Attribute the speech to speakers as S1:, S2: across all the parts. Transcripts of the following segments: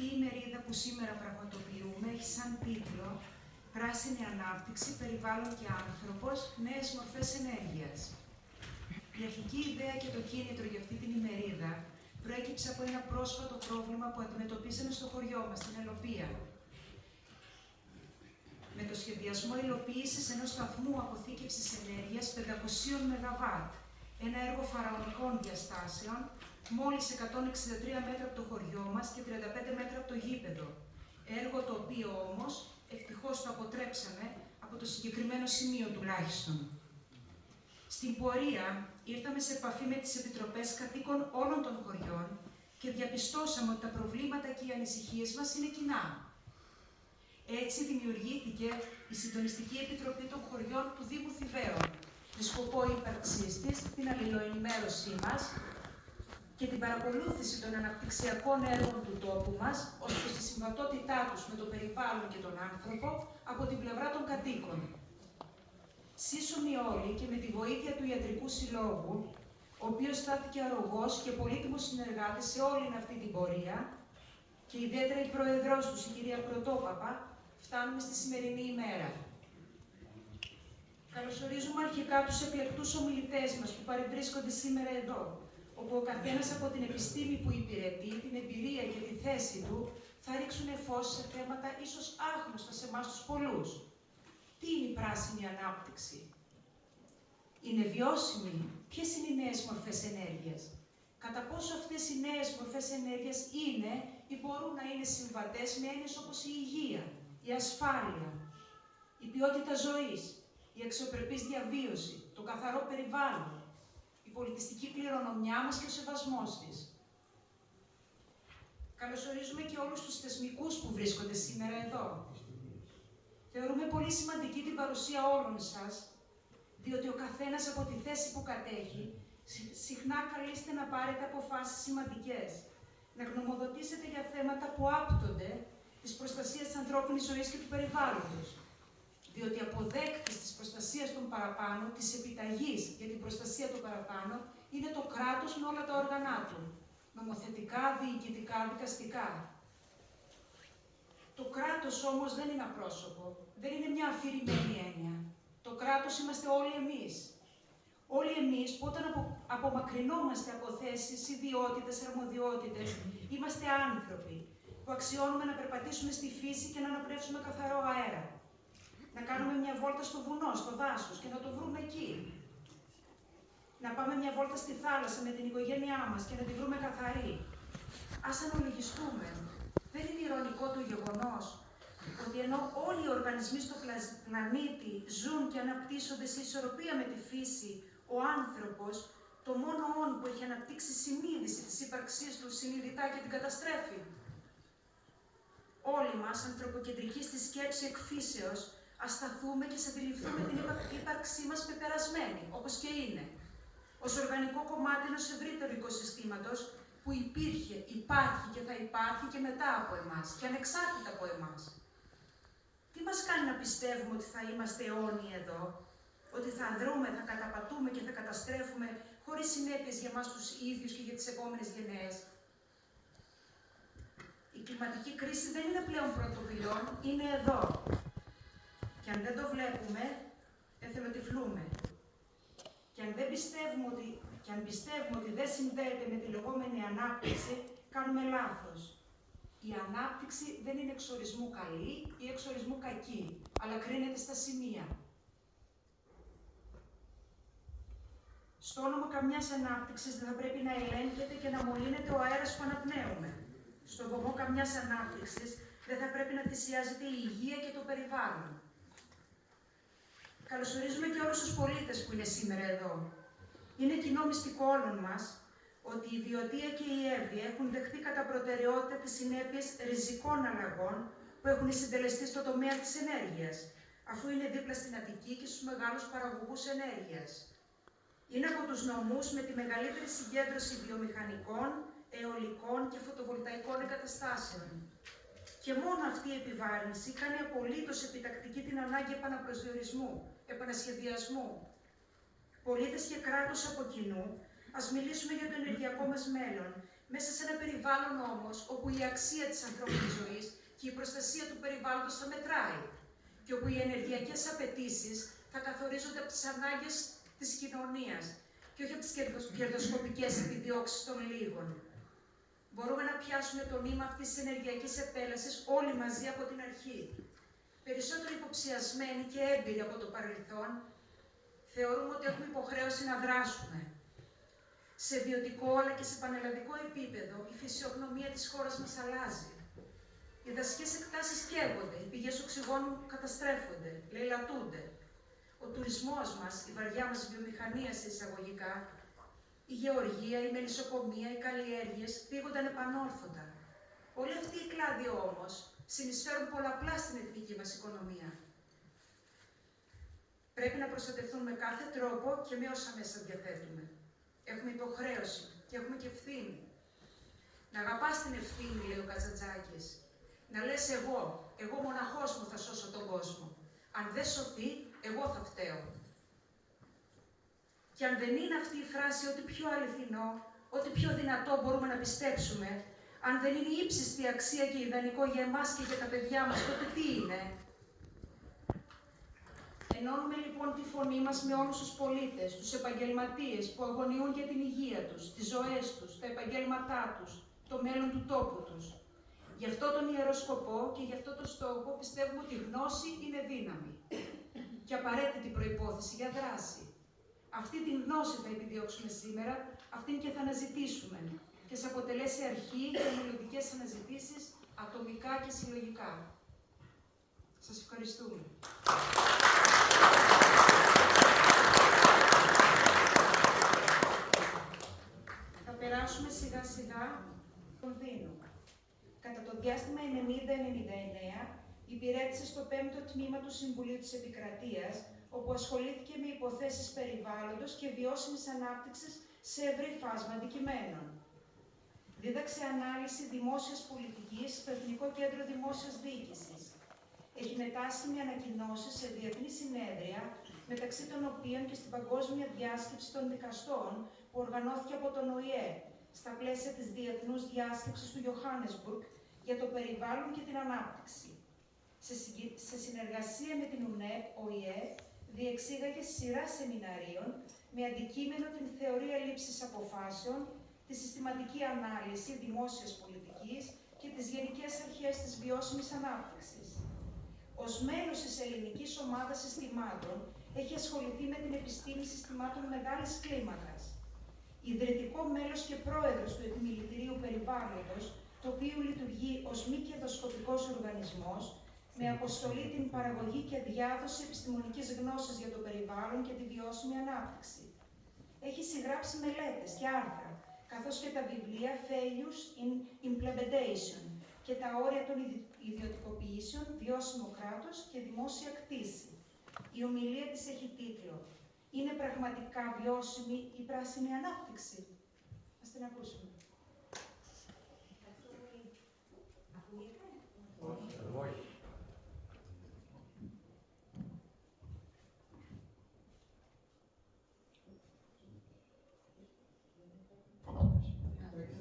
S1: Αυτή η ημερίδα που σήμερα πραγματοποιούμε έχει σαν τίτλο «Πράσινη ανάπτυξη, περιβάλλον και άνθρωπος, νέες μορφές ενέργειας». Η αρχική ιδέα και το κίνητρο για αυτή την ημερίδα προέκυψε από ένα πρόσφατο πρόβλημα που αντιμετωπίσαμε στο χωριό μας, στην Ελοπία. Με το σχεδιασμό υλοποίησης ενός σταθμού αποθήκευσης ενέργειας 500 ΜΒ, ένα έργο φαραωνικών διαστάσεων, μόλις 163 μέτρα από το χωριό μας και 35 μέτρα από το γήπεδο. Έργο το οποίο όμως, ευτυχώς το αποτρέψαμε από το συγκεκριμένο σημείο τουλάχιστον. Στην πορεία ήρθαμε σε επαφή με τις επιτροπές κατοίκων όλων των χωριών και διαπιστώσαμε ότι τα προβλήματα και οι ανησυχίες μας είναι κοινά. Έτσι δημιουργήθηκε η Συντονιστική Επιτροπή των Χωριών του Δήμου Θηβαίων, με σκοπό ύπαρξής της, την αλληλοενημέρωσή μας και την παρακολούθηση των αναπτυξιακών έργων του τόπου μας, ως προς τη συμβατότητά τους με το περιβάλλον και τον άνθρωπο από την πλευρά των κατοίκων. Σύσσωμοι όλοι και με τη βοήθεια του Ιατρικού Συλλόγου, ο οποίος στάθηκε αρρωγός και πολύτιμος συνεργάτης σε όλη αυτή την πορεία, και ιδιαίτερα η πρόεδρός τους, η κυρία Πρωτόπαπα, φτάνουμε στη σημερινή ημέρα. Καλωσορίζουμε αρχικά τους εκλεκτούς ομιλητές μας που παρευρίσκονται σήμερα εδώ, όπου ο καθένας από την επιστήμη που υπηρετεί, την εμπειρία και τη θέση του, θα ρίξουν φως σε θέματα ίσως άγνωστα σε εμάς τους πολλούς. Τι είναι η πράσινη ανάπτυξη? Είναι βιώσιμη? Ποιες είναι οι νέες μορφές ενέργειας? Κατά πόσο αυτές οι νέες μορφές ενέργειας είναι ή μπορούν να είναι συμβατές με έννοιες όπως η υγεία, η ασφάλεια, η ποιότητα ζωής, η αξιοπρεπής διαβίωση, το καθαρό περιβάλλον, η πολιτιστική κληρονομιά μας και ο σεβασμός της. Καλωσορίζουμε και όλους τους θεσμικούς που βρίσκονται σήμερα εδώ. Θεωρούμε πολύ σημαντική την παρουσία όλων σας, διότι ο καθένας από τη θέση που κατέχει συχνά καλείστε να πάρετε αποφάσεις σημαντικές, να γνωμοδοτήσετε για θέματα που άπτονται της προστασίας της ανθρώπινης ζωής και του περιβάλλοντος. Διότι αποδέκτης της προστασίας των παραπάνω, της επιταγής για την προστασία των παραπάνω, είναι το κράτος με όλα τα όργανά του, νομοθετικά, διοικητικά, δικαστικά. Το κράτος όμως δεν είναι απρόσωπο, δεν είναι μια αφηρημένη έννοια. Το κράτος είμαστε όλοι εμείς. Όλοι εμείς που όταν απομακρυνόμαστε από θέσεις, ιδιότητες, αρμοδιότητες, είμαστε άνθρωποι που αξιώνουμε να περπατήσουμε στη φύση και να αναπνεύσουμε καθαρό αέρα. Να κάνουμε μια βόλτα στο βουνό, στο δάσος και να το βρούμε εκεί. Να πάμε μια βόλτα στη θάλασσα με την οικογένειά μας και να τη βρούμε καθαρή. Ας αναλογιστούμε. Δεν είναι ειρωνικό το γεγονός ότι ενώ όλοι οι οργανισμοί στο πλανήτη ζουν και αναπτύσσονται σε ισορροπία με τη φύση, ο άνθρωπος, το μόνο όν που έχει αναπτύξει συνείδηση της ύπαρξής του συνειδητά και την καταστρέφει. Όλοι μας, ανθρωποκεντρικοί στη σκέψη εκφύσεως, ας σταθούμε και ας αντιληφθούμε την ύπαρξή μας πεπερασμένη, όπως και είναι, ως οργανικό κομμάτι ενός ευρύτερου οικοσυστήματος που υπήρχε, υπάρχει και θα υπάρχει και μετά από εμάς και ανεξάρτητα από εμάς. Τι μας κάνει να πιστεύουμε ότι θα είμαστε αιώνιοι εδώ, ότι θα δρούμε, θα καταπατούμε και θα καταστρέφουμε χωρίς συνέπειες για εμάς τους ίδιους και για τις επόμενες γενναίες? Η κλιματική κρίση δεν είναι πλέον πρωτοβουλειών, είναι εδώ. Και αν δεν το βλέπουμε, εθελοτυφλούμε. Και αν πιστεύουμε ότι δεν συνδέεται με τη λεγόμενη ανάπτυξη, κάνουμε λάθος. Η ανάπτυξη δεν είναι εξορισμού καλή ή εξορισμού κακή, αλλά κρίνεται στα σημεία. Στο όνομα καμιάς ανάπτυξης δεν θα πρέπει να ελέγχεται και να μολύνεται ο αέρας που αναπνέουμε. Στο βωμό καμιάς ανάπτυξης δεν θα πρέπει να θυσιάζεται η υγεία και το περιβάλλον. Καλωσορίζουμε και όλους τους πολίτες που είναι σήμερα εδώ. Είναι κοινό μυστικό όλων μας ότι η βιωτεία και η εύβοια έχουν δεχτεί κατά προτεραιότητα τις συνέπειες ριζικών αλλαγών που έχουν συντελεστεί στο τομέα της ενέργειας, αφού είναι δίπλα στην Αττική και στους μεγάλους παραγωγούς ενέργειας. Είναι από τους νομούς με τη μεγαλύτερη συγκέντρωση βιομηχανικών, αιωλικών και φωτοβολταϊκών εγκαταστάσεων. Και μόνο αυτή η επιβάρυνση κάνει απολύτως επιτακτική την ανάγκη επαναπροσδιορισμού, επανασχεδιασμού. Πολίτες και κράτος από κοινού, ας μιλήσουμε για το ενεργειακό μας μέλλον Μέσα σε ένα περιβάλλον όμως, όπου η αξία της ανθρώπινης ζωής και η προστασία του περιβάλλοντος θα μετράει και όπου οι ενεργειακές απαιτήσεις θα καθορίζονται από τις ανάγκες της κοινωνίας και όχι από τις κερδοσκοπικές επιδιώξεις των λίγων. Μπορούμε να πιάσουμε το νήμα αυτής της ενεργειακής επέλασης όλοι μαζί από την αρχή. Περισσότερο υποψιασμένοι και έμπειροι από το παρελθόν, θεωρούμε ότι έχουμε υποχρέωση να δράσουμε. Σε βιωτικό αλλά και σε πανελλαδικό επίπεδο, η φυσιογνωμία της χώρας μας αλλάζει. Οι δασικές εκτάσεις καίγονται, οι πηγές οξυγόνου καταστρέφονται, λαιλατούνται. Ο τουρισμός μας, η βαριά μας βιομηχανία σε εισαγωγικά, η γεωργία, η μελισσοκομεία, οι καλλιέργειες φύγονταν επανόρθωτα. Όλοι αυτοί οι κλάδοι όμως συνεισφέρουν πολλαπλά στην εθνική μας οικονομία. Πρέπει να προστατευτούν με κάθε τρόπο και με όσα μέσα διαθέτουμε. Έχουμε υποχρέωση και έχουμε και ευθύνη. Να αγαπάς την ευθύνη, λέει ο Κατζαντζάκης. Να λες εγώ μοναχός μου θα σώσω τον κόσμο. Αν δεν σωθεί, εγώ θα φταίω. Και αν δεν είναι αυτή η φράση ό,τι πιο αληθινό, ό,τι πιο δυνατό μπορούμε να πιστέψουμε, αν δεν είναι η ύψιστη αξία και ιδανικό για εμάς και για τα παιδιά μας, τότε τι είναι? Ενώνουμε λοιπόν τη φωνή μας με όλους τους πολίτες, τους επαγγελματίες που αγωνιούν για την υγεία τους, τις ζωές τους, τα επαγγέλματά τους, το μέλλον του τόπου τους. Γι' αυτό τον ιερό σκοπό και γι' αυτό το στόχο πιστεύουμε ότι η γνώση είναι δύναμη και απαραίτητη προϋπόθεση για δράση. Αυτή την γνώση θα επιδιώξουμε σήμερα, αυτήν και θα αναζητήσουμε και θα αποτελέσει αρχή για μελλοντικές αναζητήσεις ατομικά και συλλογικά. Σας ευχαριστούμε. Θα περάσουμε σιγά σιγά τον Δίνο. Κατά το διάστημα 90-99 υπηρέτησε στο 5ο τμήμα του Συμβουλίου της Επικρατείας, όπου ασχολήθηκε με υποθέσεις περιβάλλοντος και βιώσιμης ανάπτυξης σε ευρύ φάσμα αντικειμένων. Δίδαξε ανάλυση δημόσιας πολιτικής στο Εθνικό Κέντρο Δημόσιας Διοίκησης. Έχει μετάσχει με ανακοινώσεις σε διεθνή συνέδρια, μεταξύ των οποίων και στην Παγκόσμια Διάσκεψη των Δικαστών, που οργανώθηκε από τον ΟΗΕ, στα πλαίσια της Διεθνούς Διάσκεψης του Johannesburg για το περιβάλλον και την ανάπτυξη. Σε συνεργασία με την UNEP, ΟΗΕ, διεξήγαγε σειρά σεμιναρίων με αντικείμενο την θεωρία λήψης αποφάσεων, τη συστηματική ανάλυση δημόσιας πολιτικής και τις γενικές αρχές της βιώσιμης ανάπτυξης. Ως μέλος της ελληνικής ομάδας συστημάτων, έχει ασχοληθεί με την επιστήμη συστημάτων μεγάλης κλίμακας. Ιδρυτικό μέλος και πρόεδρος του Επιμελητηρίου Περιβάλλοντος, το οποίο λειτουργεί ως μη κερδοσκοπικός οργανισμός, με αποστολή την παραγωγή και διάδοση επιστημονικής γνώσης για το περιβάλλον και τη βιώσιμη ανάπτυξη. Έχει συγγράψει μελέτες και άρθρα, καθώς και τα βιβλία Failures in Implementation και τα όρια των ιδιωτικοποιήσεων, βιώσιμο κράτος και δημόσια κτήση. Η ομιλία της έχει τίτλο «Είναι πραγματικά βιώσιμη η πράσινη ανάπτυξη?» Ας την ακούσουμε.
S2: Όχι.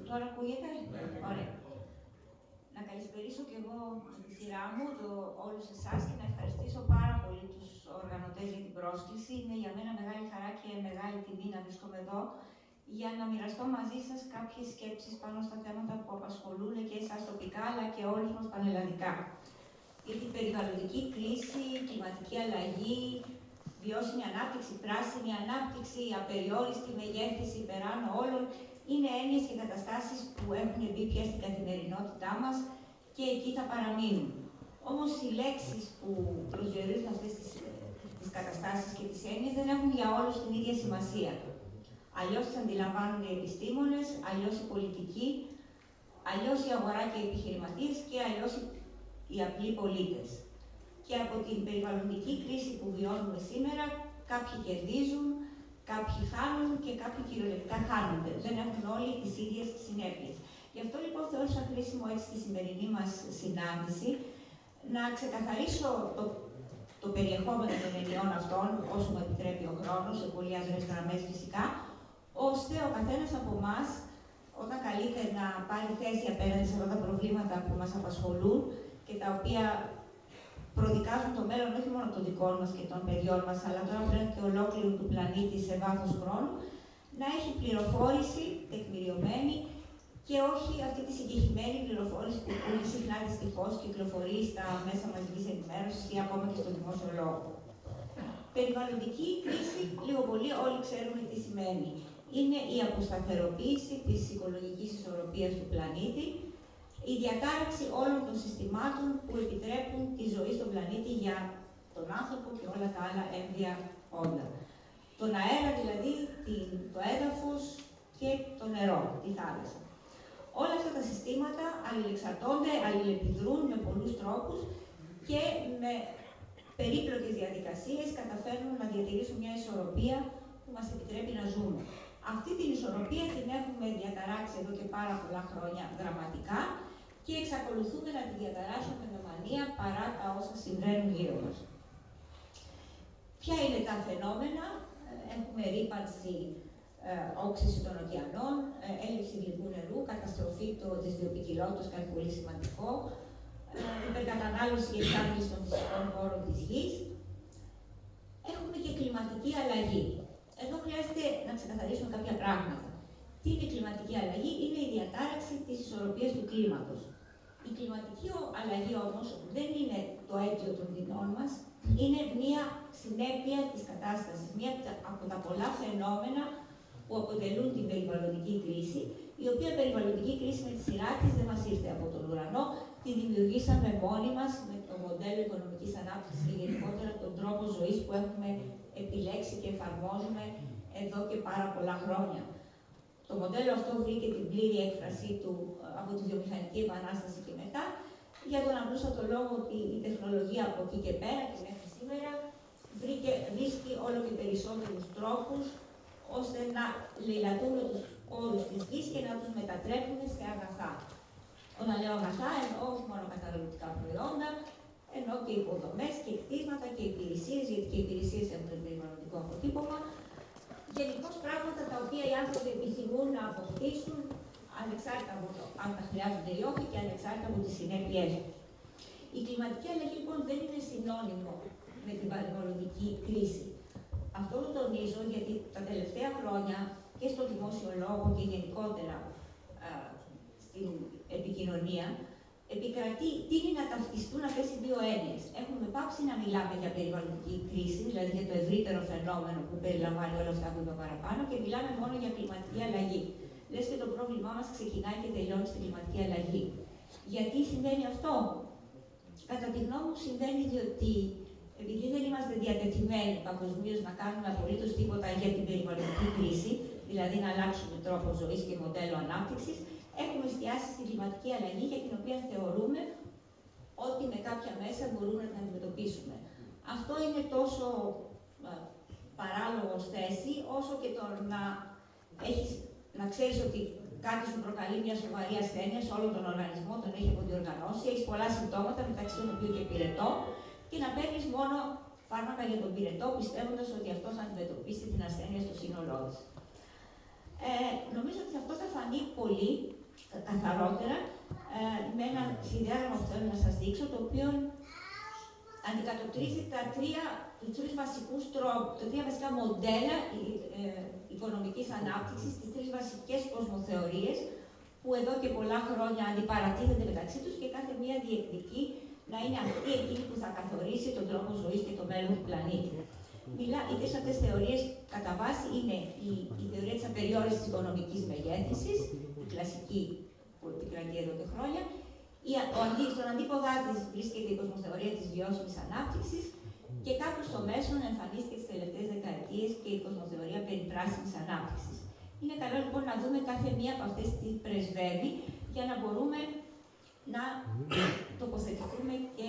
S3: Τώρα ακούγεται? Ωραία. Να καλησπερίσω και εγώ στη σειρά μου όλους εσάς και να ευχαριστήσω πάρα πολύ τους οργανωτές για την πρόσκληση. Είναι για μένα μεγάλη χαρά και μεγάλη τιμή να βρίσκομαι εδώ για να μοιραστώ μαζί σας κάποιες σκέψεις πάνω στα θέματα που απασχολούν και εσάς τοπικά αλλά και όλους μας πανελλαδικά. Γιατί η περιβαλλοντική κρίση, η κλιματική αλλαγή, βιώσιμη ανάπτυξη, πράσινη ανάπτυξη, απεριόριστη μεγέθυνση υπεράνω όλων, είναι έννοιες και καταστάσεις που έχουν μπει πια στην καθημερινότητά μας και εκεί θα παραμείνουν. Όμως οι λέξεις που προσδιορίζουν αυτές τις καταστάσεις και τις έννοιες δεν έχουν για όλους την ίδια σημασία. Αλλιώς τις αντιλαμβάνουν οι επιστήμονες, αλλιώς οι πολιτικοί, αλλιώς η αγορά και οι επιχειρηματίες και αλλιώς οι απλοί πολίτες. Και από την περιβαλλοντική κρίση που βιώνουμε σήμερα, κάποιοι κερδίζουν, κάποιοι χάνουν και κάποιοι κυριολεκτικά χάνονται. Δεν έχουν όλοι τις ίδιες συνέπειες. Γι' αυτό λοιπόν θεώρησα χρήσιμο έτσι στη σημερινή μας συνάντηση να ξεκαθαρίσω το περιεχόμενο των ενιών αυτών, όσο μου επιτρέπει ο χρόνος, σε πολύ αδρές γραμμές φυσικά, ώστε ο καθένας από εμάς όταν καλείται να πάρει θέση απέναντι σε αυτά τα προβλήματα που μας απασχολούν και τα οποία προδικάζουν το μέλλον όχι μόνο των δικών μας και των παιδιών μας, αλλά τώρα πλέον και ολόκληρου του πλανήτη σε βάθος χρόνου, να έχει πληροφόρηση τεκμηριωμένη και όχι αυτή τη συγκεκριμένη πληροφόρηση που πολύ συχνά δυστυχώς κυκλοφορεί στα μέσα μαζικής ενημέρωσης ή ακόμα και στο δημόσιο λόγο. Περιβαλλοντική κρίση, λίγο πολύ όλοι ξέρουμε τι σημαίνει. Είναι η αποσταθεροποίηση της οικολογικής ισορροπίας του πλανήτη, η διατάραξη όλων των συστημάτων που επιτρέπουν τη ζωή στον πλανήτη για τον άνθρωπο και όλα τα άλλα έμβια όντα. Τον αέρα δηλαδή, το έδαφος και το νερό, τη θάλασσα. Όλα αυτά τα συστήματα αλληλεξαρτώνται, αλληλεπιδρούν με πολλούς τρόπους και με περίπλοκες διαδικασίες καταφέρνουν να διατηρήσουν μια ισορροπία που μας επιτρέπει να ζούμε. Αυτή την ισορροπία την έχουμε διαταράξει εδώ και πάρα πολλά χρόνια δραματικά και εξακολουθούμε να τη διαταράσσουμε με μανία παρά τα όσα συμβαίνουν γύρω μας. Ποια είναι τα φαινόμενα? Έχουμε ρύπανση, όξυση των ωκεανών, έλλειψη γλυκού νερού, καταστροφή της βιοποικιλότητας, κάτι πολύ σημαντικό, υπερκατανάλωση και εξάντληση των φυσικών πόρων της γης. Έχουμε και κλιματική αλλαγή. Εδώ χρειάζεται να ξεκαθαρίσουμε κάποια πράγματα. Τι είναι η κλιματική αλλαγή? Είναι η διατάραξη της ισορροπίας του κλίματος. Η κλιματική αλλαγή όμως δεν είναι το αίτιο των δεινών μας, είναι μία συνέπεια της κατάστασης, μία από τα πολλά φαινόμενα που αποτελούν την περιβαλλοντική κρίση, η οποία περιβαλλοντική κρίση με τη σειρά της δεν μας ήρθε από τον ουρανό, τη δημιουργήσαμε μόνοι μας με το μοντέλο οικονομικής ανάπτυξης και γενικότερα τον τρόπο ζωής που έχουμε επιλέξει και εφαρμόζουμε εδώ και πάρα πολλά χρόνια. Το μοντέλο αυτό βρήκε την πλήρη έκφρασή του από τη βιομηχανική επανάσταση και μετά, για τον απλούστατο λόγο ότι η τεχνολογία από εκεί και πέρα και μέχρι σήμερα βρίσκει όλο και περισσότερους τρόπους ώστε να λαιλατούμε τους όρους της γης και να τους μετατρέπουμε σε αγαθά. Όταν λέω αγαθά, εννοώ όχι μόνο καταναλωτικά προϊόντα, εννοώ και υποδομές και κτίσματα και υπηρεσίες, γιατί και οι υπηρεσίες έχουν περιβαλλοντικό αποτύπωμα. Γενικώς πράγματα τα οποία οι άνθρωποι επιθυμούν να αποκτήσουν ανεξάρτητα από το αν τα χρειάζονται ή όχι και ανεξάρτητα από τις συνέπειές τους. Η κλιματική αλλαγή λοιπόν δεν είναι συνώνυμο με την περιβαλλοντική κρίση. Αυτό το τονίζω γιατί τα τελευταία χρόνια και στο δημόσιο λόγο και γενικότερα στην επικοινωνία τείνει να ταυτιστούν αυτές οι δύο έννοιες. Έχουμε πάψει να μιλάμε για περιβαλλοντική κρίση, δηλαδή για το ευρύτερο φαινόμενο που περιλαμβάνει όλα αυτά που είπα παραπάνω, και μιλάμε μόνο για κλιματική αλλαγή. Λες και το πρόβλημά μας ξεκινάει και τελειώνει στην κλιματική αλλαγή. Γιατί συμβαίνει αυτό? Κατά τη γνώμη μου συμβαίνει διότι επειδή δεν είμαστε διατεθειμένοι παγκοσμίως να κάνουμε απολύτως τίποτα για την περιβαλλοντική κρίση, δηλαδή να αλλάξουμε τρόπο ζωής και μοντέλο ανάπτυξης, έχουμε εστιάσει στην κλιματική αλλαγή για την οποία θεωρούμε ότι με κάποια μέσα μπορούμε να την αντιμετωπίσουμε. Αυτό είναι τόσο παράλογο ως θέση, όσο και το να ξέρεις ότι κάτι σου προκαλεί μια σοβαρή ασθένεια σε όλο τον οργανισμό, τον έχει αποδιοργανώσει, έχεις πολλά συμπτώματα μεταξύ των οποίων και πυρετό, και να παίρνεις μόνο φάρμακα για τον πυρετό, πιστεύοντας ότι αυτό θα αντιμετωπίσει την ασθένεια στο σύνολό της. Νομίζω ότι αυτό θα φανεί πολύ καθαρότερα με ένα σχεδιάγραμμα που θέλω να σας δείξω, το οποίο αντικατοπτρίζει τους τρεις βασικά μοντέλα οικονομικής ανάπτυξης, τις τρεις βασικές κοσμοθεωρίες που εδώ και πολλά χρόνια αντιπαρατίθενται μεταξύ τους και κάθε μία διεκδικεί να είναι αυτή εκείνη που θα καθορίσει τον τρόπο ζωής και το μέλλον του πλανήτη. Οι τρεις αυτές θεωρίες κατά βάση είναι η θεωρία της απεριόριστης οικονομικής μεγέθυνσης, η κλασική που επικρατεί εδώ και χρόνια. Στον αντίποδά της βρίσκεται η κοσμοθεωρία της βιώσιμης ανάπτυξης και κάπου στο μέσο εμφανίστηκε τις τελευταίες δεκαετίες και η κοσμοθεωρία περί πράσινης ανάπτυξης. Είναι καλό λοιπόν να δούμε κάθε μία από αυτές τι πρεσβεύει για να μπορούμε να τοποθετηθούμε και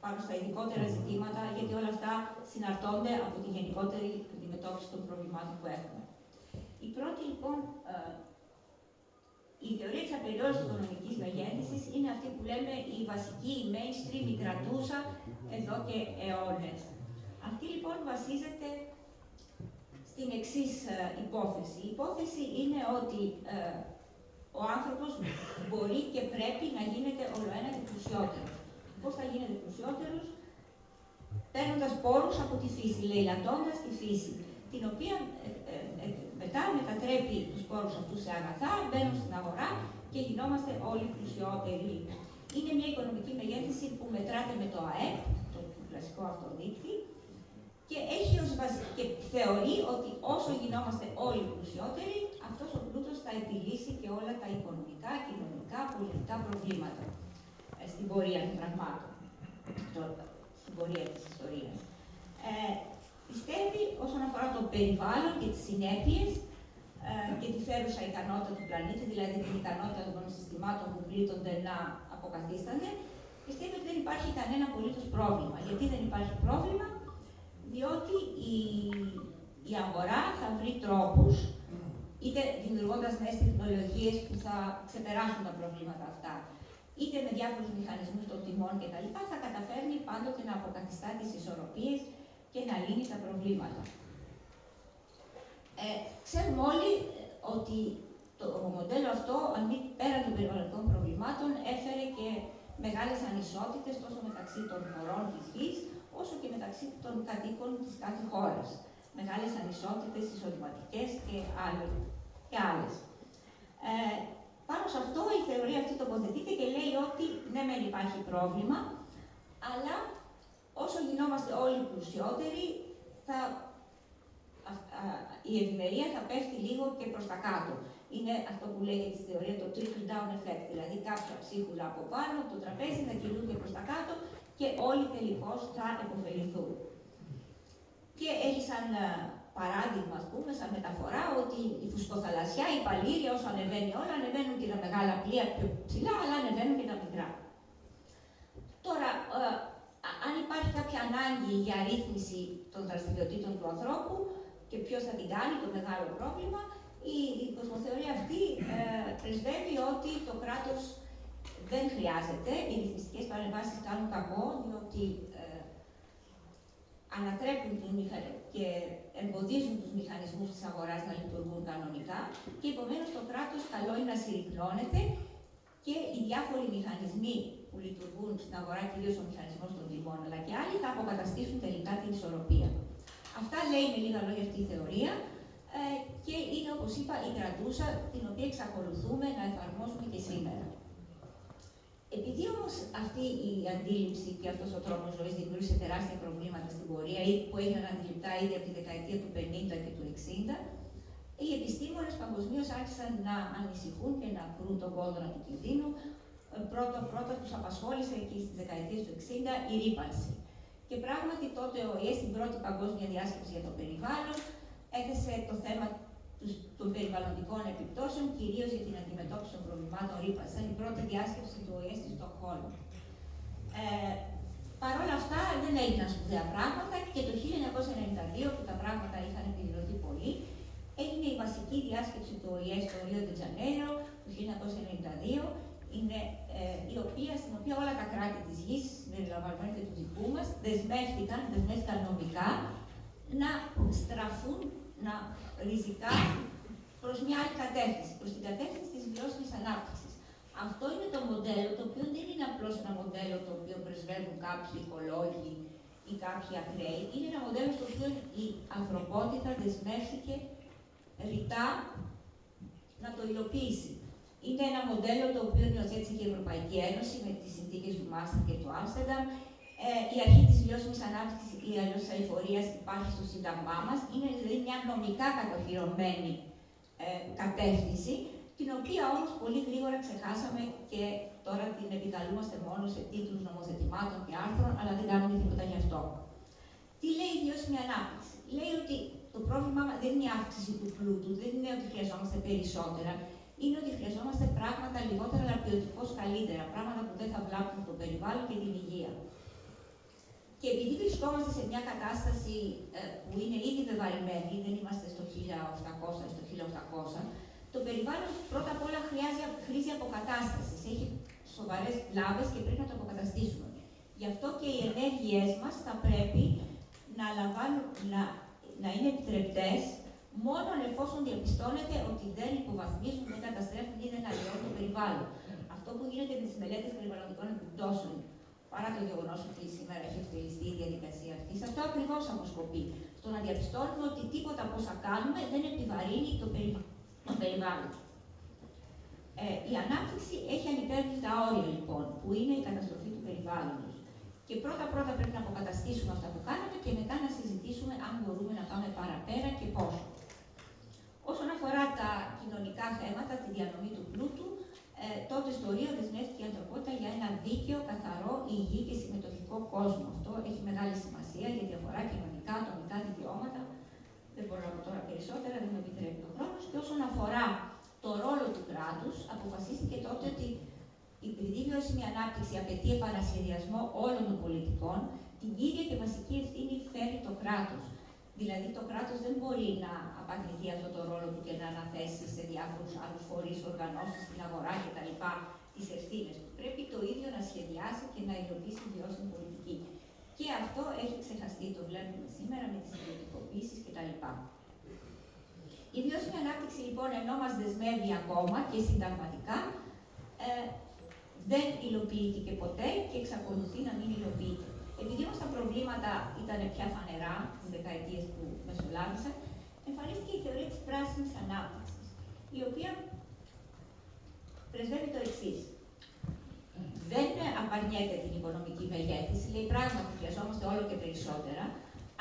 S3: πάνω στα ειδικότερα ζητήματα, γιατί όλα αυτά συναρτώνται από τη γενικότερη αντιμετώπιση των προβλημάτων που έχουμε. Η πρώτη λοιπόν, η θεωρία της απεριόριστης οικονομικής μεγέθυνσης είναι αυτή που λέμε η βασική, η mainstream, η κρατούσα εδώ και αιώνες. Αυτή λοιπόν βασίζεται στην εξής υπόθεση. Η υπόθεση είναι ότι ο άνθρωπος μπορεί και πρέπει να γίνεται ολοένα και πλουσιότερος. Πώς θα γίνεται πλουσιότερος? Παίρνοντας πόρους από τη φύση, λαιλατώντας τη φύση, την οποία μετά μετατρέπει τους πόρους αυτούς σε αγαθά, μπαίνουν στην αγορά και γινόμαστε όλοι πλουσιότεροι. Είναι μια οικονομική μεγέθυνση που μετράται με το ΑΕΠ, το κλασικό αυτοδείκτη, και θεωρεί ότι όσο γινόμαστε όλοι πλουσιότεροι, αυτός ο πλούτος θα επιλύσει και όλα τα οικονομικά, κοινωνικά, πολιτικά προβλήματα στην πορεία των πραγμάτων, στην πορεία της ιστορίας. Πιστεύει όσον αφορά το περιβάλλον και τις συνέπειες και τη φέρουσα ικανότητα του πλανήτη, δηλαδή την ικανότητα των συστημάτων που πλήττονται να αποκαθίστανται, πιστεύει ότι δεν υπάρχει κανένα απολύτως πρόβλημα. Γιατί δεν υπάρχει πρόβλημα? Διότι η αγορά θα βρει τρόπους, είτε δημιουργώντας νέες τεχνολογίες που θα ξεπεράσουν τα προβλήματα αυτά, είτε με διάφορους μηχανισμούς των τιμών κτλ., θα καταφέρνει πάντοτε να αποκαθιστά τις ισορροπίες και να λύνει τα προβλήματα. Ξέρουμε όλοι ότι το μοντέλο αυτό, πέραν των περιβαλλοντικών προβλημάτων, έφερε και μεγάλες ανισότητες τόσο μεταξύ των χωρών της γης, όσο και μεταξύ των κατοίκων της κάθε χώρας. Μεγάλες ανισότητες εισοδηματικές και άλλες. Πάνω σε αυτό η θεωρία αυτή τοποθετείται και λέει ότι ναι, μεν υπάρχει πρόβλημα, αλλά όσο γινόμαστε όλοι πλουσιότεροι, η ευημερία θα πέφτει λίγο και προς τα κάτω. Είναι αυτό που λέγεται στη θεωρία το trickle down effect, δηλαδή κάποια ψίχουλα από πάνω, το τραπέζι θα κυλούνται προς τα κάτω και όλοι τελικώς θα επωφεληθούν. Και έχει σαν παράδειγμα, ας πούμε, σαν μεταφορά, ότι η φουσκοθαλασσιά, η Παλήρια, όσο ανεβαίνει όλα, ανεβαίνουν και τα μεγάλα πλοία πιο ψηλά, αλλά ανεβαίνουν και τα μικρά. Τώρα, αν υπάρχει κάποια ανάγκη για ρύθμιση των δραστηριοτήτων του ανθρώπου και ποιος θα την κάνει, το μεγάλο πρόβλημα, η κοσμοθεωρία αυτή πρεσβεύει ότι το κράτος δεν χρειάζεται, οι ρυθμιστικές παρεμβάσεις κάνουν κακό, διότι ανατρέπουν και εμποδίζουν τους μηχανισμούς της αγοράς να λειτουργούν κανονικά και επομένως το κράτος καλό είναι να συρρυκνώνεται και οι διάφοροι μηχανισμοί που λειτουργούν στην αγορά, κυρίως ο μηχανισμός των τιμών, αλλά και άλλοι, θα αποκαταστήσουν τελικά την ισορροπία. Αυτά λέει με λίγα λόγια αυτή η θεωρία και είναι, όπως είπα, η κρατούσα, την οποία εξακολουθούμε να εφαρμόσουμε και σήμερα. Επειδή όμως αυτή η αντίληψη και αυτός ο τρόπος ζωής δημιούργησε τεράστια προβλήματα στην πορεία ή που έγιναν αντιληπτά ήδη από τη δεκαετία του 50 και του 60, οι επιστήμονες παγκοσμίως άρχισαν να ανησυχούν και να κρούν τον κόδωνα του κινδύνου. Πρώτα τους απασχόλησε εκεί στις δεκαετίες του 60 η ρύπανση. Και πράγματι τότε ο ΟΗΕ στην πρώτη παγκόσμια διάσκεψη για το περιβάλλον έθεσε το θέμα των περιβαλλοντικών επιπτώσεων, κυρίως για την αντιμετώπιση των προβλημάτων ρύπανσης. Ήταν η πρώτη διάσκεψη του ΟΗΕ στη Στοκχόλμη. Παρ' όλα αυτά δεν έγιναν σπουδαία πράγματα και το 1992, που τα πράγματα είχαν επιδεινωθεί πολύ, έγινε η βασική διάσκεψη του ΟΗΕ στο Ρίο ντε Τζανέιρο το 1992, στην οποία όλα τα κράτη της γης, συμπεριλαμβανομένου και του δικού μας, δεσμεύτηκαν νομικά να στραφούν ριζικά προς μια άλλη κατεύθυνση, προς την κατεύθυνση της βιώσιμης ανάπτυξης. Αυτό είναι το μοντέλο, το οποίο δεν είναι απλώς ένα μοντέλο το οποίο πρεσβεύουν κάποιοι οικολόγοι ή κάποιοι ακραίοι. Είναι ένα μοντέλο στο οποίο η ανθρωπότητα δεσμεύτηκε ρητά να το υλοποιήσει. Είναι ένα μοντέλο το οποίο υιοθέτησε και η Ευρωπαϊκή Ένωση με τις συνθήκες του Μάστριχτ και του Άμστερνταμ. Η αρχή της βιώσιμης ανάπτυξης ή αλλιώς της αειφορίας υπάρχει στο Σύνταγμά μας. Είναι δηλαδή μια νομικά κατοχυρωμένη κατεύθυνση, την οποία όμως πολύ γρήγορα ξεχάσαμε και τώρα την επικαλούμαστε μόνο σε τίτλους νομοθετημάτων και άρθρων, αλλά δεν κάνουμε τίποτα γι' αυτό. Τι λέει η βιώσιμη ανάπτυξη? Λέει ότι το πρόβλημα δεν είναι η αύξηση του πλούτου, δεν είναι ότι χρειαζόμαστε περισσότερα, είναι ότι χρειαζόμαστε πράγματα λιγότερα αλλά ποιοτικώς καλύτερα, πράγματα που δεν θα βλάπτουν το περιβάλλον και την υγεία. Και επειδή βρισκόμαστε σε μια κατάσταση που είναι ήδη βεβαρημένη, δεν είμαστε στο 1800 ή στο 1800, το περιβάλλον πρώτα απ' όλα χρήζει αποκατάσταση. Έχει σοβαρές βλάβες και πρέπει να το αποκαταστήσουμε. Γι' αυτό και οι ενέργειές μας θα πρέπει να είναι επιτρεπτές μόνο εφόσον διαπιστώνεται ότι δεν υποβαθμίζουν, δεν καταστρέφουν ή δεν αλλοιώνουν το περιβάλλον. Αυτό που γίνεται με τις μελέτες περιβαλλοντικών επιπτώσεων, παρά το γεγονός ότι σήμερα έχει εκτελεστεί η διαδικασία αυτή, σε αυτό ακριβώς αποσκοπεί. Στο να διαπιστώνουμε ότι τίποτα από όσα κάνουμε δεν επιβαρύνει το περιβάλλον. Η ανάπτυξη έχει ανυπέρβλητα όρια, λοιπόν, που είναι η καταστροφή του περιβάλλοντος. Και πρώτα πρέπει να αποκαταστήσουμε αυτά που κάναμε και μετά να συζητήσουμε αν μπορούμε να πάμε παραπέρα και πόσο. Όσον αφορά τα κοινωνικά θέματα, τη διανομή του πλούτου, τότε στο Ρίο δεσμεύτηκε η ανθρωπότητα για ένα δίκαιο, καθαρό, υγιή και συμμετοχικό κόσμο. Αυτό έχει μεγάλη σημασία γιατί αφορά κοινωνικά, ατομικά δικαιώματα. Δεν μπορώ να πω τώρα περισσότερα, δεν με επιτρέπει ο χρόνος. Και όσον αφορά το ρόλο του κράτους, αποφασίστηκε τότε ότι επειδή η βιώσιμη ανάπτυξη απαιτεί επανασχεδιασμό όλων των πολιτικών, την κύρια και βασική ευθύνη φέρει το κράτος. Δηλαδή, το κράτος δεν μπορεί να απαγγελθεί αυτό το ρόλο του και να αναθέσει σε διάφορους άλλους φορείς, οργανώσεις, στην αγορά κτλ. Τις ευθύνες του. Πρέπει το ίδιο να σχεδιάσει και να υλοποιήσει βιώσιμη πολιτική. Και αυτό έχει ξεχαστεί, το βλέπουμε σήμερα με τις ιδιωτικοποίησεις κτλ. Η βιώσιμη ανάπτυξη, λοιπόν, ενώ μας δεσμεύει ακόμα και συνταγματικά, δεν υλοποιήθηκε ποτέ και εξακολουθεί να μην υλοποιείται. Επειδή όμως τα προβλήματα ήταν πια φανερά τις δεκαετίες που μεσολάβησαν, εμφανίστηκε η θεωρία της πράσινης ανάπτυξης, η οποία πρεσβεύει το εξής. Δεν απαρνιέται την οικονομική μεγέθυνση, λέει πράγματι χρειαζόμαστε όλο και περισσότερα,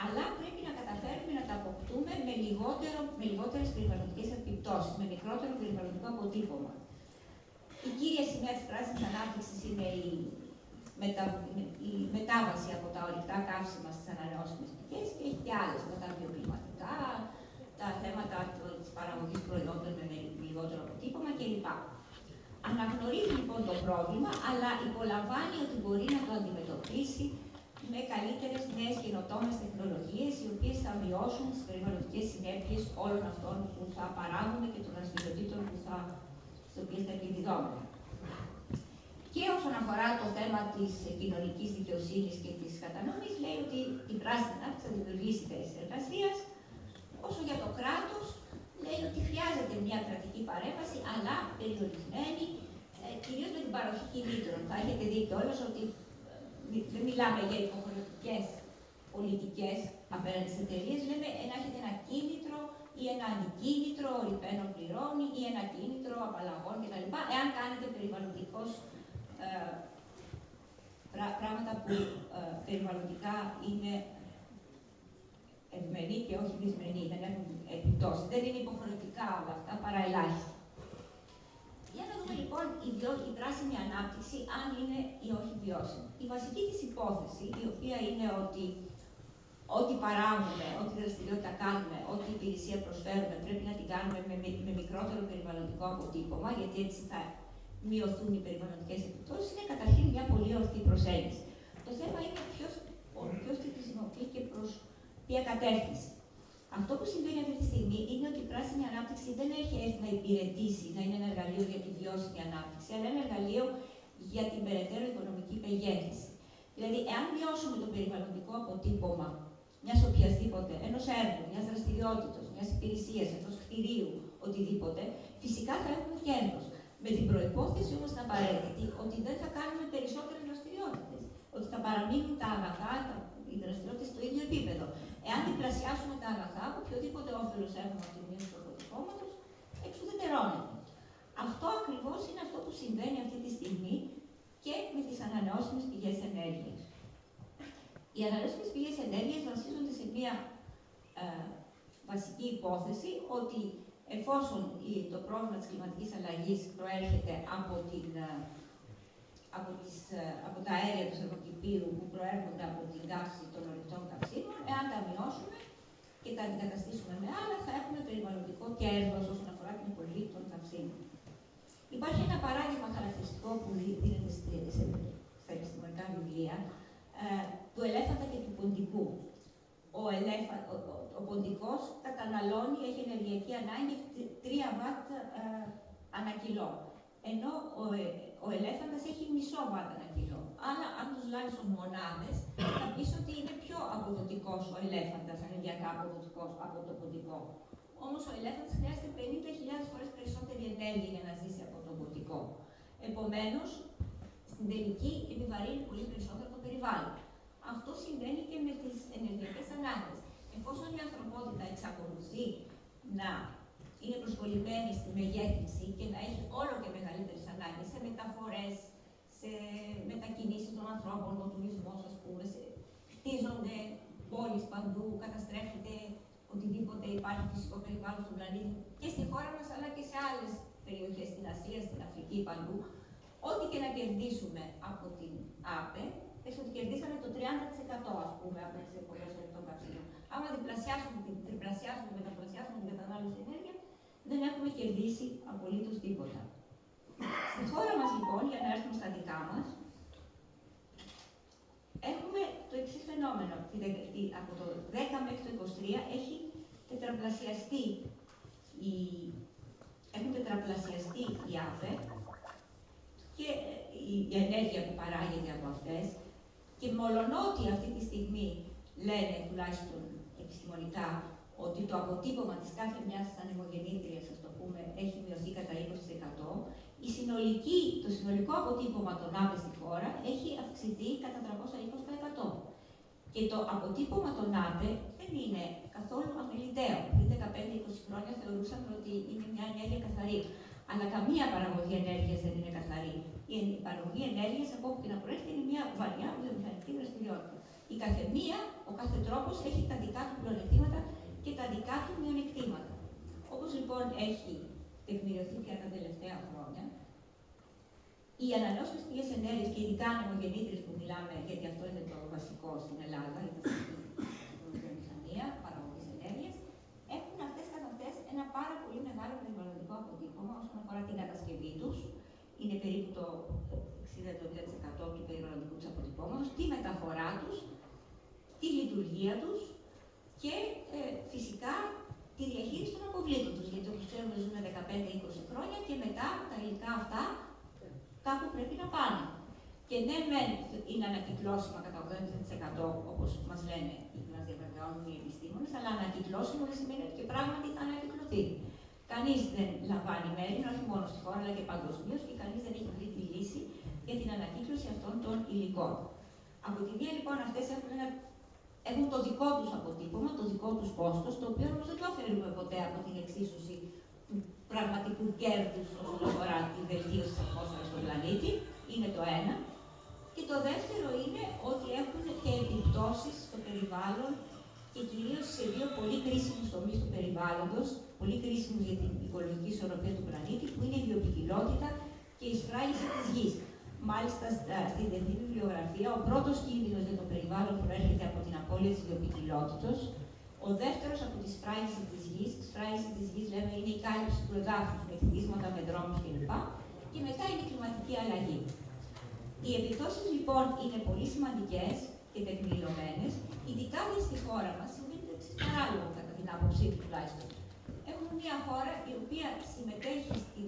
S3: αλλά πρέπει να καταφέρουμε να τα αποκτούμε με λιγότερες περιβαλλοντικές επιπτώσεις, με μικρότερο περιβαλλοντικό αποτύπωμα. Η κύρια σημαία της πράσινης ανάπτυξης είναι η μετάβαση από τα ορυκτά καύσιμα στις ανανεώσιμες πηγές και έχει και άλλες, με τα βιοκλιματικά, τα θέματα της παραγωγής προϊόντων με λιγότερο αποτύπωμα κλπ. Αναγνωρίζει λοιπόν το πρόβλημα, αλλά υπολαμβάνει ότι μπορεί να το αντιμετωπίσει με καλύτερες νέες καινοτόμες τεχνολογίες, οι οποίες θα μειώσουν τις περιβαλλοντικές συνέπειες όλων αυτών που θα παράγουμε και των δραστηριοτήτων στις οποίες θα επιδιδόμαστε. Και όσον αφορά το θέμα της κοινωνικής δικαιοσύνης και της κατανομής, λέει ότι η πράσινη ανάπτυξη θα δημιουργήσει θέσεις εργασίας. Όσο για το κράτος, λέει ότι χρειάζεται μια κρατική παρέμβαση, αλλά περιορισμένη, κυρίως με την παροχή κινήτρων. Θα έχετε δει κιόλας ότι δεν μιλάμε για υποχρεωτικές πολιτικές απέναντι στις εταιρείες, λέμε να έχετε ένα κίνητρο ή ένα αντικίνητρο, ο ρηπαίνων πληρώνει, ή ένα κίνητρο απαλλαγών κτλ. Εάν κάνετε περιβαλλοντικώς πράγματα που περιβαλλοντικά είναι ευμενή και όχι δυσμενή, δεν έχουν επιπτώσει. Δεν είναι υποχρεωτικά όλα αυτά, παρά ελάχιστα. Για να δούμε λοιπόν η πράσινη ανάπτυξη, αν είναι ή όχι βιώσιμη. Η βασική της υπόθεση, η οποία είναι ότι ό,τι παράγουμε, ό,τι δραστηριότητα κάνουμε, ό,τι υπηρεσία προσφέρουμε, πρέπει να την κάνουμε με μικρότερο περιβαλλοντικό αποτύπωμα, γιατί έτσι θα μειωθούν οι περιβαλλοντικές επιπτώσεις, είναι καταρχήν μια πολύ ορθή προσέγγιση. Το θέμα είναι ποιος τη χρησιμοποιεί και προς ποια κατεύθυνση. Αυτό που συμβαίνει αυτή τη στιγμή είναι ότι η πράσινη ανάπτυξη δεν έχει έρθει να υπηρετήσει, να είναι ένα εργαλείο για τη βιώσιμη ανάπτυξη, αλλά ένα εργαλείο για την περαιτέρω οικονομική μεγέθυνση. Δηλαδή, εάν μειώσουμε το περιβαλλοντικό αποτύπωμα μιας οποιασδήποτε, ενός έργου, μιας δραστηριότητας, μιας υπηρεσίας, ενός κτηρίου, οτιδήποτε, φυσικά θα έχουμε κέρδος. Με την προϋπόθεση όμως την απαραίτητη ότι δεν θα κάνουμε περισσότερες δραστηριότητες. Ότι θα παραμείνουν τα αγαθά, οι δραστηριότητες στο ίδιο επίπεδο. Εάν διπλασιάσουμε τα αγαθά, οποιοδήποτε όφελος έχουμε από τη μείωση του αποτυπώματος, εξουδετερώνεται. Αυτό ακριβώς είναι αυτό που συμβαίνει αυτή τη στιγμή και με τις ανανεώσιμες πηγές ενέργειας. Οι ανανεώσιμες πηγές ενέργειας βασίζονται σε μια βασική υπόθεση ότι εφόσον το πρόβλημα της κλιματικής αλλαγής προέρχεται από τα αέρια του θερμοκηπίου που προέρχονται από την καύση των ορυκτών καυσίμων, εάν τα μειώσουμε και τα αντικαταστήσουμε με άλλα, θα έχουμε περιβαλλοντικό κέρδος όσον αφορά την υπολείπη των καυσίμων. Υπάρχει ένα παράδειγμα χαρακτηριστικό που δίνεται στα επιστημονικά βιβλία του ελέφαντα και του ποντικού. Ο ποντικός καταναλώνει, έχει ενεργειακή ανάγκη 3 βατ ανά κιλό. Ενώ ο ελέφαντας έχει μισό βατ ανά κιλό. Άρα, αν τους λάβεις ως μονάδες, θα πεις ότι είναι πιο αποδοτικός ο ελέφαντας, ενεργειακά αποδοτικός από το ποντικό. Όμως ο ελέφαντας χρειάζεται 50.000 φορές περισσότερη ενέργεια για να ζήσει από τον ποτικό. Επομένως, στην τελική επιβαρύνει πολύ περισσότερο το περιβάλλον. Αυτό συμβαίνει και με τις ενεργειακές ανάγκες. Εφόσον η ανθρωπότητα εξακολουθεί να είναι προσκολλημένη στη μεγέθυνση και να έχει όλο και μεγαλύτερες ανάγκες σε μεταφορές, σε μετακινήσεις των ανθρώπων, τον τουρισμό, ας πούμε, χτίζονται πόλεις παντού, καταστρέφεται οτιδήποτε υπάρχει φυσικό περιβάλλον στον πλανήτη και στη χώρα μας, αλλά και σε άλλες περιοχές, στην Ασία, στην Αφρική, παντού. Ό,τι και να κερδίσουμε από την ΑΠΕ, έτσι ότι κερδίσαμε το 30% ας πούμε από τις εκπομπές ορεικτών καυσίμων. Άμα διπλασιάσουμε, τριπλασιάσουμε, μεταπλασιάσουμε την κατανάλωση ενέργεια, δεν έχουμε κερδίσει απολύτως τίποτα. Στη χώρα μας λοιπόν, για να έρθουμε στα δικά μας, έχουμε το εξής φαινόμενο. Από το 10 μέχρι το 23 έχει τετραπλασιαστεί έχουν τετραπλασιαστεί οι ΑΠΕ και η ενέργεια που παράγεται από αυτές και μολονότι αυτή τη στιγμή λένε, τουλάχιστον επιστημονικά, ότι το αποτύπωμα της κάθε μιας ανεμογεννήτριας, ας το πούμε, έχει μειωθεί κατά 20%, το συνολικό αποτύπωμα των ΑΠΕ στη χώρα έχει αυξηθεί κατά 320%. Και το αποτύπωμα των ΑΠΕ δεν είναι καθόλου αμεληταίο. Πριν 15-20 χρόνια θεωρούσαμε ότι είναι μια ενέργεια καθαρή. Αλλά καμία παραγωγή ενέργειας δεν είναι καθαρή. Η παραγωγή ενέργειας, από όπου και να προέρχεται, είναι μια βαριά βιομηχανική δραστηριότητα. Η καθεμία, ο κάθε τρόπος έχει τα δικά του πλεονεκτήματα και τα δικά του μειονεκτήματα. Όπως λοιπόν έχει τεκμηριωθεί πια τα τελευταία χρόνια, οι ανανεώσιμες πηγές ενέργειας και ειδικά ανεμογεννήτριες που μιλάμε, γιατί αυτό είναι το βασικό στην Ελλάδα, η βιομηχανία παραγωγής ενέργειας, έχουν αυτές καθ' αυτές ένα πάρα πολύ μεγάλο περιβαλλοντικό αποτύπωμα όσον αφορά την κατασκευή τους. Είναι περίπου το 60-70% του περιβαλλοντικού τους αποτυπώματος, τη μεταφορά τους, τη λειτουργία τους και φυσικά τη διαχείριση των αποβλήτων τους. Γιατί όπως ξέρουμε ζουν 15-20 χρόνια και μετά τα υλικά αυτά κάπου πρέπει να πάνε. Και ναι, είναι ανακυκλώσιμα κατά 80% όπως μας λένε, μας διαβεβαιώνουν οι επιστήμονες, αλλά ανακυκλώσιμο δεν σημαίνει ότι και πράγματι θα ανακυκλωθεί. Κανείς δεν λαμβάνει μέρη, όχι μόνο στη χώρα αλλά και παγκοσμίως, και κανείς δεν έχει βρει τη λύση για την ανακύκλωση αυτών των υλικών. Από τη μία λοιπόν αυτές έχουν το δικό τους αποτύπωμα, το δικό τους κόστος, το οποίο όμως δεν το αφαιρούμε ποτέ από την εξίσωση του πραγματικού κέρδους όσον αφορά τη βελτίωση της ατμόσφαιρας στον πλανήτη, είναι το ένα. Και το δεύτερο είναι ότι έχουν και επιπτώσεις στο περιβάλλον και κυρίως σε δύο πολύ κρίσιμους τομείς του περιβάλλοντος, πολύ κρίσιμους για την οικολογική ισορροπία του πλανήτη, που είναι η βιοποικιλότητα και η σφράγιση της γης. Μάλιστα, στη διεθνή βιβλιογραφία, ο πρώτος κίνδυνος για το περιβάλλον προέρχεται από την απώλεια της βιοποικιλότητας. Ο δεύτερος από τη σφράγιση της γης. Η σφράγιση της γης, λέμε, είναι η κάλυψη του εδάφους με κτίσματα, με δρόμους κλπ. Και μετά είναι η κλιματική αλλαγή. Οι επιπτώσεις λοιπόν είναι πολύ σημαντικές και τεκμηριωμένες, ειδικά στη χώρα μας, συμβαίνει το εξής παράλογο κατά την άποψή του τουλάχιστον. Έχουμε μια χώρα η οποία συμμετέχει στην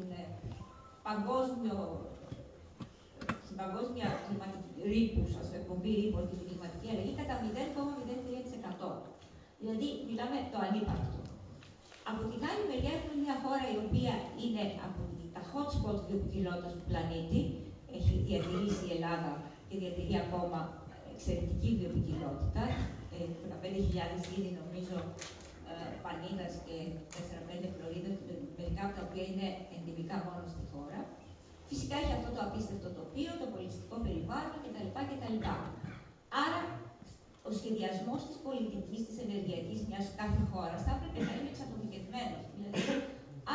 S3: παγκόσμια κλιματική ρήπους, εκπομπή ρήπων και στην κλιματική αλλαγή κατά 0,03%. Δηλαδή, μιλάμε το ανύπαρκτο. Από την άλλη μεριά, έχουμε μια χώρα η οποία είναι από τα hot spot βιοποικιλότητας του πλανήτη. Έχει διατηρήσει η Ελλάδα και διατηρεί ακόμα εξαιρετική βιοποικιλότητα. 15.000 είδη, νομίζω, πανίδας και 4-5 φλωρίδες, μερικά από τα οποία είναι ενδυμικά μόνο στη χώρα. Φυσικά έχει αυτό το απίστευτο τοπίο, το πολιτιστικό περιβάλλον κτλ. Άρα, ο σχεδιασμός της πολιτικής, της ενεργειακής μιας κάθε χώρας θα έπρεπε να είναι εξατομικευμένος. Δηλαδή,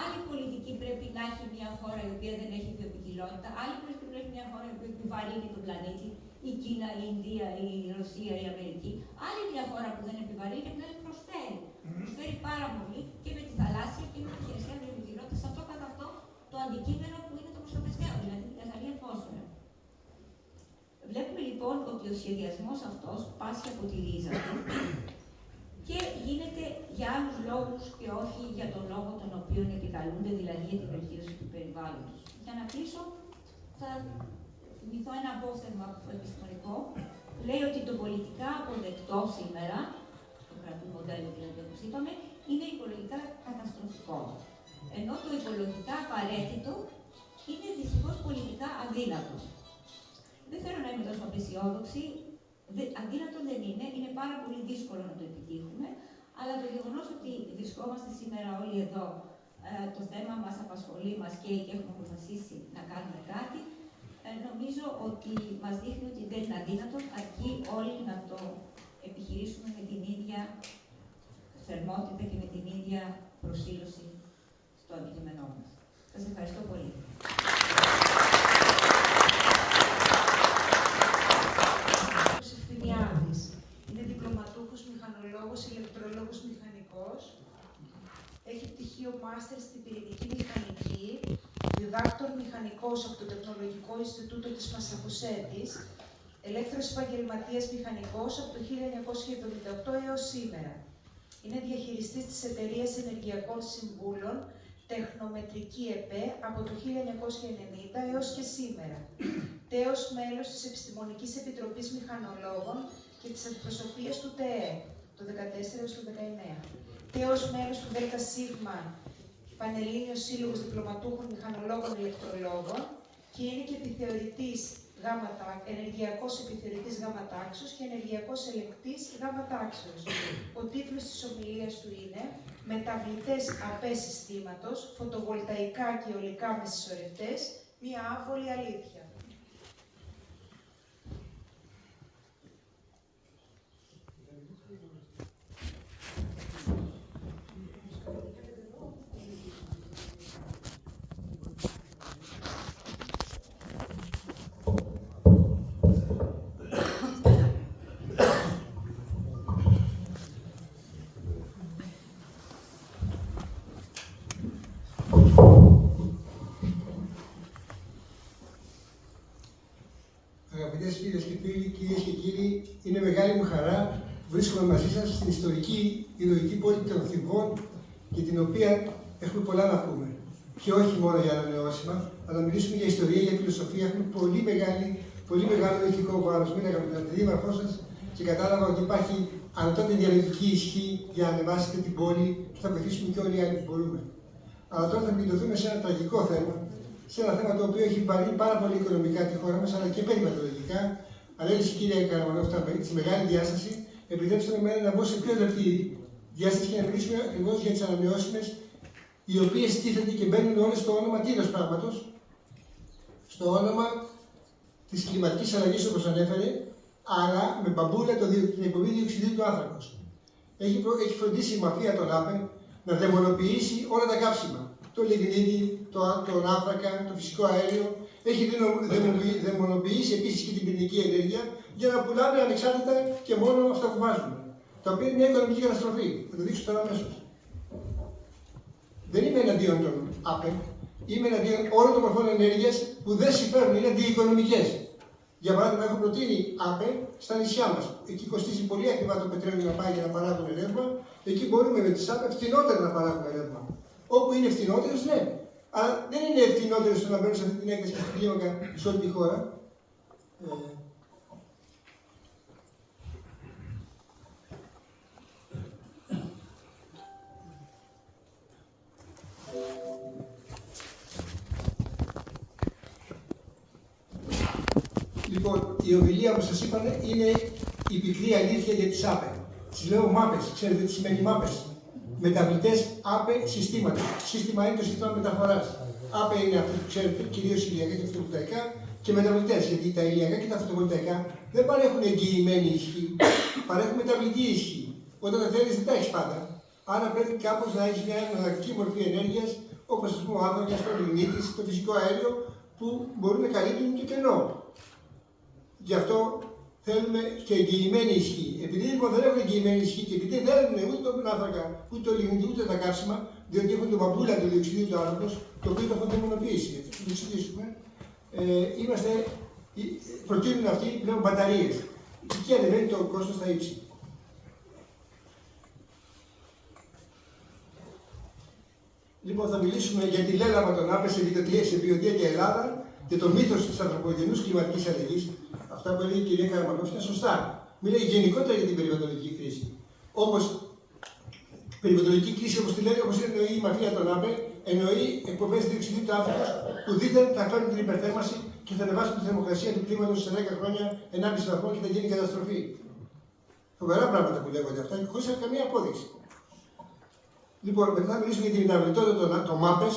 S3: άλλη πολιτική πρέπει να έχει μια χώρα η οποία δεν έχει βιοποικιλότητα, άλλη πολιτική πρέπει να έχει μια χώρα η οποία επιβαρύνει τον πλανήτη, η Κίνα, η Ινδία, η Ρωσία, η Αμερική. Άλλη μια χώρα που δεν επιβαρύνει και που δεν προσφέρει. Προσφέρει πάρα πολύ και με τη θαλάσσια και με τη χερσαία βιοποικιλότητα, σε αυτό καθ' αυτό το αντικείμενο που είναι το προστατευτικό, δηλαδή την καθαρή ατμόσφαιρα. Βλέπουμε λοιπόν ότι ο σχεδιασμός αυτός πάσχει από τη ρίζα του και γίνεται για άλλους λόγους και όχι για τον λόγο τον οποίο επικαλούνται, δηλαδή για την βελτίωση του περιβάλλοντος. Για να κλείσω, θα θυμηθώ ένα απόφθεγμα επιστημονικό που λέει ότι το πολιτικά αποδεκτό σήμερα, το κρατούν μοντέλο δηλαδή όπως είπαμε, είναι οικολογικά καταστροφικό. Ενώ το οικολογικά απαραίτητο είναι δυστυχώς πολιτικά αδύνατο. Δεν θέλω να είμαι τόσο απεσιόδοξη. Αδύνατο δεν είναι, είναι πάρα πολύ δύσκολο να το επιτύχουμε, αλλά το γεγονός ότι βρισκόμαστε σήμερα όλοι εδώ, το θέμα μας απασχολεί, μας καίει και έχουμε αποφασίσει να κάνουμε κάτι, νομίζω ότι μας δείχνει ότι δεν είναι αδύνατο, αρκεί όλοι να το επιχειρήσουμε με την ίδια θερμότητα και με την ίδια προσήλωση στο αντικείμενό μας. Σας ευχαριστώ πολύ.
S1: Είναι διπλωματούχος μηχανολόγος, ηλεκτρολόγος μηχανικός. Έχει πτυχίο μάστερ στην πυρηνική μηχανική, διδάκτορ μηχανικός από το Τεχνολογικό Ινστιτούτο της Μασαχουσέτης, ελεύθερος επαγγελματίας μηχανικός από το 1978 έως σήμερα. Είναι διαχειριστής της εταιρείας ενεργειακών συμβούλων Τεχνομετρική ΕΠΕ από το 1990 έως και σήμερα. Τέος μέλος της Επιστημονικής Επιτροπής Μηχανολόγων και της Αντιπροσωπείας του ΤΕΕ, το 2014 έως το 2019. Τέος μέλος του ΔΣ Πανελλήνιος Σύλλογος Διπλωματούχων Μηχανολόγων Ηλεκτρολόγων και είναι και επιθεωρητής ενεργειακός επιθεωρητής ΓΑΜΑ τάξεως και ενεργειακός ελεγκτής ΓΑΜΑ τάξεως. Ο τίτλος της ομιλίας του είναι «Μεταβλητές ΑΠΕ συστήματος, φωτοβολταϊκά και αιωλικά με συσσωρευτές, μια άβολη αλήθεια».
S2: Αγαπητές φίλες και φίλοι, κυρίες και κύριοι, είναι μεγάλη μου χαρά που βρίσκομαι μαζί σας στην ιστορική ηρωική πόλη των Θηβών, για την οποία έχουμε πολλά να πούμε. Και όχι μόνο για ανανεώσιμα, αλλά να μιλήσουμε για ιστορία, για φιλοσοφία. Έχουμε πολύ μεγάλο ηθικό βάρος. Μίλαγα με τον αντιδήμαρχό σας και κατάλαβα ότι υπάρχει ανωτάτη διανοητική ισχύ για να ανεβάσετε την πόλη και θα βοηθήσουμε και όλοι οι άλλοι που μπορούμε. Αλλά τώρα θα επικεντρωθούμε σε ένα τραγικό θέμα. Σε ένα θέμα το οποίο έχει βαρύνει πάρα πολύ οικονομικά τη χώρα μας, αλλά και περιβαλλοντικά. Αλλά έτσι, κύριε Καραμανόφ, τη μεγάλη διάσταση, επιτρέψτε με να μπω σε πιο λεπτή διάσταση και να μιλήσουμε ακριβώς για τις ανανεώσιμες, οι οποίες τίθενται και μπαίνουν όλες στο όνομα τίνος πράγματος, στο όνομα της κλιματικής αλλαγής, όπως ανέφερε, αλλά με μπαμπούλα την εκπομπή διοξιδίου του άνθρακος. Έχει φροντίσει η μαφία των ΑΠΕ να δαιμονοποιήσει όλα τα καύσιμα. Το λιγνίτη, τον άνθρακα, το φυσικό αέριο. Έχει δαιμονοποιήσει επίσης και την πυρηνική ενέργεια για να πουλάμε ανεξάρτητα και μόνο αυτά που βάζουμε. Τα οποία είναι μια οικονομική καταστροφή. Θα το δείξω τώρα αμέσως. Δεν είμαι εναντίον των ΑΠΕ. Είμαι εναντίον όλων των μορφών ενέργειας που δεν συμφέρουν, είναι αντιοικονομικές. Για παράδειγμα, έχω προτείνει ΑΠΕ στα νησιά μας. Εκεί κοστίζει πολύ ακριβά το πετρέλαιο να πάει για να παράγουν ρεύμα. Εκεί μπορούμε με τις ΑΠΕ φθηνότερα να παράγουμε ρεύμα. Όπου είναι φθηνότερες, ναι. Αλλά δεν είναι φθηνότερες στο να μπαίνουν σε αυτή την έκταση και στην κλίμακα σε όλη τη χώρα. Λοιπόν, η ομιλία που σας είπανε είναι η πικρή αλήθεια για τις ΑΠΕ. Τις λέω μάπες. Ξέρετε τι σημαίνει μάπες? Μεταβλητές ΑΠΕ συστήματα. Σύστημα είναι το σύστημα μεταφοράς. ΑΠΕ είναι αυτό που ξέρετε, κυρίως ηλιακά και φωτοβολταϊκά, και μεταβλητές. Γιατί τα ηλιακά και τα φωτοβολταϊκά δεν παρέχουν εγγυημένη ισχύ, παρέχουν μεταβλητή ισχύ. Όταν τα θέλεις, δεν τα έχεις πάντα. Άρα πρέπει κάπως να έχεις μια εναλλακτική μορφή ενέργειας, όπως ας πούμε ο άνθρακας, το λιγνίτη, το φυσικό αέριο, που μπορούν να καλύπτουν το κενό. Γι' αυτό θέλουμε και εγγυημένη ισχύ. Επειδή λοιπόν δεν έχουν εγγυημένη ισχύ και επειδή δεν έχουν ούτε τον άνθρακα, ούτε το λιγνίτη, ούτε τα καύσιμα, διότι έχουν τον παππούλα του διοξιδίου του άνθρακος, το οποίο το έχουν δαιμονοποιήσει. Έτσι, το εξηγήσουμε. Προτείνουν αυτοί πλέον μπαταρίες. Και ανεβαίνει το κόστος στα ύψη. Λοιπόν, θα μιλήσουμε για τη λέλαμα των ΑΠΕ σε Βιωτία και Ελλάδα και το μύθος της ανθρωπογενούς κλιματικής αλλαγής. Αυτά που έλεγε η κυρία Καραμανόφ είναι σωστά. Μιλάει γενικότερα για την περιβαλλοντική κρίση. Όπως περιβαλλοντική κρίση, όπως εννοεί η μαφία των ΑΠΕ, εννοεί εκπομπές διοξιδίου του άνθρακος που δίθεν θα φέρουν την υπερθέρμανση και θα ανεβάσουν τη θερμοκρασία του κλίματος σε 10 χρόνια 1,5 βαθμό και θα γίνει καταστροφή. Φοβερά πράγματα που λέγονται αυτά και χωρίς καμία απόδειξη. Λοιπόν, μετά θα μιλήσουμε για την μεταβλητότητα των ΜΑΠΕΣ.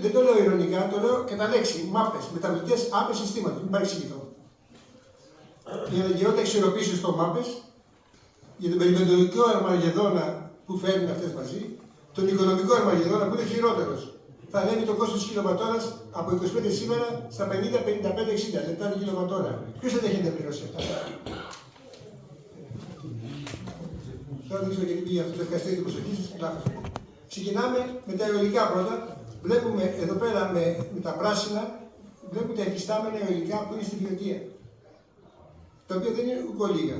S2: Δεν το λέω ειρωνικά, το λέω κατά λέξη. ΜΑΠΕΣ, μεταβλητές άπες συστήματος. Μην παρεξηγηθώ. Η αναγκαιότητα εξορροπήσεως των ΜΑΠΕΣ, για τον περιβαλλοντικό αρμαγεδόνα που φέρνουν αυτές μαζί, τον οικονομικό αρμαγεδόνα που είναι χειρότερος. Θα ανέβει το κόστος της κιλοβατόρας από 25 σήμερα στα 50, 55, 60 λεπτά την κιλοβατόρα. Ποιος θα δέχεται να πληρώσει αυτά? Τώρα δεν ξέρω γιατί πήγε αυτό, το ευχαριστώ για την προσοχή σας. Λάθος. Ξεκινάμε με τα αιωλικά πρώτα. Βλέπουμε εδώ πέρα με τα πράσινα, βλέπουμε τα εφιστάμενα αιωλικά που είναι στη Βιωτία. Τα οποία δεν είναι ουκολίγα.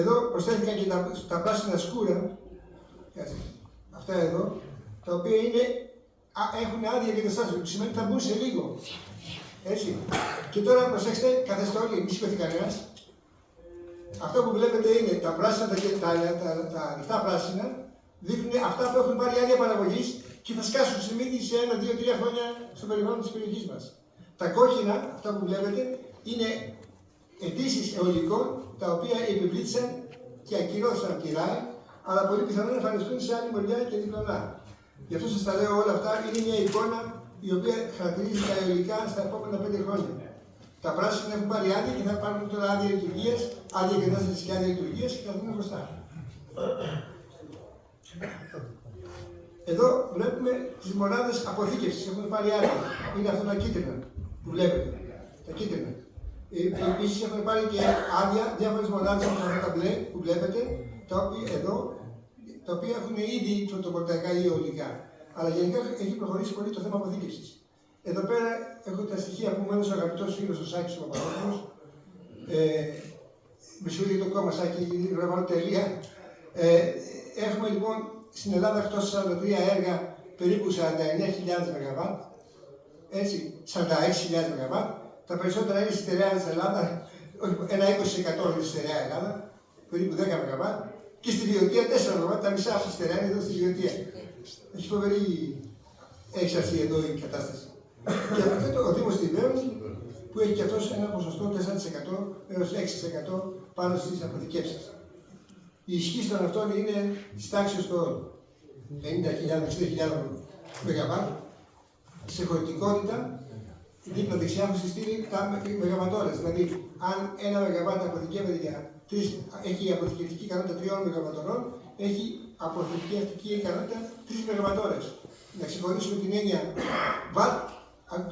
S2: Εδώ προσθέθηκαν και τα πράσινα σκούρα, αυτά εδώ, τα οποία έχουν άδεια εγκαταστάσεις, που σημαίνει ότι θα μπουν σε λίγο. Έτσι. Και τώρα προσέξτε, καθέστε όλοι, μη σηκωθεί κανένας. Αυτό που βλέπετε είναι τα πράσινα, τα ανοιχτά πράσινα, δείχνουν αυτά που έχουν πάρει άδεια παραγωγής και θα σκάσουν σε μύτη σε 1, 2, 3 χρόνια στο περιβάλλον της περιοχής μας. Τα κόκκινα, αυτά που βλέπετε, είναι αιτήσεις αιωλικών, τα οποία επιβλήθησαν και ακυρώθησαν από τη ΡΑΕ, αλλά πολύ πιθανόν να εμφανιστούν σε άλλη μεριά και διπλανά. Γι' αυτό σας τα λέω όλα αυτά, είναι μια εικόνα η οποία χαρακτηρίζει τα αιωλικά στα επόμενα 5 χρόνια. Τα πράσινα έχουν πάρει άδεια και θα πάρουν τώρα άδεια λειτουργίας, άδεια εγκατάστασης και άδεια λειτουργίας και θα δούμε μπροστά. Εδώ βλέπουμε τις μονάδες αποθήκευσης, έχουν πάρει άδεια. Είναι αυτά τα κίτρινα που βλέπετε. Τα κίτρινα. Επίσης έχουν πάρει και άδεια διάφορες μονάδες από αυτά τα μπλε που βλέπετε, τα οποία έχουν ήδη φωτοβολταϊκά ή αιωλικά. Αλλά γενικά έχει προχωρήσει πολύ το θέμα αποθήκευσης. Εδώ πέρα έχω τα στοιχεία που μου έδωσε ο αγαπητός φίλος ο Σάκης ο Παπαδόπουλος. Με συγχωρείτε το κόμμα Σάκη, γραμμάω τελεία. Έχουμε λοιπόν στην Ελλάδα εκτός 43 έργα περίπου 49.000 ΜΒ. Έτσι, 46.000 ΜΒ. Τα περισσότερα είναι στη στερεά της Ελλάδα, ένα 20% είναι στη στερεά Ελλάδα, περίπου 10 ΜΒ. Και στη Βιωτία 4 ΜΒ, τα μισά από τη στερεά είναι εδώ στη Βιωτία. Έχει φοβερή έξαρση εδώ η κατάσταση. Και αυτό ο Δήμος Τιβέως, που έχει και αυτός ένα ποσοστό 4% έως 6% πάνω στις αποθηκεύσεις. Η ισχύ των αυτών είναι της τάξης των 50.000-60.000 ΜΒ. Σε χωρητικότητα, δίπλα δεξιά έχω συστήνει τα μεγαβατόρες. Δηλαδή, αν ένα ΜΒ αποθηκεύεται έχει αποθηκευτική ικανότητα 3 ΜΒ, έχει αποθηκευτική ικανότητα 3 ΜΒ. Να ξεχωρίσουμε την έννοια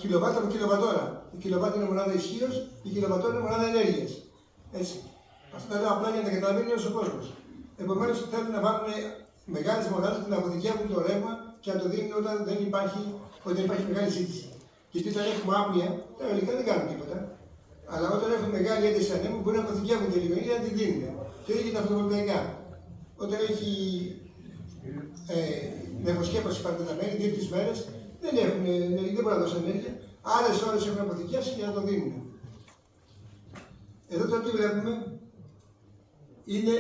S2: κιλοβάτ από κιλοβατόρα. Η κιλοβάτ είναι μονάδα ισχύως, η κιλοβατόρα είναι μονάδα ενέργειας. Έτσι. Αυτό τα λέω απλά για να τα καταλαβαίνει όλος ο κόσμος. Επομένως, θέλουν να βάλουν μεγάλες μονάδες που να αποθηκεύουν το ρεύμα και να το δίνουν όταν υπάρχει μεγάλη ζήτηση. Γιατί όταν έχουμε άπνοια, τα αιωλικά δεν κάνουν τίποτα. Αλλά όταν έχουν μεγάλη ένταση ανέμου, μπορεί να αποθηκεύουν και λίγο ή να την δίνουν. Και ίδιο και τα φωτοβολταϊκά. Όταν έχει νεφοσκέπαση παρατεταμένη 2-3 μέρες, δεν μπορεί να δώσει ενέργεια. Άλλες ώρες έχουν αποθηκεύσει και να το δίνουν. Εδώ τώρα τι βλέπουμε είναι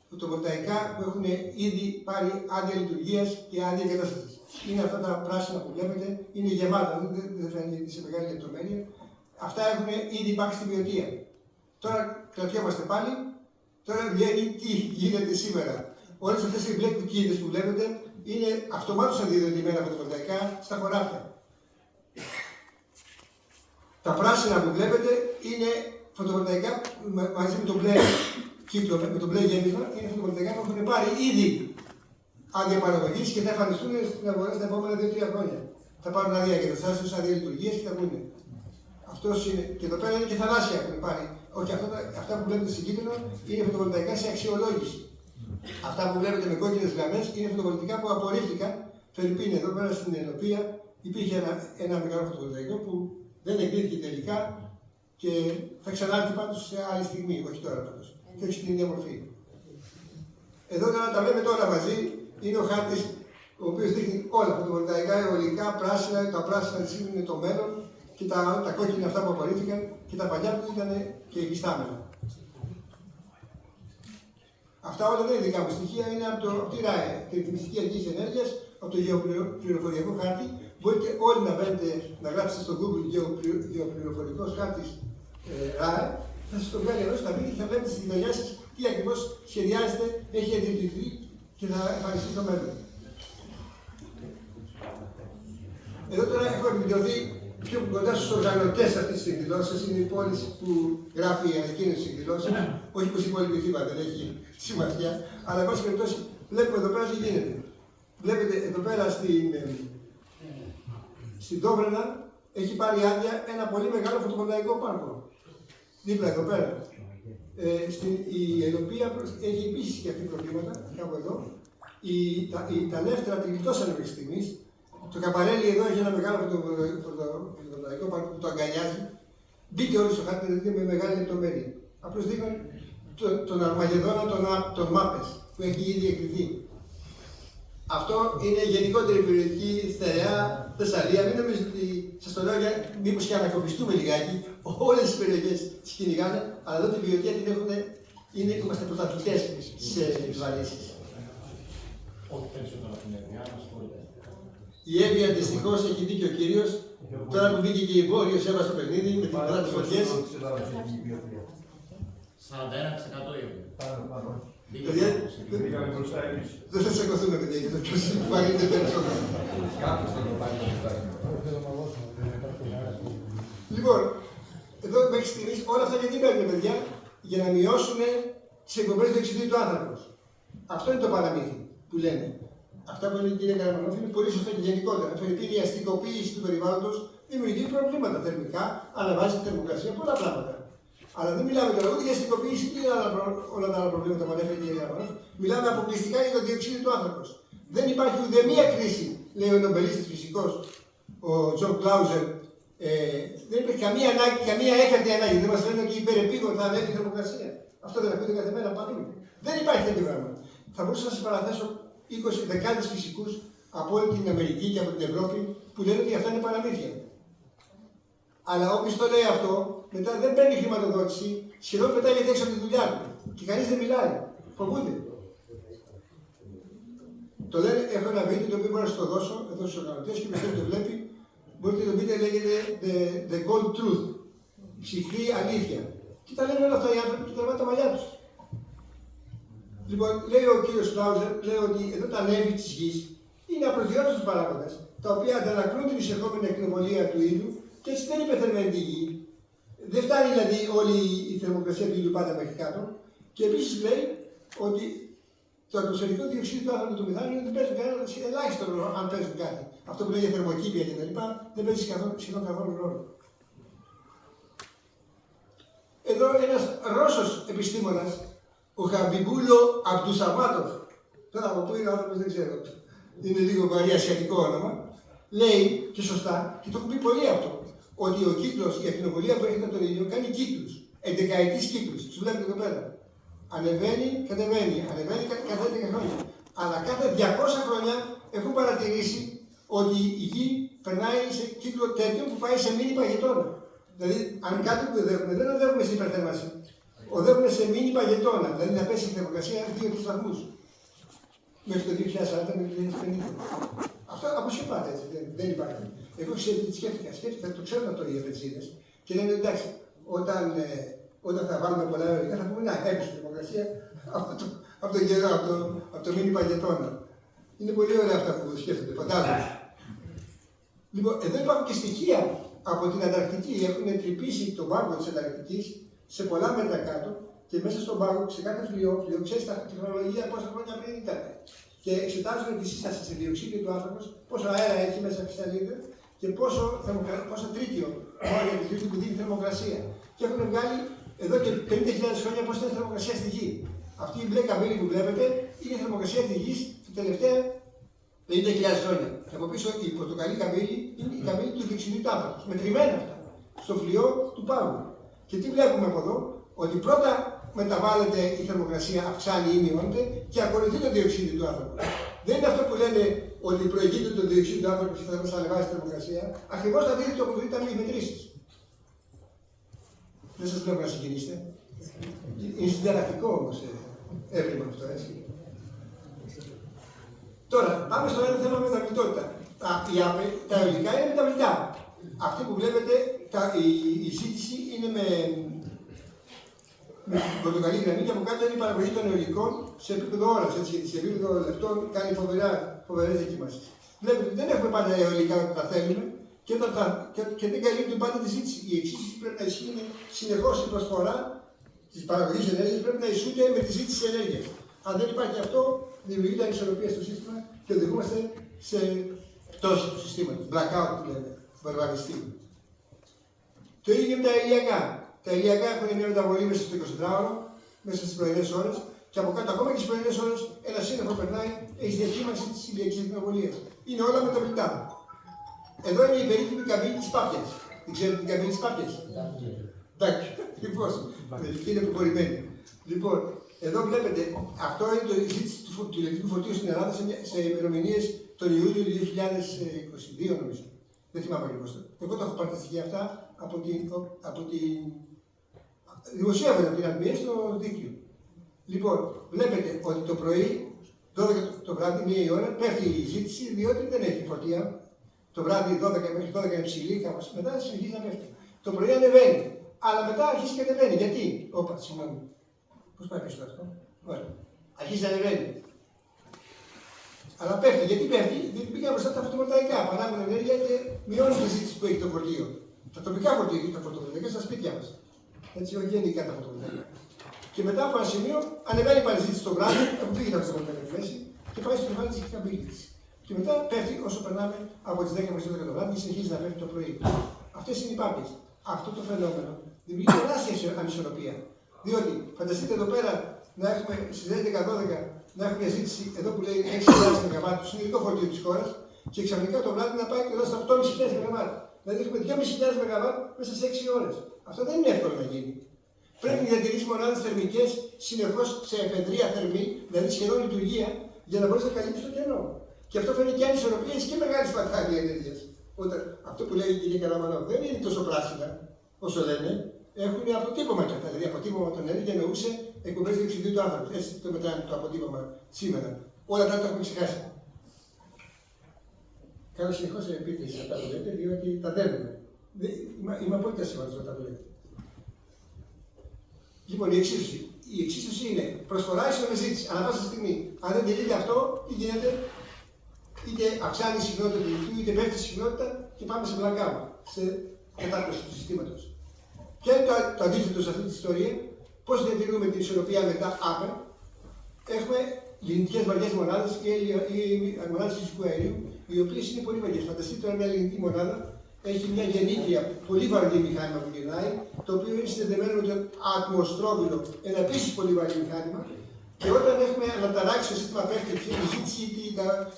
S2: φωτοβολταϊκά που έχουν ήδη πάρει άδεια λειτουργίας και άδεια εγκατάστασης. Είναι αυτά τα πράσινα που βλέπετε, είναι γεμάτα, δεν φαίνεται σε μεγάλη λεπτομέρεια. Αυτά έχουν ήδη υπάρξει στη Βιωτία. Τώρα κρατιόμαστε πάλι, τώρα βγαίνει τι γίνεται σήμερα. Όλες αυτές οι μπλε κουκκίδες που βλέπετε είναι αυτομάτως αντιδοτημένα φωτοβολταϊκά στα χωράφια. Τα πράσινα που βλέπετε είναι φωτοβολταϊκά μαζί με το μπλε κύκλο, με το μπλε γέμισμα, είναι φωτοβολταϊκά που έχουν πάρει ήδη άδεια παραγωγής και θα εμφανιστούν στην αγορά στα επόμενα 2-3 χρόνια. Θα πάρουν άδεια εγκαταστάσεως, άδεια λειτουργίας και θα βγουν. Αυτός είναι. Και εδώ πέρα είναι και θαλάσσια που έχουν πάρει. Όχι, αυτά που βλέπετε στην κίτρινο είναι φωτοβολταϊκά σε αξιολόγηση. Αυτά που βλέπετε με κόκκινες γραμμές είναι φωτοβολταϊκά που απορρίφθηκαν. Φερρυπίν, εδώ πέρα στην Ενωπία υπήρχε ένα μεγάλο φωτοβολταϊκό που δεν εγκρίθηκε τελικά και θα ξανάρθει πάντως σε άλλη στιγμή, όχι τώρα πάντως. Και όχι στην ίδια μορφή. Εδώ να τα λέμε τώρα μαζί, είναι ο χάρτης ο οποίος δείχνει όλα φωτοβολταϊκά, αιωλικά, πράσινα, τα πράσινα είναι το μέλλον, και τα κόκκινα αυτά που απορρίφθηκαν και τα παλιά που ήταν και υφιστάμενα. Αυτά όλα δεν είναι δικά μου στοιχεία, είναι από τη ΡΑΕ, τη Ρυθμιστική Αρχή Ενέργειας, από το γεωπληροφοριακό χάρτη. Μπορείτε όλοι να μπαίνετε, να γράψετε στο Google γεωπληροφορικός χάρτης ΡΑΕ, θα σας το βγάλει εδώ στα βίντεο και θα βλέπετε στη γειτονιά σας τι ακριβώς σχεδιάζεται, έχει εντυπωθεί και θα εμφανιστεί στο μέλλον. Εδώ τώρα έχω επικεντρωθεί πιο κοντά στους οργανωτές αυτής της εκδηλώσεως. Είναι η πόλη που γράφει η ανακοίνωση της εκδηλώσεως, όχι πως η υπόλοιπη θύμα δεν έχει σημασία, αλλά εν πάση περιπτώσει βλέπουμε εδώ πέρα τι γίνεται. Βλέπετε εδώ πέρα στην Δόβρενα έχει πάρει άδεια ένα πολύ μεγάλο φωτοβολταϊκό πάρκο. Δίπλα εδώ πέρα. Η Ελοπία έχει επίσης και αυτή προβλήματα, κάπου εδώ. Τα Λεύτρα τη γλιτώσανε μέχρι στιγμής. Το Καπαρέλι εδώ έχει ένα μεγάλο φωτοβολταϊκό πάρκο που το αγκαλιάζει. Μπείτε όλοι στο χάρτη, δείτε με μεγάλη λεπτομέρεια. Απλώς δείχνουν τον Αρμαγεδόνα των Μάπες που έχει ήδη εκρηθεί. Αυτό είναι γενικότερη περιοχή, στερεά, Θεσσαλία. Μην νομίζετε ότι σας το λέω για μήπως και ανακοπιστούμε λιγάκι. Όλες τις περιοχές τις κυνηγάνε, αλλά εδώ τη βιωτεία την έχουν, είμαστε πρωταθλητές σε επιβαρύνσεις.
S4: Όχι περισσότερο από την Εύβοια, μας συγχωρείτε.
S2: Η Εύβοια δυστυχώς έχει δίκιο ο κύριος. Τώρα που βγήκε και η Βόρειος έβασε το παιχνίδι με την πλάτη της φωτιές.
S4: 41% η Εύβοια.
S2: Δεν θα σηκωθούμε, παιδιά, γιατί ποιος βαρύνεται περισσότερο. Λοιπόν, εδώ μέχρι στιγμής όλα αυτά γιατί παίρνουν, παιδιά, για να μειώσουν τις εκπομπές του διοξειδίου του άνθρακος. Αυτό είναι το παραμύθι που λένε. Αυτά που λέει η κυρία Καραμανόφ είναι πολύ σωστά και γενικότερα. Η αστικοποίηση του περιβάλλοντος δημιουργεί προβλήματα θερμικά, αναβάζει τη θερμοκρασία, πολλά πράγματα. Αλλά δεν μιλάμε τώρα ούτε για αστικοποίηση ούτε για όλα τα άλλα προβλήματα που ανέφερε η κυρία Καραμανόφ. Μιλάμε αποκλειστικά για το διοξείδιο του άνθρακος. Δεν υπάρχει ούτε μία κρίση, λέει ο νομπελίστης φυσικός, ο Τζον Κλάουζερ. Δεν υπάρχει καμία έκτακτη ανάγκη. Δεν μας λένε ότι υπερεπίγον θα ανέβει η θερμοκρασία. Αυτό δεν ακούτε κάθε μέρα παντού. Δεν υπάρχει τέτοιο πράγμα. Θα μπορούσα να σας παραθέσω 20 δεκάδες φυσικούς από όλη την Αμερική και από την Ευρώπη που λένε ότι αυτά είναι παραμύθια. Αλλά όποιος το λέει αυτό, μετά δεν παίρνει χρηματοδότηση, σχεδόν πετάγεται έξω από τη δουλειά του. Και κανείς δεν μιλάει. Φοβούνται. Το λένε, έχω ένα βίντεο το οποίο μπορώ να σας το δώσω εδώ στους οργανωτές και ποιος το βλέπει. Μπορείτε να το πείτε, λέγεται The Cold Truth. Ψυχρή αλήθεια. Και τα λένε όλα αυτά οι άνθρωποι και τραβάνε τα μαλλιά τους. Λοιπόν, λέει ο κύριος Κλάουζερ, λέει ότι εδώ τα νεύη της γης είναι απροσδιόριστους παράγοντες, τα οποία αντανακλούν την εισερχόμενη ακτινοβολία του ήλιου και έτσι δεν υπερθερμαίνει τη γη. Δεν φτάνει δηλαδή όλη η θερμοκρασία του ήλιου πάντα μέχρι κάτω. Και επίσης λέει ότι το ατμοσφαιρικό διοξείδιο του άνθρακα του μηθάνιου δεν παίζουν κανένα ελάχιστο ρόλο, αν παίζουν κάτι. Αυτό που λέγεται θερμοκήπια κτλ. Δεν παίζει σχεδόν καθόλου ρόλο. Εδώ ένας Ρώσος επιστήμονας, ο Χαμπιμπούλο Αμπτουσαμάτοφ, τώρα από πού είναι ο άνθρωπος δεν ξέρω, είναι λίγο βαρύ ασιατικό όνομα, λέει και σωστά, και το έχουν πει πολύ αυτό, ότι ο κύκλος, η ακτινοβολία που έρχεται από τον ήλιο κάνει κύκλους, εντεκαετής κύκλους. Τους βλέπετε εδώ πέρα. Ανεβαίνει, κατεβαίνει, ανεβαίνει κάθε 10 χρόνια. Αλλά κάθε 200 χρόνια έχουν παρατηρήσει ότι η γη περνάει σε κύκλο τέτοιο που πάει σε μήνυ παγετώνα. Δηλαδή, αν κάτι που οδεύουμε, δεν οδεύουμε σε υπερθέρμανση. Οδεύουμε σε μήνυ παγετώνα, δηλαδή να πέσει η θερμοκρασία 2 βαθμούς. Μέχρι το 2040 με το 2050. Αυτό αποσκεπάται έτσι, δεν υπάρχει. Εγώ σκέφτηκα, το ξέρουν αυτό οι ευαισθητές και λένε εντάξει, όταν θα βάλουμε πολλά αερολογικά θα πούμε να έπεσε η θερμοκρασία από τον καιρό, από το μήνυ παγετώνα. Είναι πολύ ωραία αυτά που σκέφτονται, φαντάζομαι. Λοιπόν, εδώ υπάρχουν και στοιχεία από την Ανταρκτική. Έχουν τρυπήσει τον πάγκο της Ανταρκτικής σε πολλά μέτρα κάτω και μέσα στον πάγκο, σε κάθε φλοιό, ξέρει τη χρονολογία πόσα χρόνια πριν ήταν. Και εξετάζουν τη σύσταση σε διοξείδιο του άνθρακος, πόσο αέρα έχει μέσα στη σελίδα και πόσο τρίτιο μόρια τη χρήση που δίνει θερμοκρασία. Και έχουν βγάλει εδώ και 50.000 χρόνια πώς ήταν η θερμοκρασία στη γη. Αυτή η μπλε καμπύλη που βλέπετε είναι η θερμοκρασία της γης τα τελευταία 50.000 χρόνια. Και από πίσω η πορτοκαλί καμπύλη είναι η καμπύλη του διοξειδίου του άνθρακος. Μετρημένα αυτά. Στο φλοιό του πάγου. Και τι βλέπουμε από εδώ, ότι πρώτα μεταβάλλεται η θερμοκρασία, αυξάνει ή μειώνεται και ακολουθεί το διοξείδιο του άνθρακου. Δεν είναι αυτό που λένε ότι προηγείται το διοξείδιο του άνθρακα και θα μας ανεβάσει τη θερμοκρασία. Ακριβώς θα δείτε το αποδείγμα με τις μετρήσεις. Δεν σας λέω να συγκινήσετε. Είναι συνταρακτικό όμως έβριμα αυτό, έτσι. Τώρα, πάμε στο ένα θέμα μεταβλητότητα. Τα υλικά είναι μεταβλητά. Αυτή που βλέπετε, η ζήτηση είναι με πορτοκαλί γραμμή και από κάτω είναι η παραγωγή των αιωλικών σε επίπεδο ώρας, έτσι, γιατί σε επίπεδο λεπτών κάνει φοβερές δοκιμάσεις. Βλέπετε, δεν έχουμε πάντα αιωλικά που τα θέλουμε και δεν καλύπτουν πάντα τη ζήτηση. Η εξίσωση πρέπει να ισχύει συνεχώς, η προσφορά της παραγωγής ενέργειας πρέπει να ισούται με τη ζήτηση της ενέργειας. Αν δεν υπάρχει αυτό, δημιουργείται ανισορροπία στο σύστημα και οδηγούμαστε σε πτώση του συστήματος. Blackout που λέμε, βαρβαριστή. Το ίδιο και με τα ηλιακά. Τα ηλιακά έχουν μια μεταβολή μέσα στο 24ωρο, μέσα στις πρωινές ώρες, και από κάτω ακόμα και στις πρωινές ώρες ένα σύννεφο περνάει, έχει διακύμανση της ηλιακής ακτινοβολίας. Είναι όλα μεταβλητά. Εδώ είναι η περίφημη καμπύλη της Πάπιας. Δεν ξέρετε την καμπύλη της Πάπιας? Εντάξει, λοιπόν, μερικοί είναι προχωρημένοι. Λοιπόν, εδώ βλέπετε, αυτό είναι το ζήτηση του ηλεκτρικού φορτίου στην Ελλάδα σε ημερομηνίες τον Ιούλιο του 2022, νομίζω. Δεν θυμάμαι ακριβώς. Εγώ το έχω πάρει τα στοιχεία αυτά από την δημοσίευμα από την ΑΠΜΕ στο δίκτυο. Λοιπόν, βλέπετε ότι το πρωί, 12 το βράδυ, 1 η ώρα, πέφτει η ζήτηση, διότι δεν έχει φορτία. Το βράδυ 12 μέχρι 12 είναι ψηλή, κάπως μετά συνεχίζει να πέφτει. Το πρωί ανεβαίνει, αλλά μετά αρχίζει και ανεβαίνει. Γιατί? Όπα, συγγνώμη. Πώς πάει πίσω αυτό? Ωραία. Αρχίζει να ανεβαίνει. Αλλά πέφτει. Γιατί πέφτει? Διότι πήγαν μπροστά τα φωτοβολταϊκά. Παράγουν ενέργεια και μειώνουν τη ζήτηση που έχει το φορτίο. Τα τοπικά φορτία, τα φωτοβολταϊκά στα σπίτια μας. Έτσι, όχι γενικά τα φωτοβολταϊκά. Και μετά από ένα σημείο ανεβαίνει πάλι η ζήτηση το βράδυ, που πήγε τα φωτοβολταϊκά στη μέση και πάει στο κεφάλι τη καμπύλη τη. Και μετά πέφτει όσο περνάμε από τις 10 μέχρι τις 12 το βράδυ και συνεχίζει να πέφτει το πρωί. Αυτές είναι οι Πάπιες. Αυτό το φαινόμενο δημιουργεί τεράστια ανισορροπία. Διότι φανταστείτε εδώ πέρα να έχουμε στις 11-12 να έχουμε μια ζήτηση εδώ που λέει 6.000 ΜΒ, το συνολικό φορτίο της χώρας, και ξαφνικά το βράδυ να πάει εδώ στα 8.500 ΜΒ. Δηλαδή έχουμε 2.500 ΜΒ μέσα σε 6 ώρες. Αυτό δεν είναι εύκολο να γίνει. Πρέπει να διατηρήσει μονάδες θερμικές συνεχώς σε επεδρία θερμή, δηλαδή σχεδόν λειτουργία, για να μπορέσει να καλύψει το κενό. Και αυτό φέρνει και ανισορροπίες και μεγάλη σπατάλη ενέργειας. Αυτό που λέει η κυρία Καραμανό δεν είναι τόσο πράσινα όσο λένε. Έχουν αποτύπωμα κι αυτά. Δηλαδή, αποτύπωμα των ενέργεια εννοούσε εκπομπές διοξειδίου του άνθρακα. Έτσι το μετράνε το αποτύπωμα σήμερα. Όλα τα έχουμε ξεχάσει. Κάνω συνεχώς επίθεση σε αυτά που λέτε, διότι τα δένουμε. Είμαι απόλυτα σίγουρος όταν το λέτε. Λοιπόν, η εξίσωση είναι προσφορά ίσον ζήτηση. Ανά πάσα στιγμή. Αν δεν τηρείται αυτό, τι γίνεται? Είτε αυξάνει η συχνότητα του δικτύου, είτε πέφτει η συχνότητα και πάμε σε blackout, σε κατάρρευση του συστήματος. Ποιο είναι το αντίθετο σε αυτή τη ιστορία? Πώς διατηρούμε την ισορροπία μετά άπερ? Έχουμε λινητικές βαριές μονάδες ή μονάδες φυσικού αερίου, οι οποίες είναι πολύ βαριές. Φανταστείτε τώρα μια λινητική μονάδα έχει μια γεννήτρια πολύ βαρύ μηχάνημα που γυρνάει, το οποίο είναι συνδεδεμένο με το ατμοστρόβιλο, ένα επίσης πολύ βαρύ μηχάνημα. Και όταν έχουμε αναταράξει το σύστημα, πέφτει η ζήτηση,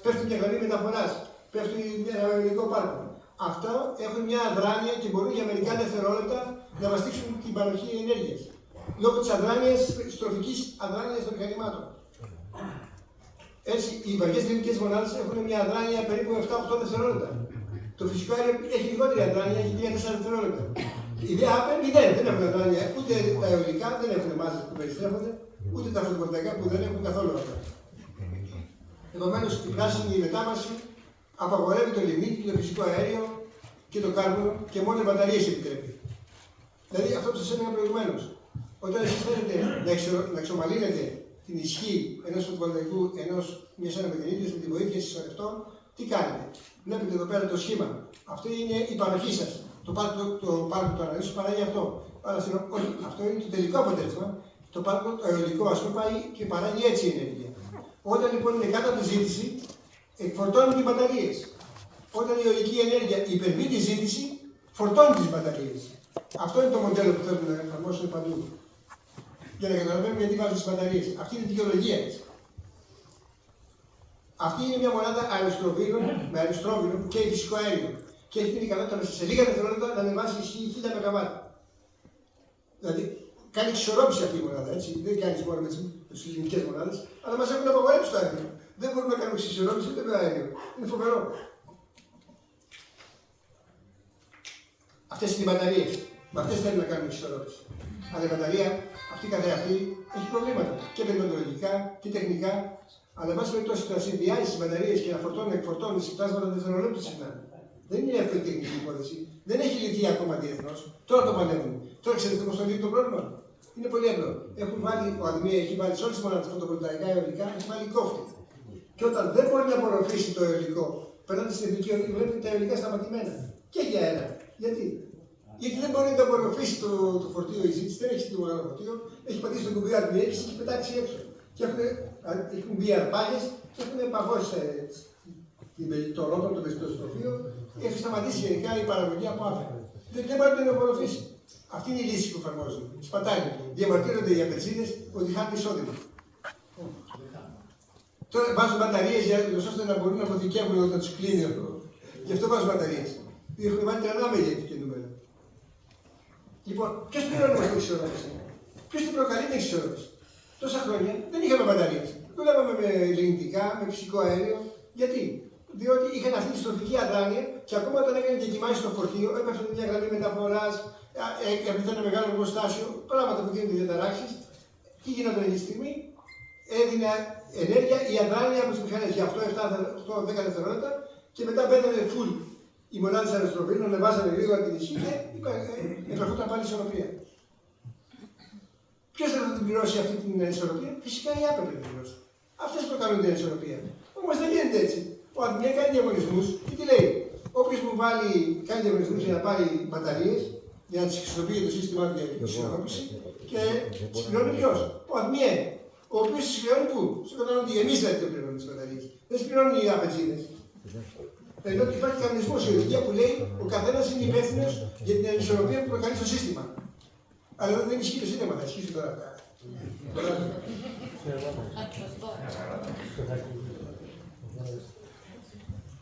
S2: πέφτει μια γραμμή μεταφοράς, πέφτει ένα αιωλικό πάρκο. Αυτά έχουν μια αδράνεια και μπορούν για μερικά δευτερόλεπτα να βαστίξουν την παροχή ενέργειας. Λόγω της αδράνειας, στροφικής αδράνειας των μηχανημάτων. Έτσι, οι βαριές λινητικές μονάδες έχουν μια αδράνεια περίπου 7-8 δευτερόλεπτα. Το φυσικό αέριο έχει λιγότερη αδράνεια, έχει 3-4 δευτερόλεπτα. Η ιδέα άπερ δεν έχουν αδράνεια, ούτε τα αιωλικά δεν έχουν μάζες που περιστρέφονται, ούτε τα φωτοβολταϊκά που δεν έχουν καθόλου αυτά. Επομένως, η πράσινη μετάβαση απαγορεύει το λιμίτι, το φυσικό αέριο και το κάρβουνο και μόνο οι μπαταρίες επιτρέπει. Δηλαδή, αυτό που σας έλεγα προηγουμένως, όταν εσείς θέλετε να εξομαλύνετε την ισχύ ενός φωτοβολταϊκού, μιας ανεμογεννήτριας με τη βοήθεια συσσωρευτών, τι κάνετε? Βλέπετε εδώ πέρα το σχήμα. Αυτή είναι η παροχή σας. Το πάρκο του αναλύσου παράγει αυτό. Όχι, αυτό είναι το τελικό αποτέλεσμα. Το πάρκο το αιωλικό, ας πούμε, πάει και παράγει έτσι ενέργεια. Όταν λοιπόν είναι κάτω από τη ζήτηση, εκφορτώνουν τις μπαταρίες. Όταν η αιωλική ενέργεια υπερβεί τη ζήτηση, φορτώνει τις μπαταρίες. Αυτό είναι το μοντέλο που θέλουμε να εφαρμόσουμε παντού. Για να καταλαβαίνουμε γιατί βάζουν τις μπαταρίες. Αυτή είναι η δικαιολογία της. Αυτή είναι μια μονάδα αεροστροβίλων με αεροστρόβιλο που καίει φυσικό αέριο. Και έχει την ικανότητα μέσα σε λίγα δευτερόλεπτα να ανεβάσει ισχύ 1000 ΜΒ. Δηλαδή, κάνει εξισορρόπηση αυτή η μονάδα, έτσι. Δεν κάνει μόνο με τις λινητικές μονάδες, αλλά μας έχουν απαγορέψει το αέριο. Δεν μπορούμε να κάνουμε εξισορρόπηση ούτε με αέριο. Είναι φοβερό. Αυτές είναι οι μπαταρίες. Με αυτές θέλουμε να κάνουμε εξισορρόπηση. Αλλά η μπαταρία αυτή καθεαυτή έχει προβλήματα και περιβαλλοντολογικά και τεχνικά. Αλλά εν πάση περιπτώσει το να συνδυάζει τι μπαταρίες και να εκφορτώνει σε πλάσματα δευτερολέπτου συχνά. Δεν είναι εύκολη τεχνική υπόθεση. Δεν έχει λυθεί ακόμα διεθνώς. Τώρα το παλεύουν. Τώρα ξέρετε πώς το λύει το πρόβλημα. Είναι πολύ απλό. Ο ΑΔΜΗ έχει βάλει σε όλες τις μονάδες φωτοβολταϊκά αιωλικά, έχει βάλει κόφτη. Και όταν δεν μπορεί να απορροφήσει το αιωλικό, περνάτε στην εθνική οδηγία, βλέπετε τα αιωλικά σταματημένα. Και για αέρα. Γιατί? Γιατί δεν μπορεί να απορροφήσει το φορτίο η ζήτηση, δεν έχει το μεγάλο φορτίο, έχει πατήσει το κουμπί ΑΔΜΗ και έχει πετάξει έξω. Και έχουν μπει αρπάγες και έχουν παγώσει το ρότο, το πεζιτοστροφείο και έχει σταματήσει γενικά η παραγωγή από άφημα. Δεν μπορεί να την απορροφήσει. Αυτή είναι η λύση που εφαρμόζουν. Σπατάλοι. Διαμαρτύρονται οι απετσίδες ότι χάνουν εισόδημα. Τώρα βάζουν μπαταρίες ώστε να μπορούν να αποθηκεύουν όταν τους κλείνει αυτό. Γι' αυτό βάζουν μπαταρίες. Έχουν βάλει τρανά μεγέθη και νούμερα. Λοιπόν, ποιος πληρώνει αυτή την εξισορρόπηση? Ποιος την προκαλεί την εξισορρόπηση? Τόσα χρόνια δεν είχαμε μπαταρίες. Δουλεύαμε με λιγνητικά, με φυσικό αέριο. Γιατί? Διότι είχαν αυτή τη στροφική αδράνεια και ακόμα όταν έκανε δοκιμάσεις στο φορτίο, έπεφτε μια γραμμή μεταφοράς, έπεφτε ένα μεγάλο εργοστάσιο, πράγματα που δίνουν διαταράξεις. Τι γινόταν αυτή τη στιγμή? Έδινε ενέργεια η αδράνεια από τις μηχανές για 8-10 δευτερόλεπτα και μετά μπαίνανε full οι μονάδες αεροστροφήνων, ανεβάζανε γρήγορα την ισχύ και επερχόταν πάλι η ισορροπία. Ποιος θα την πληρώσει αυτή την ισορροπία? Φυσικά οι ΑΠΕ πρέπει να την πληρώσουν. Αυτές προκαλούν την ισορροπία. Όμως δεν γίνεται έτσι. Ο ΑΔΜΗ κάνει διαγωνισμούς και τι λέει? Όποιος μου κάνει διαγωνισμούς για να πάρει μπαταρίες, για να τις χρησιμοποιεί το σύστημά του για την ισορρόπηση και τις πληρώνει ποιος? Ο ΑΔΜΗ. Ο οποίος τις πληρώνει πού? Στο καταναλωτή. Εμείς δηλαδή το πληρώνουμε τις μπαταρίες. Δεν τις πληρώνουν οι απετσίδες. Ενώ υπάρχει κανονισμός η οδηγία που λέει ο καθένας είναι υπεύθυνος για την ανισορροπία που προκαλεί στο σύστημα. Αλλά δεν ισχύει το σύνταγμα, θα ισχύσει τώρα αυτά.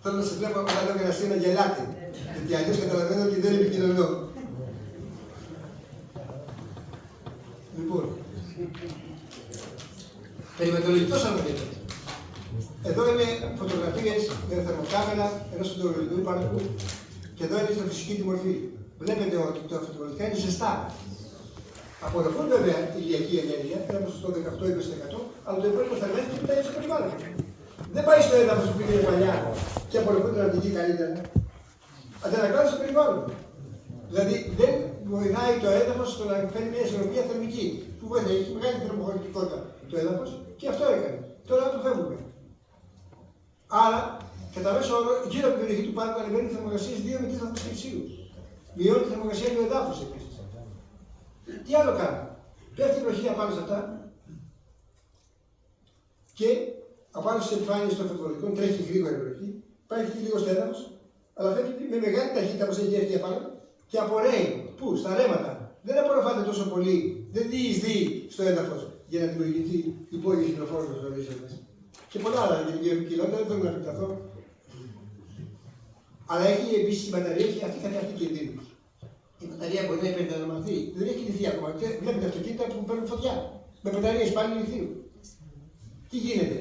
S2: Θέλω να σας βλέπω όταν το εργαστή να γελάτε, γιατί αλλιώς καταλαβαίνω ότι δεν επικοινωνώ. Λοιπόν, περιβαλλοντολογικός αναφέρεται. Εδώ είναι φωτογραφίες με θερμοκάμερα ενός φωτοβολταϊκού πάρκου και εδώ είναι στο φυσική τη μορφή. Βλέπετε ότι τα φωτοβολταϊκά είναι ζεστά. Απορροφούν βέβαια ηλιακή ενέργεια, ένα ποσοστό 18-20%, αλλά το υπόλοιπο θερμαίνει και πετάει στο περιβάλλον. Δεν πάει στο έδαφος που πήγαινε παλιά και απορροφούν την αντική καλύτερα. Αντανακλάται στο περιβάλλον. Δηλαδή δεν βοηθάει το έδαφος στο να φέρει μια ισορροπία θερμική. Που βοηθάει, έχει μεγάλη θερμοκριτικότητα το έδαφος και αυτό έκανε. Τώρα το φεύγουμε. Άρα, κατά μέσο όρο, γύρω από την περιοχή του πάρκου ανεβαίνουν οι θερμοκρασίες 2 με 3 βαθμούς Κελσίου. Μειώνει τη θερμοκρασία του εδάφους επίσης. Τι άλλο κάνει? Πέφτει η βροχή απάνω σε αυτά και απάνω στις επιφάνειες των φωτοβολταϊκών τρέχει γρήγορα η βροχή, πάει λίγο στο έδαφος, αλλά φεύγει με μεγάλη ταχύτητα όπως έχει έρθει απάνω και απορρέει. Πού? Στα ρέματα. Δεν απορροφάται τόσο πολύ, δεν διεισδύει στο έδαφος για να δημιουργηθεί υπόγειες υδροφόρων στους ορίζοντες. Και πολλά άλλα για την βιοποικιλότητα, δεν θέλω να επεκταθώ. Αλλά έχει επίσης η μπαταρία και αυτή καθεαυτή κινδύνους. Η μπαταρία μπορεί να υπερδυναμωθεί. Δεν έχει λυθεί ακόμα. Βλέπετε αυτοκίνητα που παίρνουν φωτιά. Με μπαταρίες πάλι λιθίου. Τι γίνεται?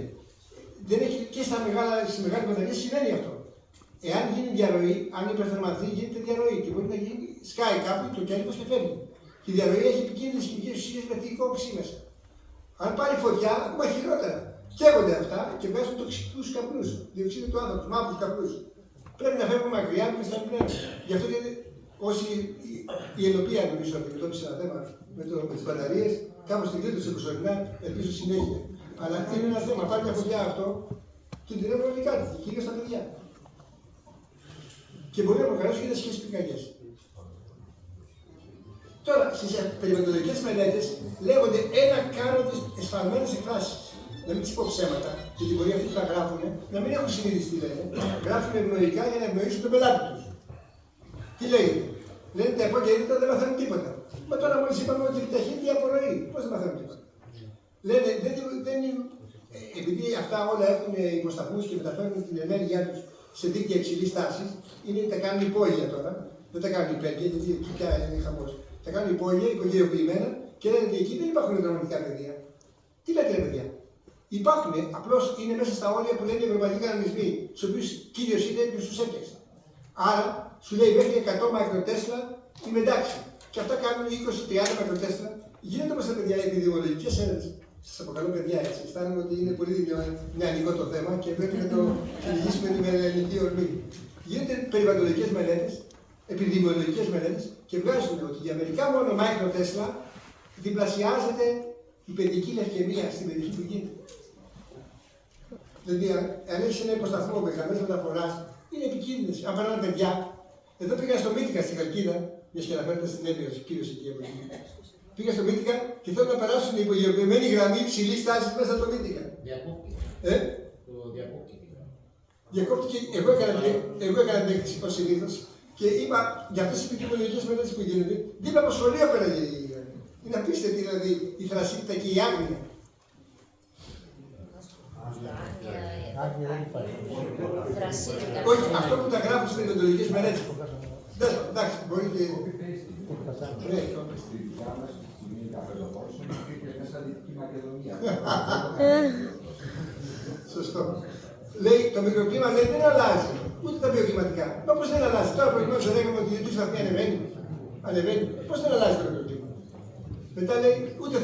S2: Δεν έχει, και στις μεγάλες μπαταρίες συμβαίνει αυτό. Εάν γίνει διαρροή, αν υπερθερμανθεί, γίνεται διαρροή και μπορεί να γίνει σκάει κάπου το κέλυφος και φεύγει. Και η διαρροή έχει επικίνδυνες χημικές ουσίες με θηλυκόξη μέσα. Αν πάρει φωτιά, ακόμα χειρότερα. Καίγονται αυτά και βγάζουν τοξικούς καπνούς, διοξείδιο του άνθρακος, μαύρους καπνούς. Πρέπει να φεύγουμε μακριά και στα πνεύματα. Γι' αυτό και όσοι η Ελοπία νομίζω αντιμετώπισε ένα θέμα με τις μπαταρίες, κάπως την κλείτωσε προσωρινά, ελπίζω συνέχεια. Αλλά είναι ένα θέμα, πάρει μια φωτιά αυτό και την έβγαλε κάτι, κυρίως στα παιδιά. Και μπορεί να προκαλέσει και σχέσεις πυρκαγιές. Τώρα, στις περιβαλλοντολογικές μελέτες λέγονται ένα κάνον εσφαλμένες εκφράσεις. Να μην τις πω ψέματα, γιατί μπορεί αυτοί που τα γράφουν να μην έχουν συνείδηση τι λένε. Γράφουν ευνοϊκά για να ευνοήσουν τον πελάτη τους. Τι λέει? Λένε τα υπόγεια δεν μαθαίνουν τίποτα. Μα τώρα μόλις είπαμε ότι η ταχύτητα απορροή. Πώς δεν μαθαίνουν τίποτα? Λένε επειδή αυτά όλα έχουν υποσταθμούς και μεταφέρουν την ενέργειά τους σε δίκτυα υψηλής τάσης, τα κάνουν υπόγεια τώρα. Δεν τα κάνουν υπέργεια, γιατί εκεί πια είναι χαμός. Τα κάνουν υπόγεια, υπογειοποιημένα και λένε ότι εκεί δεν υπάρχουν δραματικά πεδία. Τι λέτε, ρε παιδιά? Υπάρχουν, απλώς είναι μέσα στα όρια που λένε οι ευρωπαϊκοί κανονισμοί, στους οποίους κύριος είναι ποιος τους έπιαξε. Άρα σου λέει μέχρι 100 μακροτέσλα είμαι εντάξει. Και αυτά κάνουν 20-30 μακροτέσλα. Γίνεται όμως τα παιδιά επιδημιολογικές έρευνες. Σας αποκαλώ παιδιά έτσι. Αισθάνομαι ότι είναι πολύ νεανικό το θέμα και πρέπει να το κυνηγήσουμε με ελληνική ορμή. Γίνονται περιβαλλοντικές μελέτες, επιδημιολογικές μελέτες και βγάζουν ότι για μερικά μόνο μακροτέσλα διπλασιάζεται η παιδική λευκαιμία στην περιοχή που γίνεται. Δηλαδή, αν έχει ένα υποσταθμό με γραμμές μεταφοράς, είναι επικίνδυνες. Αν περνάνε παιδιά, εδώ πήγα στο Μύτικα στην Καλκίδα, μια και αναφέρεται στην Έπειρο, κύριο εκεί από εκεί. Πήγα στο Μύτικα και θέλω να περάσουν η υπογειοποιημένη γραμμή υψηλής τάσης μέσα στο Μύτικα.
S4: Διακόπτηκε.
S2: Το διακόπτηκε. Εγώ έκανα την έκθεση ως συνήθως και είπα για αυτές τις επιδημιολογικές μελέτες που γίνονται, δίπλα από σχολείο πέραγε η γραμμή. Είναι απίστευτη δηλαδή η θρασίτητα και η άγνοια.
S4: Άγνοια δεν υπάρχει.
S2: Όχι, αυτό που τα γράφουν στις περιβαλλοντικές μελέτες. Εντάξει, μπορεί και. Σωστό. Λέει το μικροκλίμα λέει δεν αλλάζει, ούτε τα βιοκλιματικά. Μα πώς δεν αλλάζει, τώρα προηγουμένως λέγαμε ότι η διετής βαθμοί ανεβαίνει. Πώς δεν αλλάζει το μικροκλίμα. Μετά λέει ούτε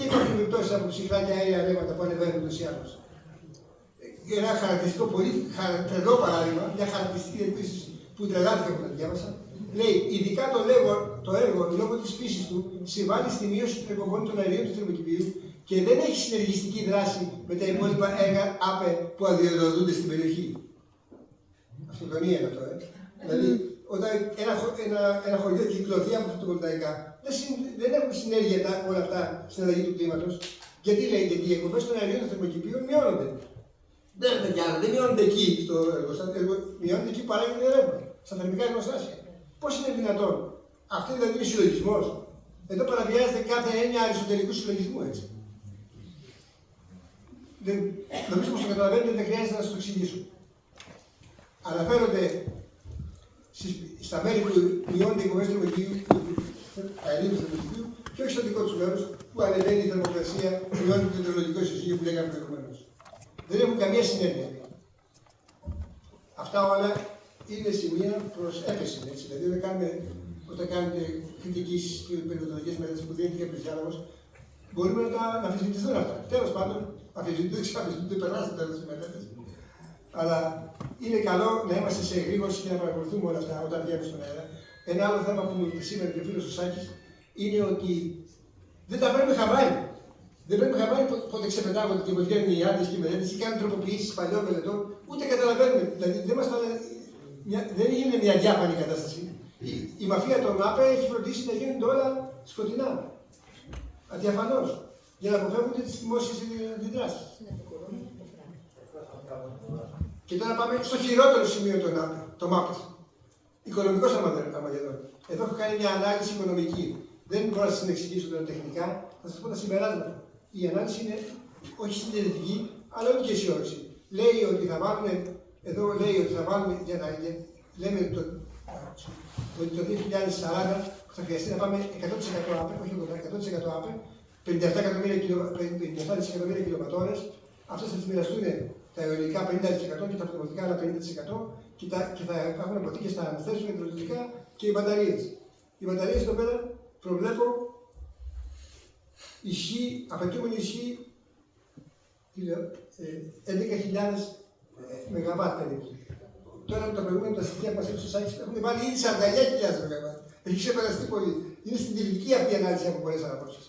S2: υπάρχουν επιπτώσεις από ψυχρά και αέρια ρεύματα που ανεβαίνουν ούτως ή άλλως. Ένα χαρακτηριστικό πολύ τρελό παράδειγμα, μια χαρακτηριστική επίσης που τρελάθηκα που τα διάβασα. Λέει, ειδικά το έργο λόγω της φύσης του συμβάλλει στη μείωση των εκπομπών των αερίων του θερμοκηπίου και δεν έχει συνεργιστική δράση με τα υπόλοιπα έργα ΑΠΕ που αδειοδοτούνται στην περιοχή. Αυτοκτονία είναι αυτό, Δηλαδή, όταν ένα χωριό κυκλοθεί από φωτοβολταϊκά, δεν έχουν συνέργεια όλα αυτά στην αλλαγή του κλίματος. Γιατί λέει, γιατί οι εκπομπές των αερίων του θερμοκηπίου μειώνονται. Δεν μειώνονται εκεί στο εργοστάσιο, μειώνονται εκεί που παράγεται ρεύμα, στα θερμικά εργοστάσια. Πώς είναι δυνατόν, αυτό δηλαδή είναι συλλογισμός. Εδώ παραβιάζεται κάθε έννοια αριστοτελικού συλλογισμού, έτσι. Νομίζω πως το καταλαβαίνετε, δεν χρειάζεται να σας το εξηγήσω. Αναφέρονται στα μέρη που μειώνονται οι εκπομπές του αερίου του θερμοκηπίου και όχι στο δικό τους μέρος που ανεβαίνει η θερμοκρασία, μειώνει το υδρολογικό ισοζύγιο που λέγαμε προηγουμένως. Δεν έχουν καμία συνέργεια. Αυτά όλα είναι σημεία προς έφεση. Δηλαδή, όταν κάνετε κριτική στις περιβαλλοντικές μελέτες που δίνεται κάποιος διάλογος, μπορούμε να αμφισβητηθούν αυτά. Τέλος πάντων, αμφισβητούνται, περάσουν τέλος τις μελέτες. Αλλά είναι καλό να είμαστε σε εγρήγορση και να παρακολουθούμε όλα αυτά όταν βγαίνουμε στον αέρα. Ένα άλλο θέμα που μου σήμερα και ο φίλος ο Σάκης είναι ότι δεν τα παίρνουμε χαμπάρι. Δεν πρέπει να χαμπάρι πότε ξεπετάγονται και βγαίνουν οι άντρες και οι μελέτες ή κάνουν τροποποιήσεις παλιών μελετών, ούτε καταλαβαίνουμε. Δηλαδή δεν είναι μια διάφανη κατάσταση. Η μαφία των ΑΠΕ έχει φροντίσει να γίνονται όλα σκοτεινά. Αδιαφανώς. Για να αποφεύγονται τις δημόσιες αντιδράσεις. Και τώρα πάμε στο χειρότερο σημείο των ΑΠΕ, το ΜΑΠΕ. Οικονομικός Αρμαγεδόν. Εδώ έχω κάνει μια ανάλυση οικονομική. Δεν μπορώ να σας την εξηγήσω τώρα τεχνικά, θα σας πω τα συμπεράσματα. Η ανάλυση είναι όχι συντηρητική, αλλά όχι και αισιόδοξη. Λέει ότι θα βάλουμε, εδώ λέει ότι θα βάλουμε, λέμε ότι το 2040 θα χρειαστεί να πάμε 100% ΑΠΕ, όχι 100% ΑΠΕ, 57 δισεκατομμύρια κιλοβατόρες. Αυτές θα τις μοιραστούν τα αιωλικά 50% και τα φωτοβολτικά άλλα 50% και θα έχουν αποθήκες, θα αναθέσουν υδρολεκτικά και οι μπαταρίες. Οι μπαταρίες εδώ πέρα προβλέπω απαιτούμενη ισχύ 11.000 ΜΒ περίπου. Τώρα τα προηγούμενα τα στοιχεία που μας έδωσε ο Σάκης έχουν βάλει ήδη 49.000 ΜΒ. Έχει ξεπεραστεί πολύ. Είναι στην τελική αυτή η ανάλυση από πολλές αναπόψεις.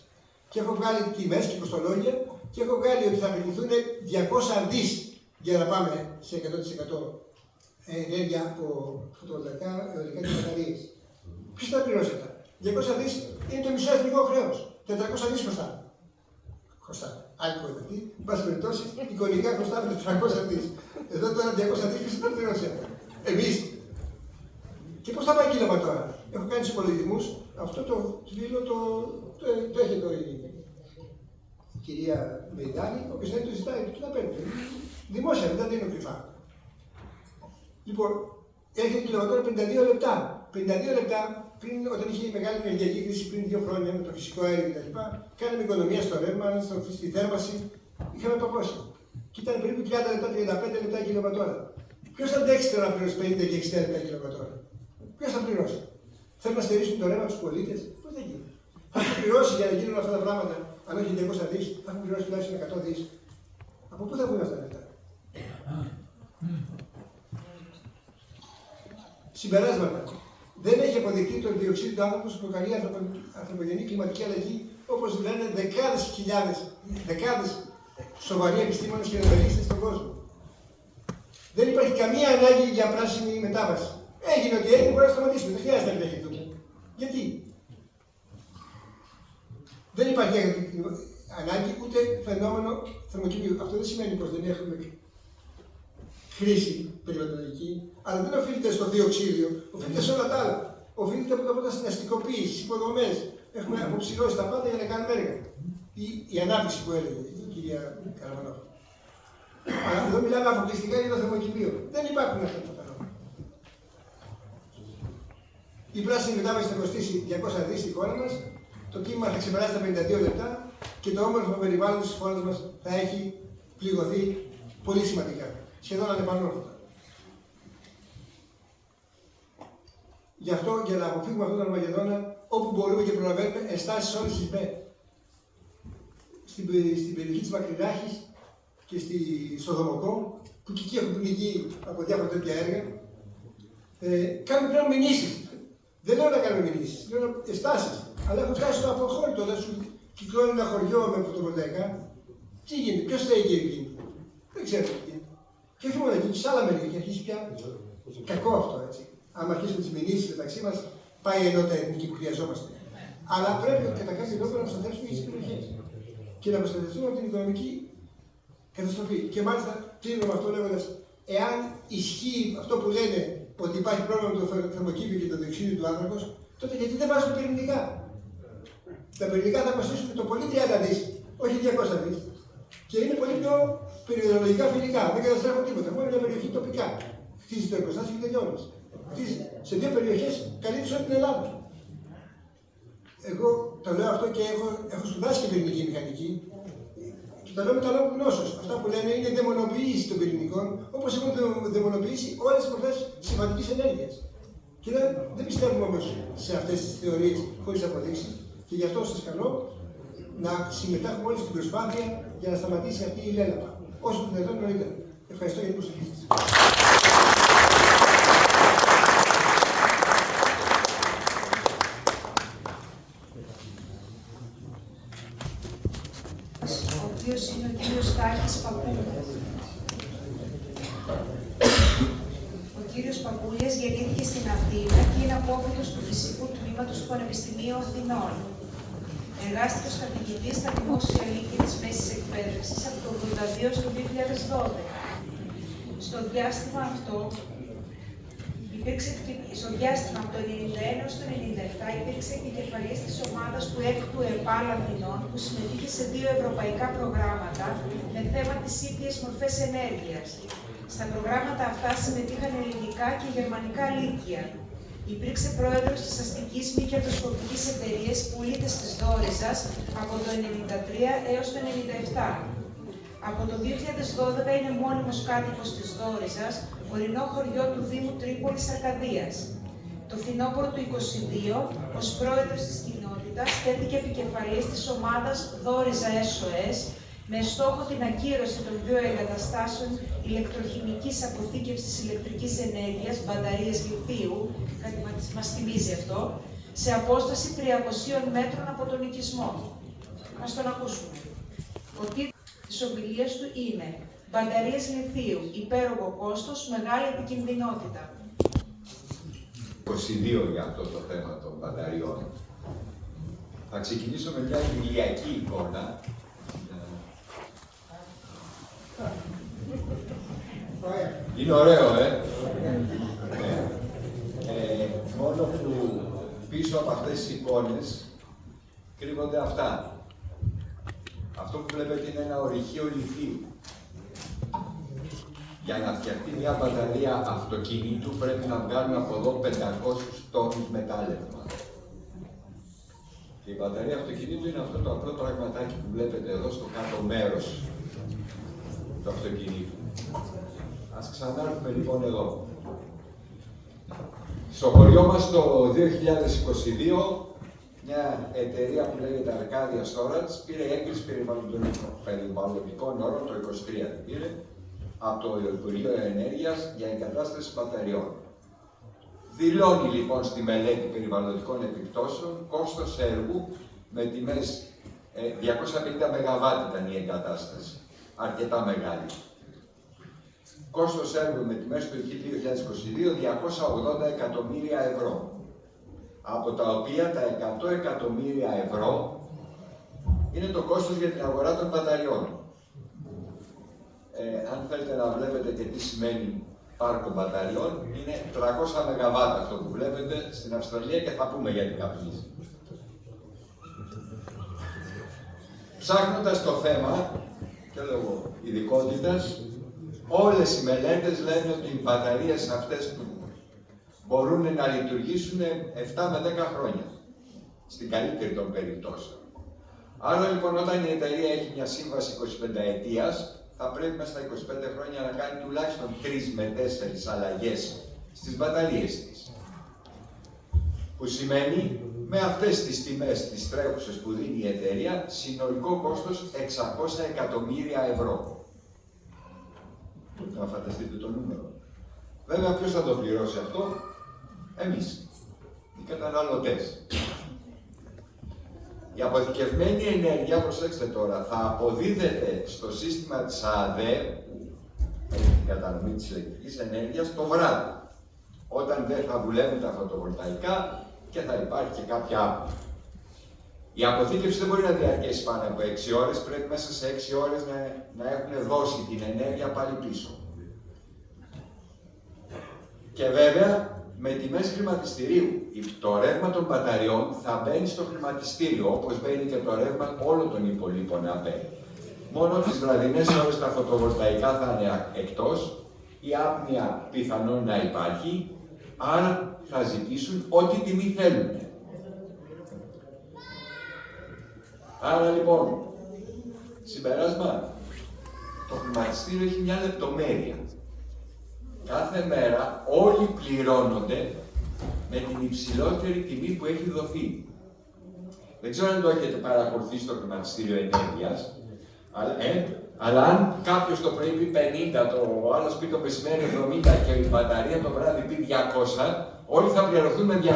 S2: Και έχω βγάλει τιμές και κοστολόγια και έχω βγάλει ότι θα απαιτηθούν 200 δις για να πάμε σε 100% ενέργεια από φωτοβολταϊκά, αιωλικά και μπαταρίες. Ποιος θα πληρώσει αυτά? 200 δις είναι το μισό εθνικό χρέος. 400 δις χρωστάμε. Άλλη κορυφή. Εν πάση περιπτώσει, εικονικά χρωστάμε 400 δις. Εδώ τώρα 200 δις ποιος θα πληρώσει αυτά? Εμείς. Και πώς θα πάει κιλοβατόρα? Έχω κάνει τους υπολογισμούς. Αυτό το φίλο το έχει εδώ η κυρία Μεϊδάνη, ο οποίος δεν το ζητάει, το παίρνει. Δημόσια, δεν τα δίνω κρυφά. Λοιπόν, έρχεται κιλοβατόρα 52 λεπτά. 52 λεπτά πριν, όταν είχε η μεγάλη ενεργειακή κρίση πριν 2 χρόνια με το φυσικό αέριο κτλ., κάναμε οικονομία στο ρεύμα, στη θέρμανση είχαμε παγώσει. Και ήταν περίπου 30 λεπτά, 35 λεπτά κιλοβατόρα. Ποιος θα αντέξει τώρα να πληρώσει 50 και 60 λεπτά κιλοβατόρα? Ποιος θα πληρώσει? Θέλουν να στερήσουν το ρεύμα τους πολίτες? Πώς δεν γίνεται. Θα έχουν πληρώσει για να γίνουν αυτά τα πράγματα, αν όχι 200 δις, θα έχουν πληρώσει τουλάχιστον 100 δις. Από πού θα βγουν αυτά τα λεπτά? Συμπεράσματα. Δεν έχει αποδειχθεί το διοξείδιο του άνθρακος προκαλεί ανθρωπογενή κλιματική αλλαγή, όπως λένε δεκάδες σοβαροί επιστήμονες και ρεαλίστες στον κόσμο. Δεν υπάρχει καμία ανάγκη για πράσινη μετάβαση. Έγινε ό,τι έγινε, μπορεί να σταματήσουμε. Δεν χρειάζεται να επιταχυνθούμε. Γιατί? Δεν υπάρχει ανάγκη ούτε φαινόμενο θερμοκηπίου. Αυτό δεν σημαίνει πως δεν έχουμε χρήση περιβαλλοντική, αλλά δεν οφείλεται στο διοξείδιο, οφείλεται σε όλα τα άλλα. Οφείλεται από στην αστικοποίηση, στις υποδομές. Έχουμε αποψηλώσει τα πάντα για να κάνουμε έργα. Ή η ανάπτυξη που έλεγε η κυρία Καραμανόφ. Αλλά εδώ μιλάμε αποκλειστικά για το θερμοκηπίο. Δεν υπάρχουν αυτά τα φαινόμενα. Η πράσινη μετάβαση θα κοστίσει 200 δις στη χώρα μας, το κύμα θα ξεπεράσει τα 52 λεπτά και το όμορφο περιβάλλον της χώρας μας θα έχει πληγωθεί πολύ σημαντικά. Σχεδόν ανεπανόρθωτα. Γι' αυτό, για να αποφύγουμε αυτόν τον Αρμαγεδόνα, όπου μπορούμε και προλαβαίνουμε ενστάσεις όλες τις ΜΠΕ. Στην περιοχή της Μακρινάχης και στο Δομοκό, που και εκεί έχουν πνιγεί από διάφορα τέτοια έργα, κάνουμε πλέον μηνύσεις. Δεν λέω να κάνουμε μηνύσεις, λέω ενστάσεις. Αλλά έχουν φτάσει στο αποχώρητο, όταν σου κυκλώνει ένα χωριό με φωτοβολταϊκά. Τι γίνεται, ποιος θέλει και εκεί? Δεν ξέρω τι γίνεται. Και όχι μόνο εκεί, και σε άλλα μέρη έχει αρχίσει πια κακό αυτό, έτσι. Αν αρχίσουμε τις μηνύσεις μεταξύ μας, πάει η ενότητα εθνική που χρειαζόμαστε. Αλλά πρέπει κατά κάποιο τρόπο να προστατεύσουμε τις περιοχές και να προστατευτούμε από την οικονομική καταστροφή. Και μάλιστα κλείνω με αυτό λέγοντας, εάν ισχύει αυτό που λένε ότι υπάρχει πρόβλημα με το θερμοκήπιο και το διοξείδιο του άνθρακος, τότε γιατί δεν βάζουμε πυρηνικά? Τα πυρηνικά θα κοστίσουν το πολύ 30 δις, όχι 200 δις. Και είναι πολύ πιο περιβαλλοντικά φιλικά. Δεν καταστρέφουν τίποτα. Μόνο μια περιοχή τοπικά. Χτίζει το εργοστάσιο και τελειώνει. Χτίζει σε δύο περιοχές, καλύπτει όλη την Ελλάδα. Εγώ το λέω αυτό και έχω σπουδάσει και πυρηνική μηχανική. Και το λέω με τα λόγω γνώσεως. Αυτά που λένε είναι δαιμονοποίηση των πυρηνικών, όπως έχουν δαιμονοποιήσει όλες τις μορφές συμβατικής ενέργειας. Και δεν πιστεύουμε όμως σε αυτές τις θεωρίες χωρίς αποδείξεις. Και γι' αυτό σας καλώ να συμμετέχουμε όλοι στην προσπάθεια για να σταματήσει αυτή η λέλαπα. Όσο το δυνατόν νωρίτερα. Ευχαριστώ για την προσοχή σας.
S1: Ο οποίος είναι ο κύριος Τάκης Παπούλιας. Ο κύριος Παπούλιας γεννήθηκε στην Αθήνα και είναι απόφοιτος του Φυσικού Τμήματος του Πανεπιστημίου Αθηνών. Εργάστηκε ως καθηγητής στα δημόσια λύκεια της μέσης εκπαίδευσης από το 1982 στο 2012. Στο διάστημα από το 1991 έως το 1997 υπήρξε επικεφαλής της ομάδας του έκτου ΕΠΑΛ Αθηνών που συμμετείχε σε 2 ευρωπαϊκά προγράμματα με θέμα τις ίδιες μορφές ενέργειας. Στα προγράμματα αυτά συμμετείχαν ελληνικά και γερμανικά λύκεια. Υπήρξε πρόεδρος της αστικής μη κερδοσκοπικής εταιρείας Πολίτες της Δόρυζας από το 1993 έως το 1997. Από το 2012 είναι μόνιμος κάτοικος της Δόρυζας, ορεινό χωριό του Δήμου Τρίπολης Αρκαδίας. Το φθινόπωρο του 2022, ως πρόεδρος της κοινότητας, τέθηκε επικεφαλής της ομάδας Δόρυζα SOS, με στόχο την ακύρωση των 2 εγκαταστάσεων ηλεκτροχημικής αποθήκευσης ηλεκτρικής ενέργειας, μπαταρίες λιθίου, κάτι μας θυμίζει αυτό, σε απόσταση 300 μέτρων από τον οικισμό. Ας τον ακούσουμε. Ο τίτλος της ομιλίας του είναι «Μπαταρίες λιθίου, υπέρογο κόστος, μεγάλη επικινδυνότητα».
S5: 22 για αυτό το θέμα των μπαταριών. Θα ξεκινήσω με μια ηλιακή εικόνα. Είναι ωραίο, μόνο που πίσω από αυτές τις εικόνες κρύβονται αυτά. Αυτό που βλέπετε είναι ένα ορυχείο λιθίου. Για να φτιαχτεί μια μπαταρία αυτοκίνητου πρέπει να βγάλουν από εδώ 500 τόνους μετάλλευμα. Και η μπαταρία αυτοκινήτου είναι αυτό το απλό πραγματάκι που βλέπετε εδώ στο κάτω μέρος του αυτοκινήτου. Ας ξανάρθουμε λοιπόν εδώ. Στο χωριό μας το 2022, μια εταιρεία που λέγεται Arcadia Storage πήρε έγκριση περιβαλλοντικών όρων, το 2023 πήρε, από το Υπουργείο Ενέργειας για εγκατάσταση μπαταριών. Δηλώνει λοιπόν στη μελέτη περιβαλλοντικών επιπτώσεων κόστος έργου με τιμές 250 ΜΒ ήταν η εγκατάσταση, αρκετά μεγάλη. Κόστος έργου με τιμές του 2022 280 εκατομμύρια ευρώ, από τα οποία τα 100 εκατομμύρια ευρώ είναι το κόστος για την αγορά των μπαταριών. Αν θέλετε να βλέπετε και τι σημαίνει πάρκο μπαταριών, είναι 300 ΜΒ αυτό που βλέπετε στην Αυστραλία και θα πούμε γιατί καπνίζει. Ψάχνοντας το θέμα, και λόγω ειδικότητας, όλες οι μελέτες λένε ότι οι μπαταρίες αυτές που μπορούν να λειτουργήσουν 7 με 10 χρόνια, στην καλύτερη των περιπτώσεων. Άρα λοιπόν όταν η εταιρεία έχει μια σύμβαση 25 ετίας, θα πρέπει μέσα στα 25 χρόνια να κάνει τουλάχιστον 3 με 4 αλλαγές στις μπαταρίες της. Που σημαίνει με αυτές τις τιμές τις τρέχουσες που δίνει η εταιρεία, συνολικό κόστος 600 εκατομμύρια ευρώ. Να φανταστείτε το νούμερο. Βέβαια ποιος θα το πληρώσει αυτό? Εμείς, οι καταναλωτές. Η αποθηκευμένη ενέργεια, προσέξτε τώρα, θα αποδίδεται στο σύστημα της ΑΔΕ, που έχει την κατανομή της ηλεκτρικής ενέργειας, το βράδυ, όταν δεν θα δουλεύουν τα φωτοβολταϊκά και θα υπάρχει και κάποια άπλη. Η αποθήκευση δεν μπορεί να διαρκέσει πάνω από 6 ώρες, πρέπει μέσα σε 6 ώρες να έχουν δώσει την ενέργεια πάλι πίσω. Και βέβαια, με τιμές χρηματιστηρίου, το ρεύμα των μπαταριών θα μπαίνει στο χρηματιστήριο, όπως μπαίνει και το ρεύμα όλων των υπολείπων ΑΠΕ. Μόνο τις βραδινές ώρες τα φωτοβολταϊκά θα είναι εκτός, η άπνοια πιθανόν να υπάρχει, άρα θα ζητήσουν ό,τι τιμή θέλουν. Άρα λοιπόν, συμπεράσμα, το χρηματιστήριο έχει μια λεπτομέρεια. Κάθε μέρα όλοι πληρώνονται με την υψηλότερη τιμή που έχει δοθεί. Δεν ξέρω αν το έχετε παρακολουθήσει στο χρηματιστήριο ενέργειας, αλλά αν κάποιος το πρωί πει 50, το άλλος πει το μεσημέρι 70 και η μπαταρία το βράδυ πει 200, όλοι θα πληρωθούν με 200.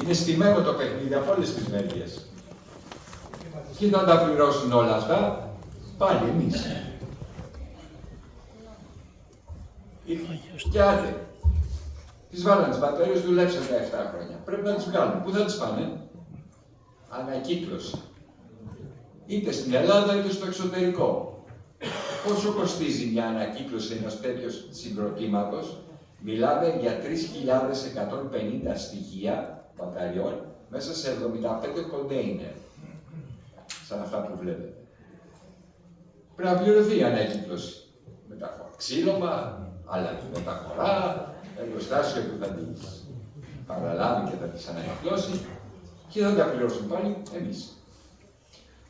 S5: Είναι στημένο το παιχνίδι από όλες τις μεριές. Και θα τα πληρώσουν όλα αυτά, πάλι εμείς. Και άντε, τις βάλανε τις μπαταρίες, δουλέψαν 17 χρόνια. Πρέπει να τις βγάλουν. Πού θα τις πάνε? Ανακύκλωση. Είτε στην Ελλάδα είτε στο εξωτερικό. Πόσο κοστίζει μια ανακύκλωση ενός τέτοιου συγκροτήματος? Μιλάμε για 3.150 στοιχεία μπαταριών μέσα σε 75 κοντέινερ. Σαν αυτά που βλέπετε. Πρέπει να πληρωθεί η ανακύκλωση. Μεταφορά. Ξύλωμα, αλλά και μεταφορά, εργοστάσιο που θα τις παραλάβει και θα τις ανακυκλώσει και θα τα πληρώσουν πάλι εμείς.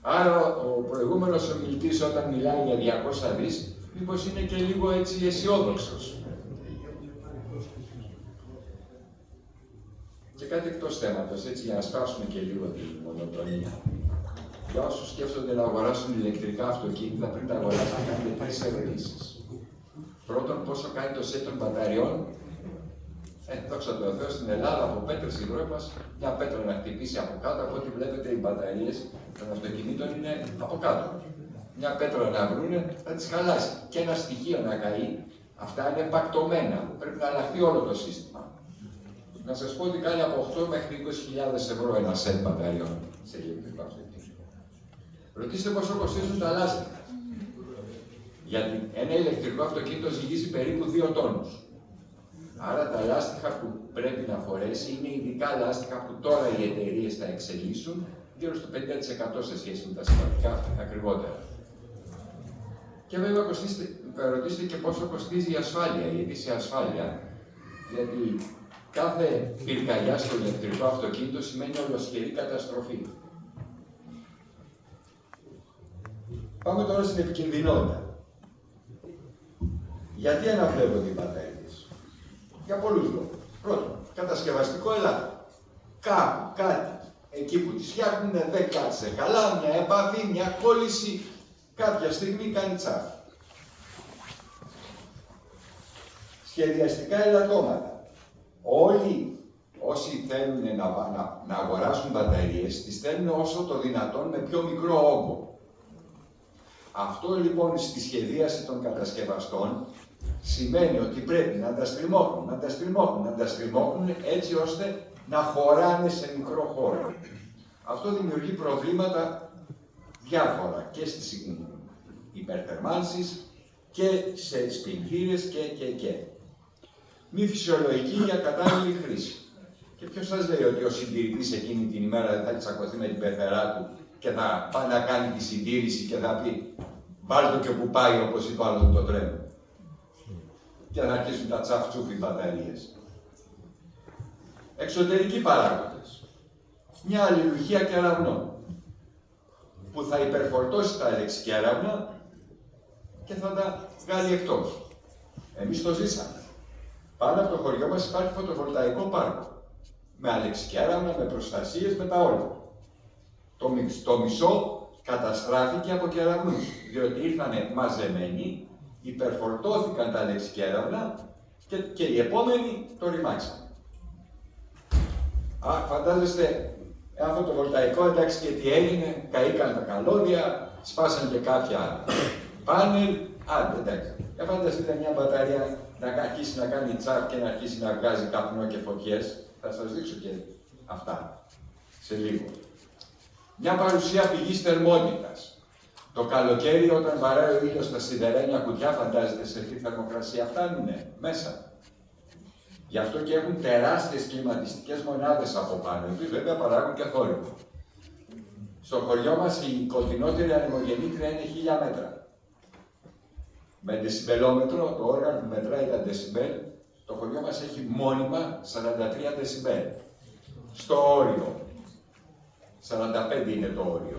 S5: Άρα ο προηγούμενος ομιλητής όταν μιλάει για 200 δις, μήπως είναι και λίγο έτσι αισιόδοξος. Και κάτι εκτός θέματος, έτσι για να σπάσουμε και λίγο τη μονοτονία. Για όσους σκέφτονται να αγοράσουν ηλεκτρικά αυτοκίνητα, πριν τα αγοράσουν, κάνετε 3 ερωτήσεις. Πρώτον, πόσο κάνει το σετ των μπαταριών? Δόξα τω Θεώ, στην Ελλάδα από πέτρες υγρόεπας, μια πέτρα να χτυπήσει από κάτω, από ό,τι βλέπετε οι μπαταρίες των αυτοκινήτων είναι από κάτω. Μια πέτρα να βρούνε, θα τις χαλάσει. Και ένα στοιχείο να καεί, αυτά είναι πακτωμένα. Πρέπει να αλλάχθεί όλο το σύστημα. Να σας πω ότι κάνει από 8 μέχρι 20.000 ευρώ ένα σετ μπαταριών σε ηλεκτρικό αυτοκίνητο. Ρωτήστε πόσο κοστίζουν τα λάστιχα. Γιατί ένα ηλεκτρικό αυτοκίνητο ζυγίζει περίπου 2 τόνους. Άρα τα λάστιχα που πρέπει να φορέσει είναι ειδικά λάστιχα που τώρα οι εταιρείες θα εξελίσσουν γύρω στο 50% σε σχέση με τα σημαντικά ακριβότερα. Και βέβαια ρωτήστε και πόσο κοστίζει η ασφάλεια, η ετήσια ασφάλεια. Γιατί κάθε πυρκαγιά στο ηλεκτρικό αυτοκίνητο σημαίνει ολοσχερή καταστροφή.
S6: Πάμε τώρα στην επικινδυνότητα. Γιατί αναβλέπονται οι μπαταρίες? Για πολλούς λόγους. Πρώτον, κατασκευαστικό ελάττωμα. Κάπου, κάτι, εκεί που τις φτιάχνουν, δεν κάτσε καλά, μια επαφή, μια κόλληση, κάποια στιγμή κάνει τσάφ. Σχεδιαστικά ελαττώματα. Όλοι όσοι θέλουν να αγοράσουν μπαταρίες, τις θέλουν όσο το δυνατόν με πιο μικρό όγκο. Αυτό λοιπόν στη σχεδίαση των κατασκευαστών σημαίνει ότι πρέπει να τα στριμώχνουν έτσι ώστε να χωράνε σε μικρό χώρο. Αυτό δημιουργεί προβλήματα διάφορα και στις υπερθερμάνσεις και στις πλημμύρες και. Μη φυσιολογική για κατάλληλη χρήση. Και ποιος σας λέει ότι ο συντηρητής εκείνη την ημέρα δεν θα τσακωθεί με την πεθερά του και θα πάει να κάνει τη συντήρηση και θα πει βάλ' το και που πάει, όπως είπε άλλο το τρένο. Και θα αρχίσουν τα τσαφτσούφι μπαταρίες. Εξωτερικοί παράγοντες. Μια αλληλουχία κεραυνών που θα υπερφορτώσει τα αλεξικέραυνα και θα τα βγάλει εκτός. Εμείς το ζήσαμε. Πάνω από το χωριό μας υπάρχει φωτοβολταϊκό πάρκο. Με αλεξικέραυνα, με προστασίες, με τα όλα. Το μισό καταστράφηκε από κεραυνούς, διότι ήρθαν μαζεμένοι, υπερφορτώθηκαν τα αλεξικέραυνα και οι επόμενοι το ρημάξαν. Φαντάζεστε, ένα φωτοβολταϊκό, εντάξει, και τι έγινε, καήκαν τα καλώδια, σπάσαν και κάποια πάνελ, εντάξει. Για φανταστείτε μια μπαταρία να αρχίσει να κάνει τσάκ και να αρχίσει να βγάζει καπνό και φωτιές. Θα σας δείξω και αυτά σε λίγο. Μια παρουσία πηγής θερμότητας. Το καλοκαίρι όταν βαράει ο ήλιος στα σιδερένια κουτιά, φαντάζεστε σε τι θερμοκρασία φτάνουνε μέσα. Γι' αυτό και έχουν τεράστιες κλιματιστικές μονάδες από πάνω, οι βέβαια παράγουν και θόρυβο. Στο χωριό μας η κοντινότερη ανεμογεννήτρια είναι 1000 μέτρα. Με δεσιμπελόμετρο, το όργανο που μετράει τα δεσιμπέλ, το χωριό μας έχει μόνιμα 43 δεσιμπέλ. Στο όριο. 45 είναι το όριο.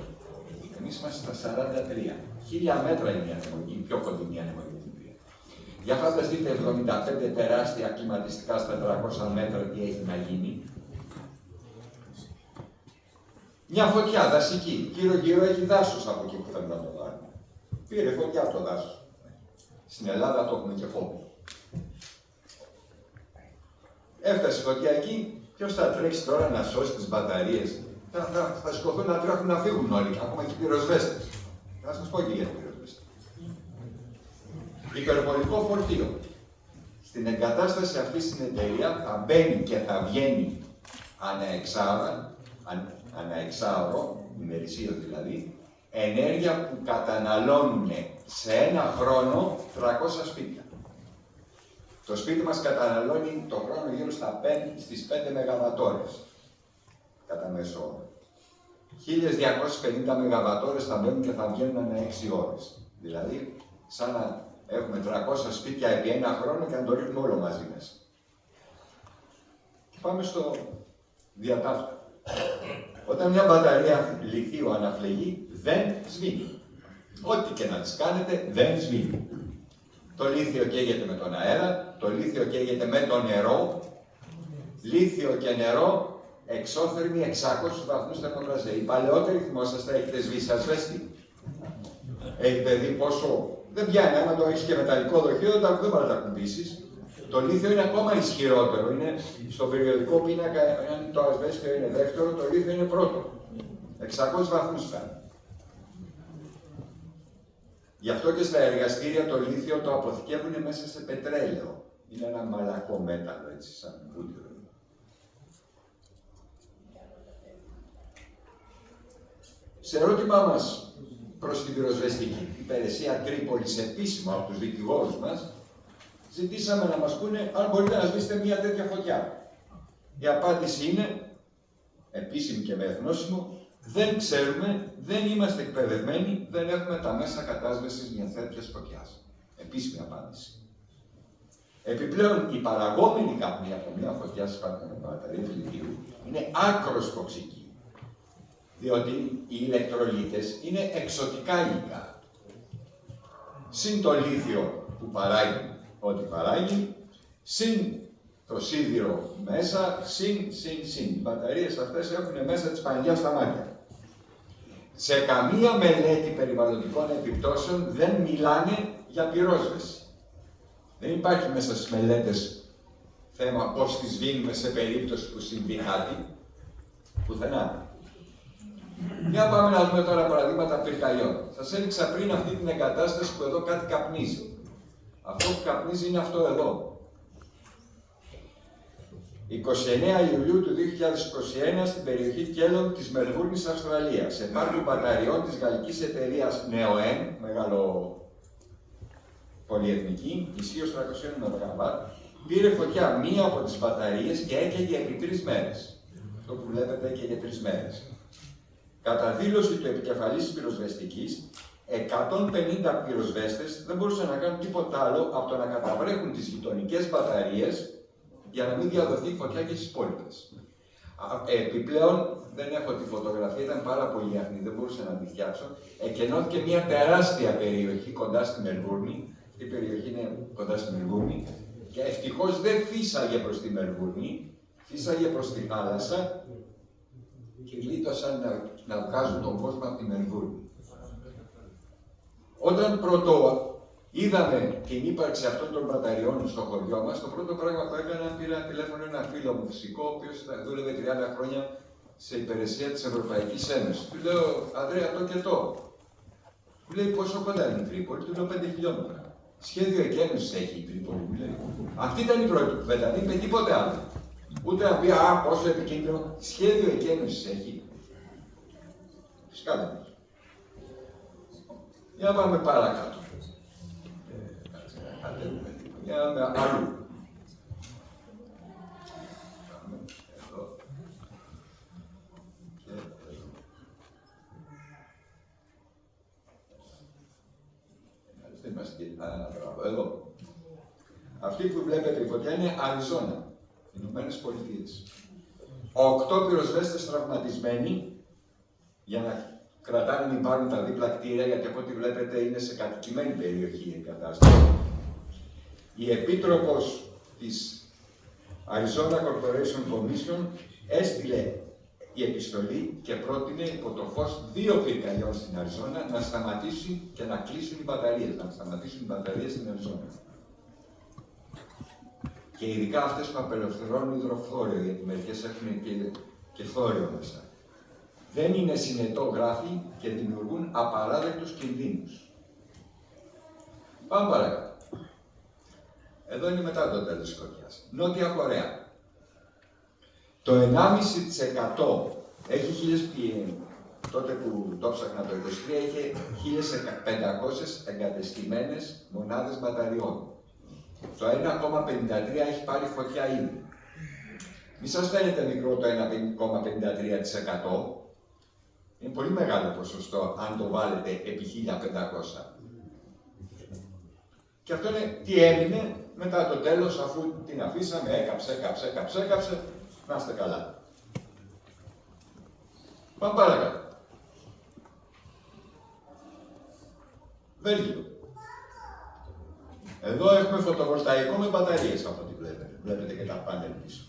S6: Εμείς είμαστε στα 43. 1000 μέτρα είναι η πιο κοντινή ανεμογεννήτρια. Για φανταστείτε 75 τεράστια κλιματιστικά στα 400 μέτρα τι έχει να γίνει. Μια φωτιά δασική. Γύρω-γύρω έχει δάσος από εκεί που θέλουν να το βάλουν. Πήρε φωτιά από το δάσος. Στην Ελλάδα το έχουμε και φόβο. Έφτασε η φωτιά εκεί, ποιος θα τρέξει τώρα να σώσει τις μπαταρίες? Θα σηκωθούν να τρέχουν να φύγουν όλοι, ακόμα και οι πυροσβέστες. Θα σας πω και για την πυροσβέστες. Υπερβολικό φορτίο. Στην εγκατάσταση αυτή στην εταιρεία θα μπαίνει και θα βγαίνει ανά εξάωρο, ημερησίω δηλαδή, ενέργεια που καταναλώνουν σε ένα χρόνο 300 σπίτια. Το σπίτι μας καταναλώνει το χρόνο γύρω στις 5 μεγαβατόρες κατά μέσο όρο. 1250 μεγαβατόρες θα μπαίνουν και θα βγαίνουν ανά 6 ώρες. Δηλαδή, σαν να έχουμε 300 σπίτια επί ένα χρόνο και να το ρίχνουμε όλο μαζί μέσα. Και πάμε στο διατάφτα. Όταν μια μπαταρία λιθίου αναφλεγεί, δεν σβήνει. Ό,τι και να τις κάνετε, δεν σβήνει. Το λίθιο καίγεται με τον αέρα, το λίθιο καίγεται με το νερό. Λίθιο και νερό, εξώθερμοι 600 βαθμούς θερμοκρασία. Οι παλαιότεροι θυμόσαστε, έχετε σβήσει ασβέστη. Έχετε δει πόσο δεν πιάνει, άμα το έχεις και μεταλλικό δοχείο, δεν μπορεί να τα κουμπίσεις. Το λίθιο είναι ακόμα ισχυρότερο. Είναι στο περιοδικό πίνακα, αν το ασβέστιο είναι δεύτερο, το λίθιο είναι πρώτο. 600 βαθμούς φτάνει. Γι' αυτό και στα εργαστήρια το λίθιο το αποθηκεύουν μέσα σε πετρέλαιο. Είναι ένα μαλακό μέταλλο, έτσι, σαν βούτυρο. Σε ερώτημά μας προς την πυροσβεστική υπηρεσία Τρίπολης, επίσημα από τους δικηγόρους μας, ζητήσαμε να μας πούνε αν μπορείτε να σβήσετε μια τέτοια φωτιά. Η απάντηση είναι, επίσημη και με εθνόσημο, δεν ξέρουμε, δεν είμαστε εκπαιδευμένοι, δεν έχουμε τα μέσα κατάσβεσης μιας τέτοιας φωτιάς. Επίσημη απάντηση. Επιπλέον, η παραγόμενη καπνή από μια φωτιά στις μπαταρίες λιθίου είναι άκρως τοξική. Διότι οι ηλεκτρολίτες είναι εξωτικά υλικά. συν το λίθιο που παράγει ό,τι παράγει, συν το σίδηρο μέσα, συν. Οι μπαταρίες αυτές έχουν μέσα της Παναγιάς στα μάτια. Σε καμία μελέτη περιβαλλοντικών επιπτώσεων δεν μιλάνε για πυρόσβεση. Δεν υπάρχει μέσα στις μελέτες θέμα πώς τις σβήνουμε σε περίπτωση που συμβεί κάτι. Πουθενά. Για πάμε να δούμε τώρα παραδείγματα πυρκαγιών. Σας έδειξα πριν αυτή την εγκατάσταση που εδώ κάτι καπνίζει. Αυτό που καπνίζει είναι αυτό εδώ. 29 Ιουλίου του 2021 στην περιοχή Κέλλον της Μελβούρνης, Αυστραλία, σε πάρκο μπαταριών της γαλλικής εταιρείας Neoen, μεγάλο πολυεθνική, ισχύως 300 ΜΒ, πήρε φωτιά μία από τις μπαταρίες και έκαιγε επί 3 μέρες. Αυτό που βλέπετε έκαιγε 3 μέρες. Κατά δήλωση του επικεφαλής της πυροσβεστικής, 150 πυροσβέστες δεν μπορούσαν να κάνουν τίποτα άλλο από το να καταβρέχουν τις γειτονικές μπαταρίες για να μην διαδοθεί φωτιά και στις υπόλοιπες. Επιπλέον, δεν έχω τη φωτογραφία, ήταν πάρα πολύ αχνή, δεν μπορούσα να τη φτιάξω. Εκενώθηκε μια τεράστια περιοχή κοντά στη Μελβούρνη. Αυτή η περιοχή είναι κοντά στη Μελβούρνη. Και ευτυχώς δεν φύσαγε προς τη Μελβούρνη, φύσαγε προς τη θάλασσα και γλίτωσαν να βγάζουν τον κόσμο από τη Μελβούρνη. Όταν πρώτο είδαμε την ύπαρξη αυτών των μπαταριών στο χωριό μας, το πρώτο πράγμα που έκανα, πήρα τηλέφωνο ένα φίλο μου φυσικό, ο οποίος δούλευε 30 χρόνια σε υπηρεσία της Ευρωπαϊκής Ένωσης. Του λέω, Ανδρέα, το και το. Μου λέει, πόσο κοντά είναι η Τρίπολη, του λέω 5 χιλιόμετρα. Σχέδιο εκένωσης έχει η Τρίπολη, μου λέει. Αυτή ήταν η πρώτη κουβέντα, δεν είπε τίποτε άλλο. Ούτε να πει, πόσο επικίνδυνο. Σχέδιο εκένωσης έχει. Φυσικά δεν έχει. Για να πάμε παρακάτω. Για να πάμε αλλού. Εδώ. Και εδώ. Είμαστε εδώ. Αυτή που βλέπετε η φωτιά είναι Αριζόνα, Ηνωμένες Πολιτείες. 8 πυροσβέστες τραυματισμένοι για να κρατάνε μην πάρουν τα δίπλα κτίρια, γιατί από ό,τι βλέπετε είναι σε κατοικημένη περιοχή η κατάσταση. Η επίτροπος της Arizona Corporation Commission έστειλε η επιστολή και πρότεινε υπό το φως 2 πυρκαγιών στην Αριζόνα να σταματήσουν και να κλείσουν οι μπαταρίες, να σταματήσουν οι μπαταρίες στην Αριζόνα. Και ειδικά αυτές που απελευθερώνουν υδροφθόριο, γιατί μερικές έχουν και θόριο μέσα. Δεν είναι συνετό γράφει και δημιουργούν απαράδεκτους κινδύνους. Πάμε παρακάτω. Εδώ είναι μετά το τέλος της φωτιάς. Νότια Κορέα. Το 1,5% έχει 1.000 τότε που το ψάχνα το 23 είχε 1.500 εγκατεστημένες μονάδες μπαταριών. Το 1,53 έχει πάρει φωτιά ήδη. Μη σας φαίνεται μικρό το 1,53%. Είναι πολύ μεγάλο ποσοστό αν το βάλετε επί 1.500. Και αυτό είναι τι έμεινε μετά το τέλος, αφού την αφήσαμε, έκαψε, να είστε καλά. Πάμε παρακάτω. Βέλγιο. Εδώ έχουμε φωτοβολταϊκό με μπαταρίες από ό,τι βλέπετε. Βλέπετε και τα πάνελ πίσω.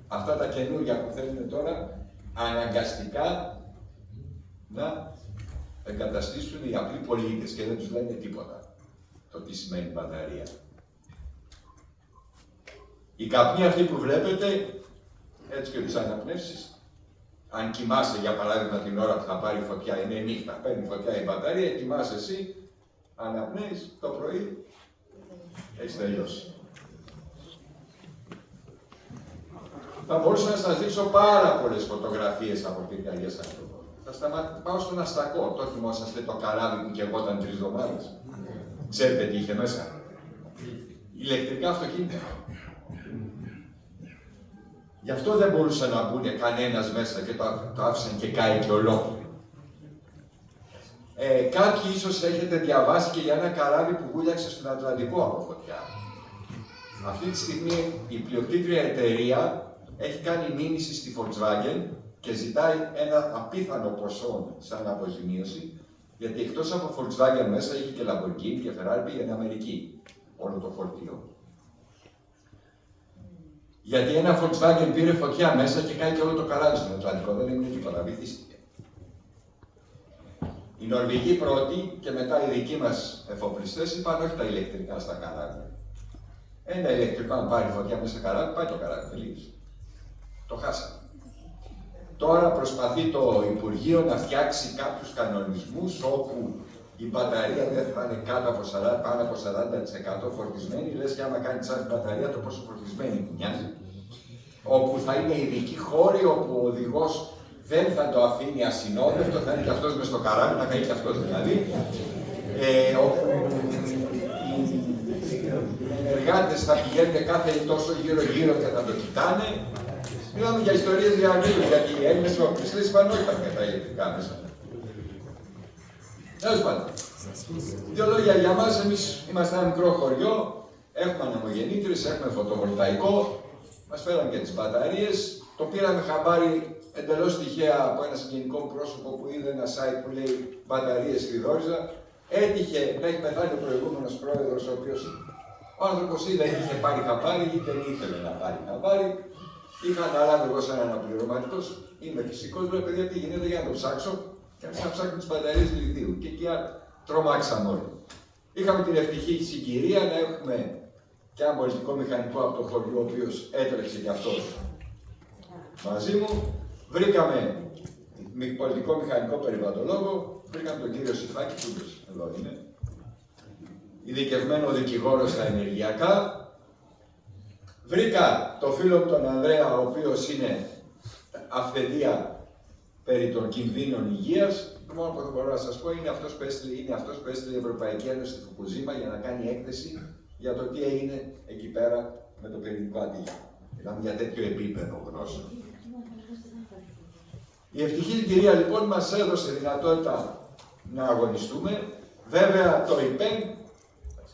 S6: Αυτά τα καινούργια που θέλουν τώρα αναγκαστικά να εγκαταστήσουν οι απλοί πολίτες και δεν τους λένε τίποτα το τι σημαίνει μπαταρία. Οι καπνοί αυτοί που βλέπετε, έτσι και τις αναπνεύσεις, αν κοιμάσαι για παράδειγμα την ώρα που θα πάρει φωτιά, είναι νύχτα, παίρνει φωτιά η μπαταρία, κοιμάσαι εσύ, αναπνέεις το πρωί, έχεις τελειώσει. Θα μπορούσα να σας δείξω πάρα πολλές φωτογραφίες από πυρκαγιές ανθρώπων. Θα πάω στον Αστακό. Το θυμόσαστε το καράβι που καιγόταν 3 εβδομάδες. Ξέρετε τι είχε μέσα. Ηλεκτρικά αυτοκίνητα. Γι' αυτό δεν μπορούσε να μπουν κανένας μέσα και το άφησαν και κάει και ολόκληρο. Κάποιοι ίσως έχετε διαβάσει και για ένα καράβι που βούλιαξε στον Ατλαντικό από φωτιά. Αυτή τη στιγμή η πλειοκτήτρια εταιρεία έχει κάνει μήνυση στη Volkswagen και ζητάει ένα απίθανο ποσό σαν αποζημίωση Γιατί εκτός από Volkswagen μέσα είχε και Lamborghini και Ferrari, πήγαινε Αμερική όλο το φορτίο. Γιατί ένα Volkswagen πήρε φωτιά μέσα και κάνει και όλο το καράβι στον Ατλαντικό, δεν έμεινε τίποτα, βυθίστηκε. Οι Νορβηγοί πρώτοι και μετά οι δικοί μας εφοπλιστές είπαν όχι τα ηλεκτρικά στα καράβια. Ένα ηλεκτρικό, αν πάρει φωτιά μέσα στο καράβι, πάει το καράβι, τελείωσε. Το χάσαμε. Τώρα προσπαθεί το Υπουργείο να φτιάξει κάποιους κανονισμούς όπου η μπαταρία δεν θα είναι κάτω από 40, πάνω από 40% φορτισμένη. Λες και άμα κάνει τσάρτ μπαταρία, το πόσο φορτισμένη που μοιάζει. Όπου θα είναι ειδικοί χώροι, όπου ο οδηγός δεν θα το αφήνει ασυνόδευτο, θα είναι και αυτός μες στο καράβι, να κάνει και αυτός δηλαδή. Όπου οι εργάτες θα πηγαίνουν κάθε τόσο γύρω-γύρω και θα το κοιτάνε. Μιλάμε για ιστορίες για αγγέλους, γιατί οι Έλληνες εφοπλιστές είπαν όχι τα τα ηλεκτρικά μέσα. Τέλος πάντων. Δύο λόγια για μας, εμείς είμαστε ένα μικρό χωριό, έχουμε ανεμογεννήτριες, έχουμε φωτοβολταϊκό, μας φέραν και τις μπαταρίες. Το πήραμε χαμπάρι εντελώς τυχαία από ένα συγγενικό πρόσωπο που είδε ένα site που λέει μπαταρίες στη Δόριζα. Έτυχε να έχει πεθάνει ο προηγούμενος πρόεδρος, ο οποίος ο άνθρωπος ή δεν είχε πάρει χαμπάρι ή δεν ήθελε να πάρει χαμπάρι. Είχα αναλάβει εγώ σαν αναπληρωματικός, είμαι φυσικός, λέω παιδιά τι γίνεται για να το ψάξω και να ψάχνω τις μπαταρίες λιθίου. Και εκεί τρομάξαμε όλοι. Είχαμε την ευτυχή συγκυρία να έχουμε και ένα πολιτικό μηχανικό από το χωριό, ο οποίος έτρεξε κι αυτός μαζί μου. Βρήκαμε πολιτικό μηχανικό περιβαλλοντολόγο, βρήκαμε τον κύριο Σιφάκη, που εδώ είναι, ειδικευμένο δικηγόρο στα ενεργειακά. Βρήκα το φίλο μου τον Ανδρέα, ο οποίος είναι αυθεντία περί των κινδύνων υγείας. Το μόνο που μπορώ να σας πω είναι αυτός που έστειλε η Ευρωπαϊκή Ένωση στη Φουκουζίμα για να κάνει έκθεση για το τι έγινε εκεί πέρα με το πυρηνικό ατύχημα. Μιλάμε για τέτοιο επίπεδο γνώσεων. Η ευτυχή κυρία λοιπόν μας έδωσε δυνατότητα να αγωνιστούμε. Βέβαια το ΙΠΕΝ,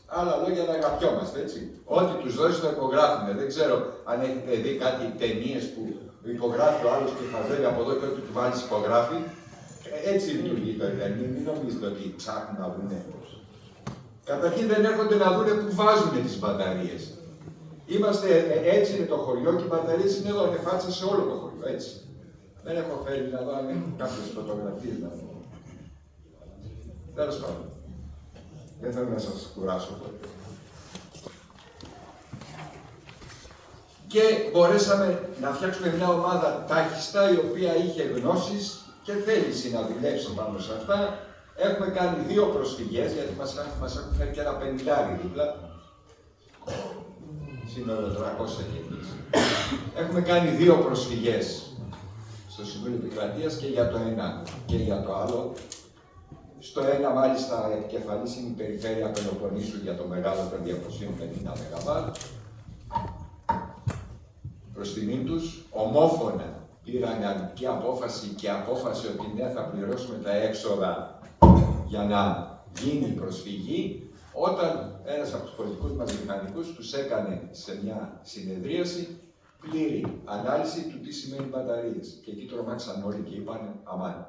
S6: άλλα λόγια να αγαπιόμαστε, έτσι. Ό,τι τους δώσει το υπογράφουμε. Δεν ξέρω αν έχετε δει κάτι ταινίες που υπογράφει ο άλλος και χαζεύει από εδώ και ό,τι του βάλεις υπογράφει. Έτσι λειτουργεί το ΙΠΕΝ. Μην νομίζετε ότι ψάχνουν να βρουν. Καταρχήν δεν έρχονται να δουν που βάζουν τις μπαταρίες. Είμαστε έτσι με το χωριό και οι μπαταρίες είναι εδώ, είναι φάτσα σε όλο το χωριό, έτσι. Δεν έχω φέρει να δω αν έχουν κάποιες φωτογραφίες να δω. Τέλος πάντων. Δεν θέλω να σας κουράσω πολύ. Και μπορέσαμε να φτιάξουμε μια ομάδα τάχιστα η οποία είχε γνώσεις και θέληση να δουλέψει πάνω σε αυτά. Έχουμε κάνει 2 προσφυγές, γιατί μας έχουν φέρει και ένα 50 δίπλα. Σύνολο 300 και εμείς. Έχουμε κάνει 2 προσφυγές στο Συμβούλιο Επικρατείας και για το ένα και για το άλλο. Στο ένα, μάλιστα, επικεφαλής είναι η Περιφέρεια Πελοποννήσου για το μεγάλο των 250 ΜΒ. Προς τιμήν τους, ομόφωνα πήραν αρνητική απόφαση και απόφαση ότι ναι, θα πληρώσουμε τα έξοδα για να γίνει η προσφυγή, όταν ένας από τους πολιτικούς μας μηχανικούς τους έκανε σε μια συνεδρίαση πλήρη ανάλυση του τι σημαίνει μπαταρίες. Και εκεί τρομάξαν όλοι και είπαν αμάν.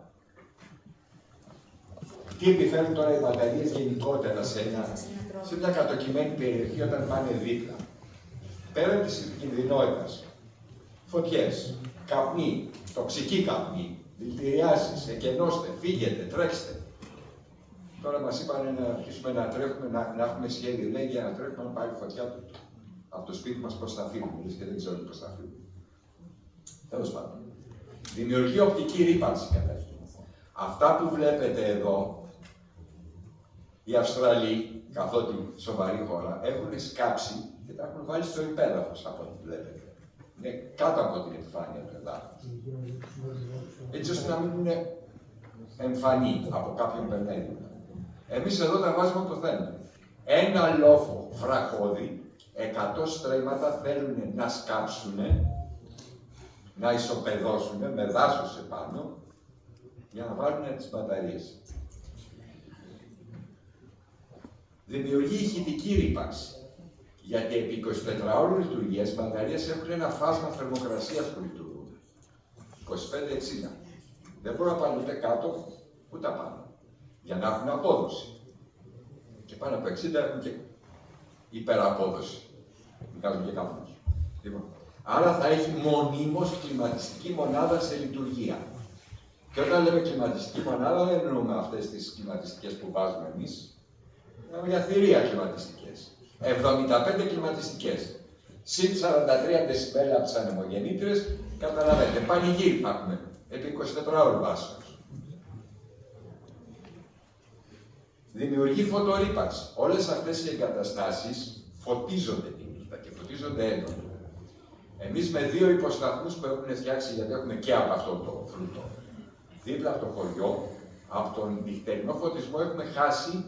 S6: Τι επιφέρουν τώρα οι μπαταρίες γενικότερα σε μια κατοικημένη περιοχή όταν πάνε δίπλα. Πέραν της κινδυνότητας, φωτιές, καπνί, τοξική καπνί, δηλητηριάσεις, εκενώστε, φύγετε, τρέξτε. Τώρα μας είπαν να αρχίσουμε να τρέχουμε, να έχουμε σχέδιο, λέει, για να τρέχουμε να πάρει φωτιά από το σπίτι μας προς τα φύγουμε, και δεν ξέρω πώς θα φύγουμε. Τέλος πάντων. Δημιουργεί οπτική ρύπανση καταρχήν. Αυτά που βλέπετε εδώ, οι Αυστραλοί, καθότι σοβαρή χώρα, έχουν σκάψει και τα έχουν βάλει στο υπέδαφος από ό,τι βλέπετε. Είναι κάτω από την επιφάνεια του εδάφους. Έτσι ώστε να μην είναι εμφανή από κάποιον περνένιο. Εμείς εδώ τα βάζουμε όπου θέλουμε. Ένα λόφο φραχώδη, 100 στρέμματα θέλουν να σκάψουν, να ισοπεδώσουν με δάσος επάνω, για να βάλουν τις μπαταρίες. Δημιουργεί ηχητική ρύπανση. Γιατί επί 24 ώρου λειτουργίας οι μπαταρίες έχουν ένα φάσμα θερμοκρασίας που λειτουργούν. 25-60. Δεν μπορούν να πάνε ούτε κάτω, ούτε πάνω. για να έχουν απόδοση. Και πάνω από 60 έχουν και υπεραπόδοση. Βγάζουν και καπνούς. Λοιπόν, άρα θα έχει μονίμως κλιματιστική μονάδα σε λειτουργία. Και όταν λέμε κλιματιστική μονάδα, δεν εννοούμε αυτές τις κλιματιστικές που βάζουμε εμείς. Μιλάμε για θηρία κλιματιστικές. 75 κλιματιστικές. Συν 43 δεσιμπέλα από τις ανεμογεννήτρες, καταλαβαίνετε, πανηγύρι θα έχουμε επί 24 ώρες βάσεως. Δημιουργεί φωτορύπανση. Όλες αυτές οι εγκαταστάσεις φωτίζονται τη νύχτα και φωτίζονται έντονα. Εμείς με 2 υποσταθμούς που έχουν φτιάξει, γιατί έχουμε και από αυτό το φρούτο, δίπλα από το χωριό, από τον νυχτερινό φωτισμό έχουμε χάσει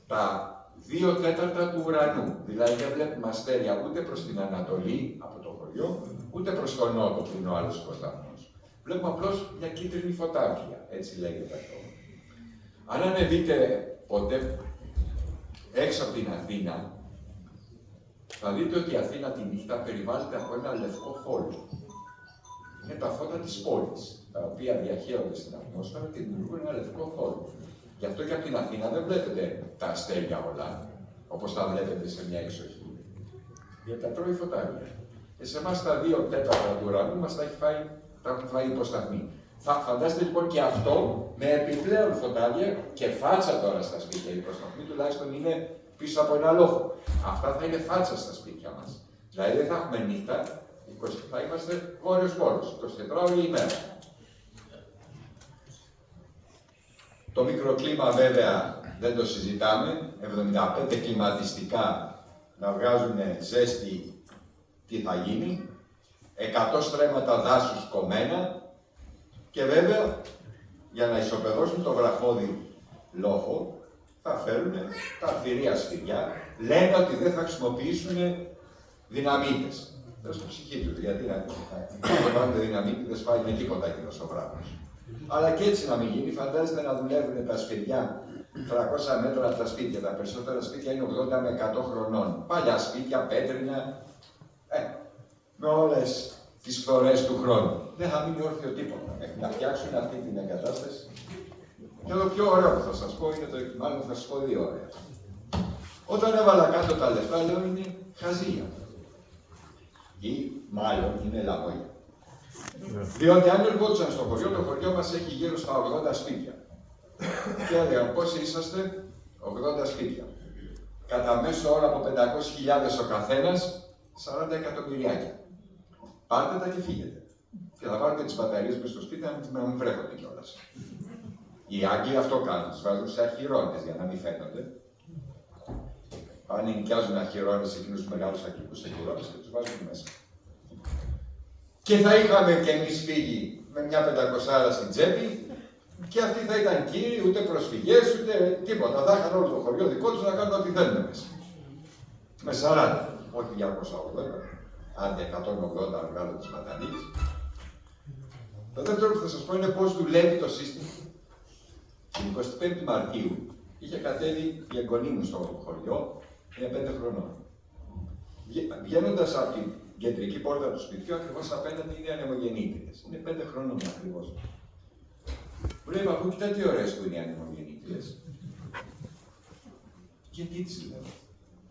S6: τα 2/4 του ουρανού. Δηλαδή δεν βλέπουμε αστέρια ούτε προς την Ανατολή από το χωριό, ούτε προς τον Νότο που είναι ο άλλος υποσταθμός. Βλέπουμε απλώς μια κίτρινη φωτάκια, έτσι λέγεται αυτό. Αν ανεβείτε ποτέ έξω από την Αθήνα, θα δείτε ότι η Αθήνα τη νύχτα περιβάλλεται από ένα λευκό φόλο. Είναι τα φώτα της πόλης, τα οποία διαχέονται στην ατμόσφαιρα και δημιουργούν ένα λευκό φόλο. Γι' αυτό και από την Αθήνα δεν βλέπετε τα αστέρια όλα, όπως τα βλέπετε σε μια εξοχή. Γιατί τα τρώει φωτάρια. Και σε εμάς τα 2/4 του ουρανού μας τα έχουν φάει υποσταθμοί. Φαντάστε λοιπόν και αυτό με επιπλέον φωτάρια και φάτσα τώρα στα σπίτια. Οι υποσταθμοί τουλάχιστον είναι πίσω από ένα λόφο. Αυτά θα είναι φάτσα στα σπίτια μας. Δηλαδή δεν θα έχουμε νύχτα, θα είμαστε βόρειος πόλος, 24 ώρες η ημέρα. Το μικροκλίμα βέβαια δεν το συζητάμε, 75 κλιματιστικά να βγάζουν ζέστη, τι θα γίνει, 100 στρέμματα δάσους κομμένα και βέβαια για να ισοπεδώσουν το βραχώδη λόφο θα φέρουν τα θηρία σφυριά, λένε ότι δεν θα χρησιμοποιήσουν δυναμίτες. Δεν στο ψυχή τους, γιατί να βάλουν δυναμίτη δεν σφάει με τίποτα εκείνος ο βράχος. Αλλά και έτσι να μην γίνει, φαντάζεστε να δουλεύουν τα σφυριά 300 μέτρα από τα σπίτια. Τα περισσότερα σπίτια είναι 80 με 100 χρονών. Παλιά σπίτια, πέτρινα, με όλες τις φθορές του χρόνου. Δεν θα μείνει όρθιο τίποτα. Μέχρι να φτιάξουν αυτή την εγκατάσταση. Και το πιο ωραίο που θα σας πω είναι το μάλλον θα σας πω 2 ωραία. Όταν έβαλα κάτω τα λεφτά, λέω είναι χαζία. Ή μάλλον είναι λαμόγια. Διότι αν ερχόντουσαν στο χωριό, το χωριό μας έχει γύρω στα 80 σπίτια. Και έλεγαν πόσοι είσαστε, 80 σπίτια. Κατά μέσο όρο από 500.000 ο καθένας, 40 εκατομμυριάκια. Πάρτε τα και φύγετε. Και θα βάλετε τις μπαταρίες μες στο σπίτι να μην βρέχονται κιόλας. Οι Άγγλοι αυτό κάνουν, τις βάζουν σε αχυρώνες για να μην φαίνονται. Πάνε νοικιάζουν αχυρώνες εκείνους τους μεγάλους αγγλικούς αχυρώνες και τους βάζουν μέσα. Και θα είχαμε κι εμείς φύγει με μια 500 στην τσέπη και αυτοί θα ήταν κύριοι, ούτε προσφυγές, ούτε τίποτα. Θα είχαν όλο το χωριό δικό τους να κάνουν ό,τι θέλουν μέσα. Με 40, όχι 280, άντε 180 να βγάλω τις μπαταρίες. Το δεύτερο που θα σας πω είναι πώς δουλεύει το σύστημα. Την 25η Μαρτίου είχε κατέβει η εγγονή μου στο χωριό, είναι 5 χρονών. Βγαίνοντας από την κεντρική πόρτα του σπιτιού, ακριβώς απέναντι είναι οι ανεμογεννήτριες. Είναι 5 χρονών ακριβώς. Μου λέει, παππού, κοίτα τι ωραίες που είναι οι ανεμογεννήτριες. Γιατί τις λέω,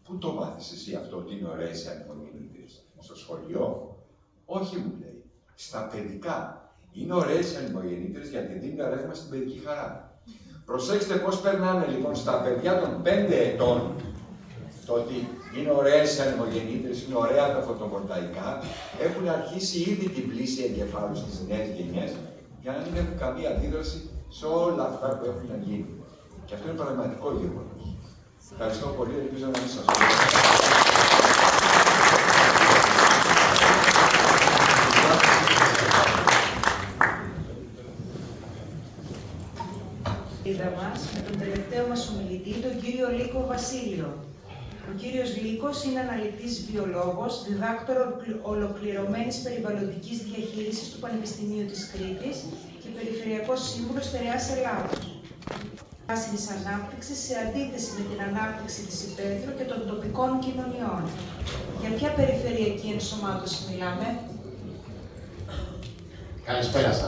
S6: πού το μάθεις εσύ αυτό ότι είναι ωραίες οι ανεμογεννήτριες, στο σχολείο? Όχι, μου λέει, στα παιδικά. Είναι ωραίες οι ανεμογεννήτριες γιατί δίνουν ρεύμα στην παιδική χαρά. Προσέξτε πώς περνάνε λοιπόν στα παιδιά των 5 ετών το ότι είναι ωραίες οι ανεμογεννήτριες, είναι ωραία τα φωτοβολταϊκά, έχουν αρχίσει ήδη την πλήση εγκεφάλου στις νέες γενιές για να μην έχουν καμία αντίδραση σε όλα αυτά που έχουν να γίνει. Και αυτό είναι πραγματικό γεγονός. Ευχαριστώ πολύ, ελπίζω να μην σας πω.
S1: Μας, με τον τελευταίο μας ομιλητή, τον κύριο Λύκο Βασίλειο. Ο κύριος Λύκος είναι αναλυτής βιολόγος, διδάκτορο ολοκληρωμένης περιβαλλοντικής διαχείρισης του Πανεπιστημίου της Κρήτης και περιφερειακός σύμβουλος Στερεάς Ελλάδος. Πράσινης ανάπτυξης σε αντίθεση με την ανάπτυξη της υπαίθρου και των τοπικών κοινωνιών. Για ποια περιφερειακή ενσωμάτωση μιλάμε?
S4: Καλησπέρα σας.